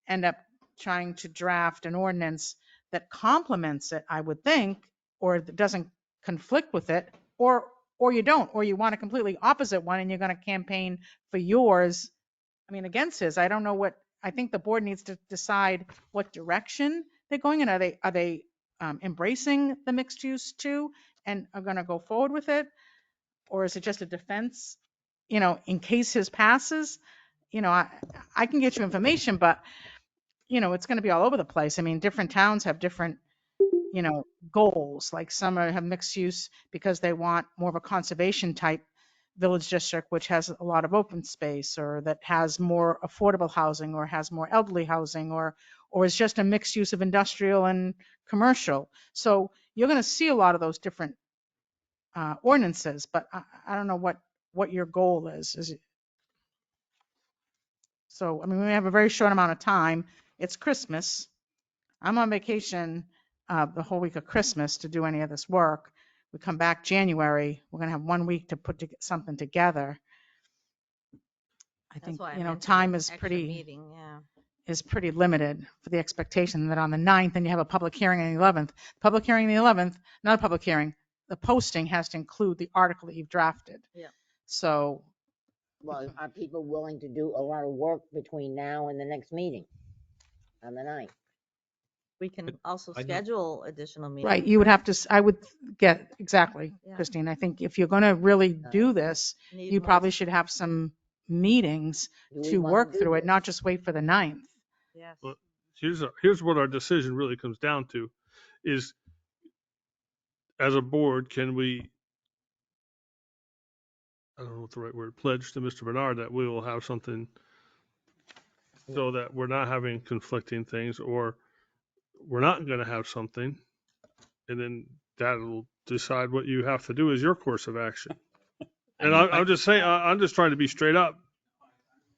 S5: end up trying to draft an ordinance that complements it, I would think, or that doesn't conflict with it, or you don't, or you want a completely opposite one and you're going to campaign for yours, against his. I don't know I think the board needs to decide what direction they're going in. Are they embracing the mixed use too and are going to go forward with it? Or is it just a defense, in case his passes? I can get you information, but it's going to be all over the place. Different towns have different, goals. Like some have mixed use because they want more of a conservation type village district, which has a lot of open space, or that has more affordable housing, or has more elderly housing, or is just a mixed use of industrial and commercial. So you're going to see a lot of those different ordinances, but I don't know what your goal is. So, we have a very short amount of time. It's Christmas. I'm on vacation the whole week of Christmas to do any of this work. We come back January, we're going to have 1 week to put something together. I think, time is pretty limited for the expectation that on the 9th, and you have a public hearing on the 11th. Public hearing on the 11th, not a public hearing, the posting has to include the article that you've drafted.
S8: Yeah.
S5: So,
S2: well, are people willing to do a lot of work between now and the next meeting on the 9th?
S8: We can also
S3: I know-
S8: schedule additional meetings.
S5: right, you would have to, I would get, exactly,
S8: Yeah.
S5: Christine. I think if you're going to really do this,
S8: Need
S5: you
S8: more-
S5: probably should have some meetings
S2: Do we
S5: to
S2: wanna
S5: work
S2: do
S5: through it,
S2: this?
S5: not just wait for the 9th.
S8: Yes.
S4: Well, here's what our decision really comes down to is, as a board, can we, I don't know what the right word, pledge to Mr. Bernard that we will have something so that we're not having conflicting things, or we're not going to have something, and then that'll decide what you have to do as your course of action. And I'm just saying, I'm just trying to be straight up.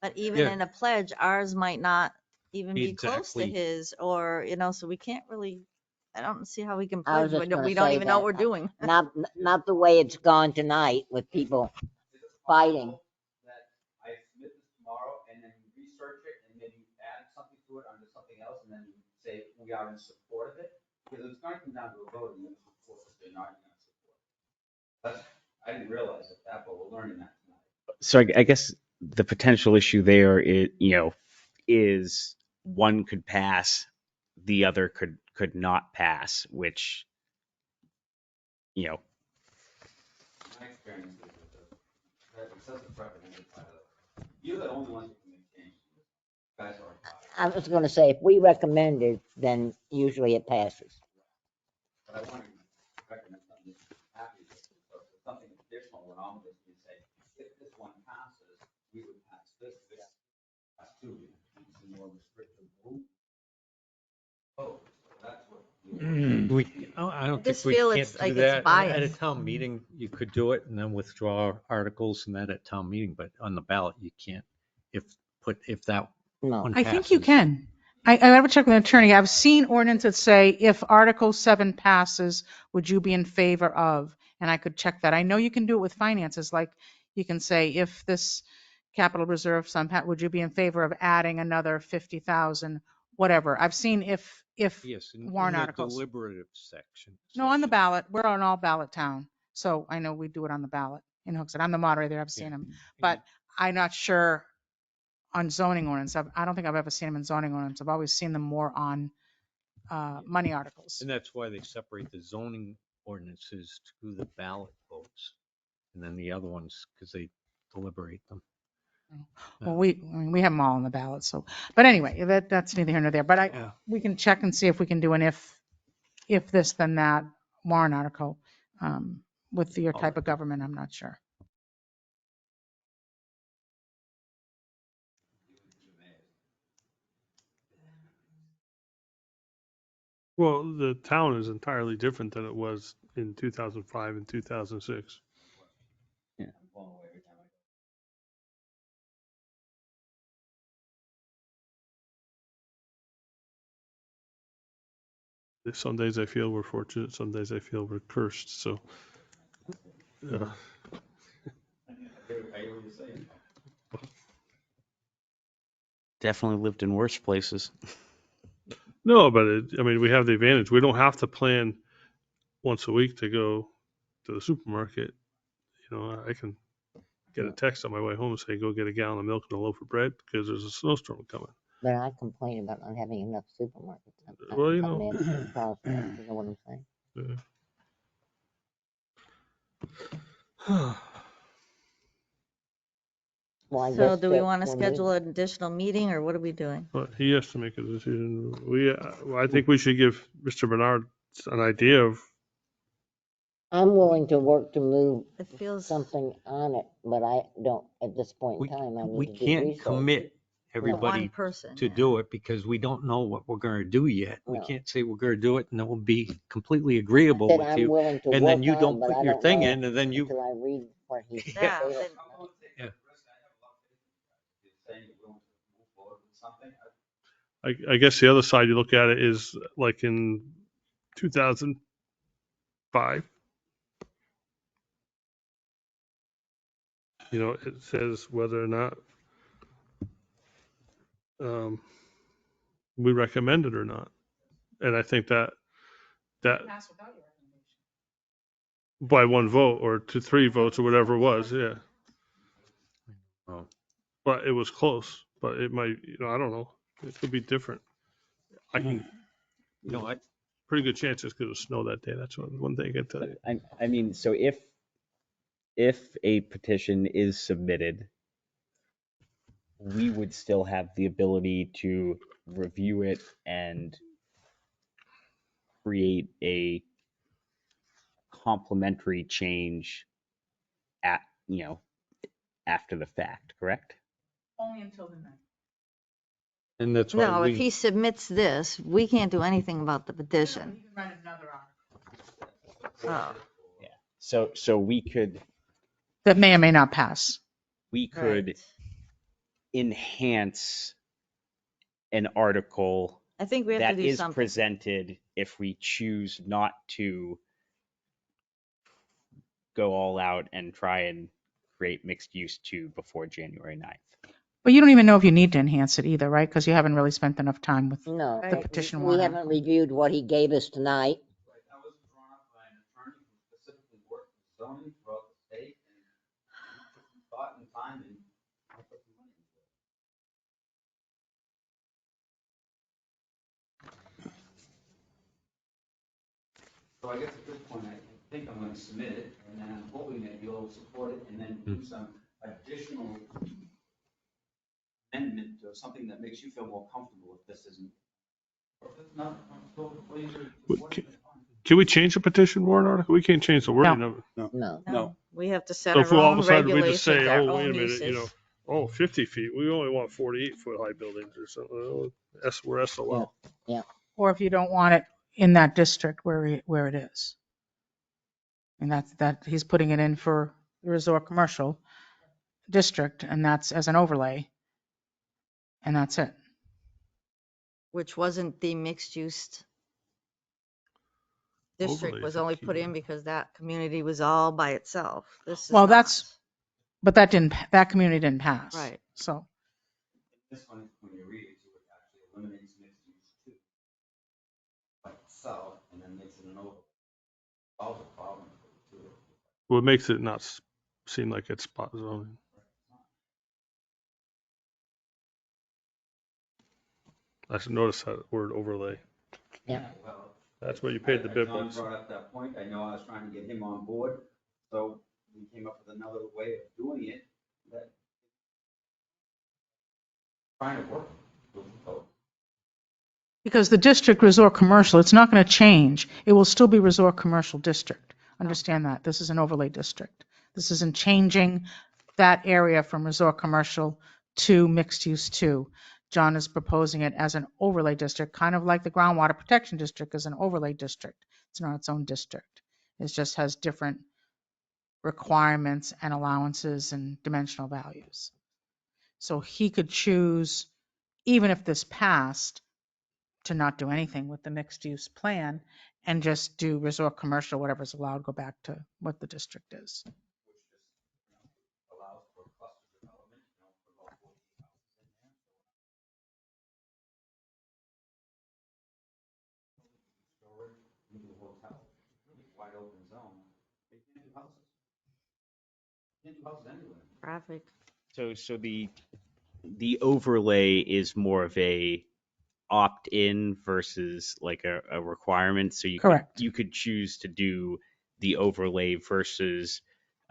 S8: But even
S3: Yeah.
S8: in a pledge, ours might not even be close to
S3: Exactly.
S8: his, or, so we can't really, I don't see how we can
S2: I was
S8: pledge
S2: just
S8: when
S2: gonna
S8: we don't
S2: say
S8: even know
S2: that,
S8: what we're doing.
S2: Not the way it's gone tonight with people fighting.
S14: That I submit this tomorrow and then you research it and maybe add something to it under something else and then you say we are in support of it. Because it's going to come down to a vote and you're going to support it, they're not going to support it. I didn't realize that, but we're learning that tonight.
S6: So I guess the potential issue there is one could pass, the other could not pass, which,
S14: My experience is that it says it's recommended by you're the only ones who can make changes. Guys are.
S2: I was gonna say, if we recommend it, then usually it passes.
S14: But I want to recommend something that's happy with, so if something additional, then I'll just say, if this one passes, we would pass this.
S3: I don't
S8: just
S3: think we
S8: feel
S3: can't
S8: it's
S3: do
S8: like it's
S3: that. At a
S8: biased.
S3: town meeting, you could do it and then withdraw articles and that at town meeting, but on the ballot, you can't. If that
S2: No.
S3: one
S5: I think you
S3: passes.
S5: can. I would check with an attorney. I've seen ordinances that say if Article 7 passes, would you be in favor of? And I could check that. I know you can do it with finances, like you can say, if this capital reserve somehow, would you be in favor of adding another 50,000, whatever. I've seen if
S3: Yes, in
S5: warrant
S3: the
S5: articles.
S3: deliberative section.
S5: No, on the ballot. We're an all ballot town. So I know we do it on the ballot in Hooksett. I'm the moderator. I've seen
S3: Yeah.
S5: them, but I'm not sure on zoning ordinance. I don't think I've ever seen them in zoning ordinance. I've always seen them more on money articles.
S3: And that's why they separate the zoning ordinances to the ballot votes. And then the other ones, because they deliberate them.
S5: Well, we have them all on the ballot. So, but anyway, that's neither here nor there. But
S3: Yeah.
S5: we can check and see if we can do an if this then that warrant article with your type of government. I'm not sure.
S4: Well, the town is entirely different than it was in 2005 and 2006. Some days I feel we're fortunate, some days I feel we're cursed, so. Yeah.
S6: Definitely lived in worse places.
S4: No, but I mean, we have the advantage. We don't have to plan once a week to go to the supermarket. You know, I can get a text on my way home and say, go get a gallon of milk and a loaf of bread because there's a snowstorm coming.
S2: But I complain about not having enough supermarkets.
S4: Well, you
S2: Coming
S4: know.
S2: in across, you know what I'm saying?
S4: Yeah.
S2: Well, I
S8: So
S2: guess
S8: do we
S2: that
S8: want to
S2: when
S8: schedule an additional meeting or what are we doing?
S4: But he has to make a decision. I think we should give Mr. Bernard an idea of.
S2: I'm willing to work to move
S8: It feels,
S2: something on it, but I don't, at this point in time, I
S3: We
S2: need to do
S3: can't
S2: research.
S3: commit everybody
S8: one person.
S3: to do it because we don't know what we're going to do yet. We
S2: No.
S3: can't say we're going to do it and it will be completely agreeable
S2: That
S3: with
S2: I'm
S3: you.
S2: willing to
S3: And
S2: work
S3: then you
S2: on,
S3: don't
S2: but
S3: put
S2: I
S3: your
S2: don't
S3: thing
S2: know
S3: in and then you.
S2: until I read what he said.
S8: Yeah,
S3: Yeah.
S4: I guess the other side you look at it is like in 2005. You know, it says whether or not we recommend it or not. And I think that by one vote or 3 votes or whatever it was, yeah.
S3: Oh.
S4: But it was close. But it might, I don't know. It could be different. I can, pretty good chance it's going to snow that day. That's one thing I can tell you.
S6: I mean, so if a petition is submitted, we would still have the ability to review it and create a complementary change after the fact, correct?
S5: Only until the night.
S3: And that's why
S8: no, if he submits this, we can't do anything about the petition.
S5: You can write another article.
S8: Oh,
S6: Yeah. So we could
S5: That may or may not pass.
S8: right.
S6: enhance an article
S8: I think we have to
S6: that
S8: do
S6: is
S8: something.
S6: presented if we choose not to go all out and try and create mixed use 2 before January 9th.
S5: But you don't even know if you need to enhance it either, right? Because you haven't really spent enough time with
S2: No,
S5: the petition
S2: we
S5: warrant.
S2: haven't reviewed what he gave us tonight.
S14: That was drawn up by an attorney who specifically worked with zoning throughout the state and took some thought and time and put some money into it. So I guess at this point, I think I'm going to submit it, and then I'm hoping that you'll support it, and then do some additional amendment or something that makes you feel more comfortable if this isn't. Or if it's not,
S4: Can we change the petition warrant article? We can't change the wording of it.
S2: No.
S8: We have to set
S4: So
S8: our
S4: if we all of
S8: own
S4: a sudden we
S8: regulations,
S4: just say,
S8: our
S4: oh, wait a
S8: own
S4: minute,
S8: uses.
S4: 50 feet, we only want 48-foot high buildings or something. We're SOL.
S2: Yeah.
S5: Or if you don't want it, in that district where it is. And that he's putting it in for the resort commercial district, and that's as an overlay. And that's it.
S8: Which wasn't the mixed use district,
S4: Overlay
S8: was
S4: is a
S8: only
S4: key
S8: put in
S4: word.
S8: because that community was all by itself. This is
S5: Well,
S8: not.
S5: but that community didn't pass.
S8: Right.
S5: So,
S14: This one, when you read it, it actually eliminates mixed use too. Like south, and then makes it an overlay. Solves the problem too.
S4: Well, it makes it not seem like it's spot zoning. I should notice that word overlay.
S2: Yeah.
S14: Well,
S4: That's what you paid the bid
S14: John
S4: bucks.
S14: brought up that point. I know I was trying to get him on board, so we came up with another way of doing it that trying to work with the code.
S5: because the district resort commercial, it's not going to change. It will still be resort commercial district. Understand that. This is an overlay district. This isn't changing that area from resort commercial to mixed use two. John is proposing it as an overlay district, kind of like the groundwater protection district is an overlay district. It's not its own district. It just has different requirements and allowances and dimensional values. So he could choose, even if this passed, to not do anything with the mixed use plan and just do resort commercial, whatever's allowed, go back to what the district is.
S14: Allows for cluster development, put about 40 houses in there. Storage, new hotel, wide open zone. They can't do houses. Can't do houses anywhere.
S8: Traffic.
S6: So the overlay is more of a opt-in versus like a requirement. So
S5: Correct.
S6: you could choose to do the overlay versus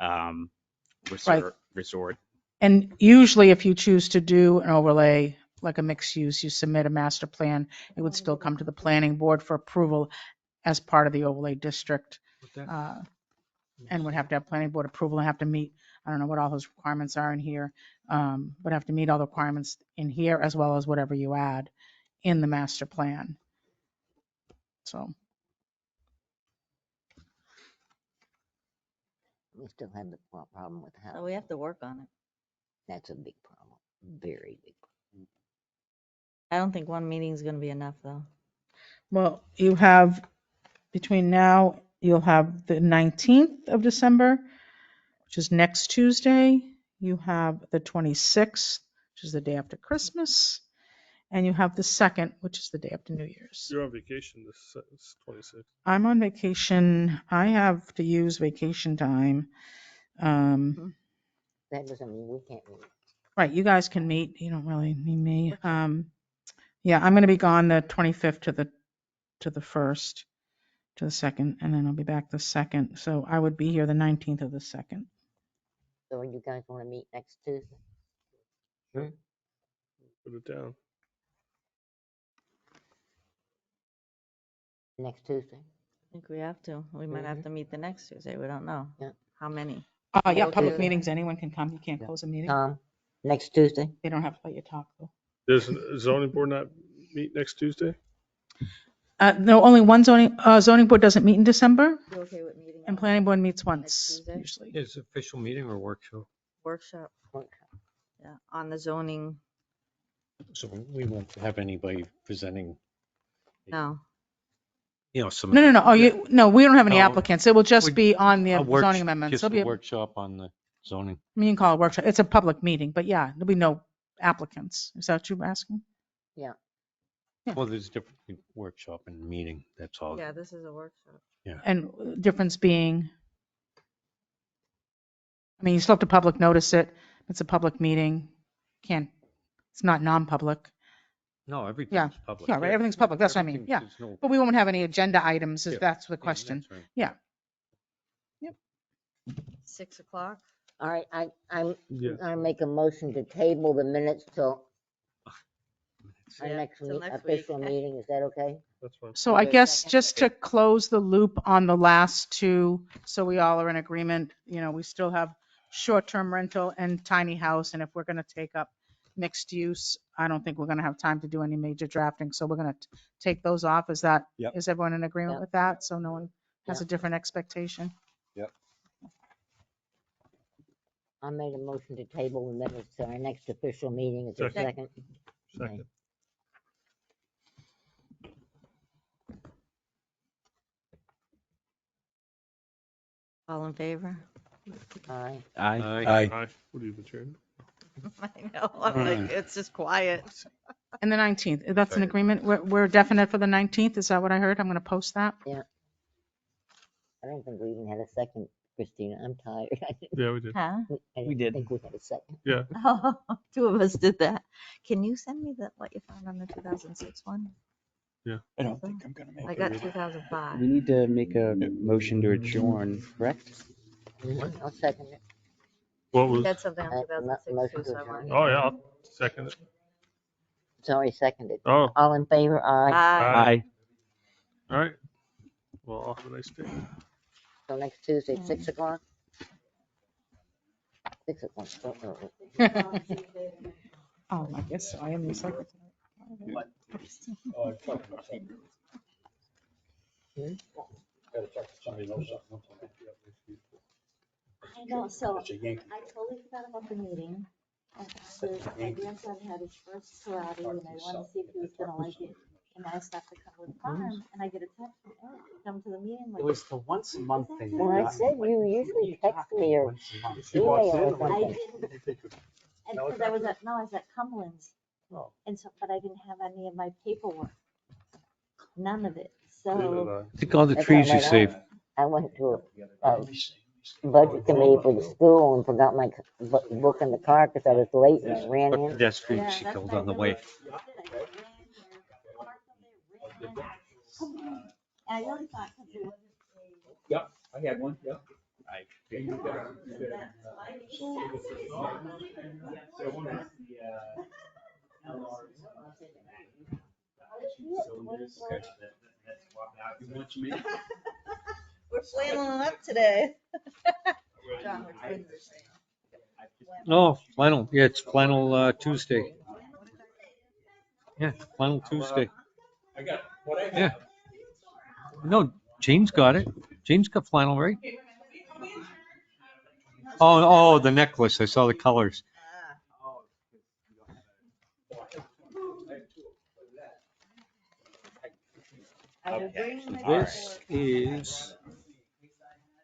S5: Right.
S6: resort.
S5: And usually if you choose to do an overlay, like a mixed use, you submit a master plan, it would still come to the planning board for approval as part of the overlay district. And would have to have planning board approval and have to meet, I don't know what all those requirements are in here, but have to meet all the requirements in here as well as whatever you add in the master plan. So,
S2: We still have the problem with
S8: So
S2: house.
S8: we have to work on it.
S2: That's a big problem. Very big.
S8: I don't think one meeting is going to be enough though.
S5: well, you have, between now, you'll have the 19th of December, which is next Tuesday. You have the 26th, which is the day after Christmas. And you have the 2nd, which is the day after New Year's.
S4: You're on vacation this 26th.
S5: I'm on vacation. I have to use vacation time.
S2: That doesn't mean we can't meet.
S5: Right, you guys can meet. You don't really need me. Yeah, I'm going to be gone the 25th to the 1st, to the 2nd, and then I'll be back the 2nd. So I would be here the 19th of the 2nd.
S2: So you guys want to meet next Tuesday?
S4: Put it down.
S2: Next Tuesday?
S8: I think we have to. We might have to meet the next Tuesday. We don't know.
S2: Yeah.
S8: How many?
S5: Yeah,
S2: Okay.
S5: public meetings, anyone can come. You can't
S2: Yeah.
S5: close a meeting.
S2: Next Tuesday?
S5: They don't have to let you talk though.
S4: Does the zoning board not meet next Tuesday?
S5: No, only one zoning board doesn't meet in December,
S8: You okay with meeting?
S5: and
S8: on
S5: planning board meets
S8: next
S5: once
S8: Tuesday?
S5: usually.
S3: Is it official meeting or workshop?
S8: Workshop. Yeah, on the zoning.
S3: So we won't have anybody presenting,
S8: No.
S3: some.
S5: No. Oh, no, we don't have any
S3: No,
S5: applicants. It will just
S3: we-
S5: be on the
S3: a work-
S5: zoning amendments.
S3: Just
S5: There'll be
S3: a workshop on the zoning.
S5: You can call it a workshop. It's a public meeting, but yeah, there'll be no applicants. Is that what you're asking?
S2: Yeah.
S3: Well, there's a difference between workshop and meeting, that's all.
S8: Yeah, this is a workshop.
S5: And difference being, I mean, you still have to public notice it. It's a public meeting. It's not non-public.
S3: No, everything's public.
S5: Yeah, right. Everything's public. That's what I mean.
S3: Everything,
S5: Yeah.
S3: there's no-
S5: But we won't have any agenda items if
S3: Yeah.
S5: that's the
S3: Yeah,
S5: question.
S3: that's right.
S5: Yeah.
S8: 6 o'clock.
S2: All right, I'm
S4: Yeah.
S2: gonna make a motion to table the minutes till our
S8: Yeah,
S2: next
S8: till next
S2: official
S8: week.
S2: meeting. Is that okay?
S4: That's fine.
S5: So I
S2: Okay,
S5: guess
S2: second.
S5: just to close the loop on the last two, so we all are in agreement, we still have short-term rental and tiny house. And if we're going to take up mixed use. I don't think we're gonna have time to do any major drafting, so we're gonna take those off. Is that,
S10: Yep.
S5: is everyone in agreement
S2: Yep.
S5: with that? So no one has a
S2: Yep.
S5: different expectation?
S2: I made a motion to table the minutes to our next official meeting. Is there a second?
S4: Second.
S8: All in favor?
S2: Aye.
S6: Aye.
S4: What are you, the chairman?
S8: I know, I'm like, it's just quiet.
S5: And the 19th, that's an agreement? We're definite for the 19th? Is that what I heard? I'm gonna post that.
S2: I don't think we even had a second, Christina. I'm tired.
S4: Yeah, we did.
S8: Huh?
S2: I
S6: We
S2: didn't
S6: did.
S2: think we had a second.
S4: Yeah.
S8: Two of us did that. Can you send me what you found on the 2006 one?
S10: I don't think I'm gonna make
S8: I
S10: it.
S8: got 2005.
S6: We need to make a motion to adjourn, correct?
S2: I'll second it.
S4: What
S8: You
S4: was,
S8: had something on
S2: Uh,
S8: 2006
S2: motion
S8: too,
S2: to
S8: so I
S2: adjourn.
S8: wanted.
S4: oh, yeah, I'll second it.
S2: It's already seconded.
S4: Oh,
S2: All in favor? Aye.
S8: Bye.
S4: all right. Well, I'll have a nice day.
S2: So next Tuesday, 6 o'clock? 6 o'clock.
S5: Oh, I guess so. I am the secretary.
S8: I know, so I totally forgot about the meeting. And my grandson had his first karate and I wanted to see if he was gonna like it. And I stopped at Cumberland Farm and I get a text from Eric to come to the meeting.
S6: It was the once a month thing.
S2: Well, I said you usually text me or
S6: Once a month.
S2: email or
S8: I
S2: something.
S8: didn't. And because I was at Cumberland's. And so, but I didn't have any of my paperwork. None of it. So.
S3: I think all the
S2: That's
S3: trees
S2: all
S3: you
S2: right.
S3: saved.
S2: I went to a budget committee for the school and forgot my book in the car because I was late and I ran
S3: What
S2: in.
S3: pedestrians she killed on the way.
S8: I really thought because it wasn't
S10: Yep, I had one, yep.
S8: We're flannel up today.
S3: Oh, flannel. Yeah, it's flannel Tuesday. Yeah, flannel Tuesday.
S10: I got what I had.
S3: Yeah. No, Jane's got it. Jane's got flannel, right? Oh, the necklace. I saw the colors.
S8: I would bring my
S3: This is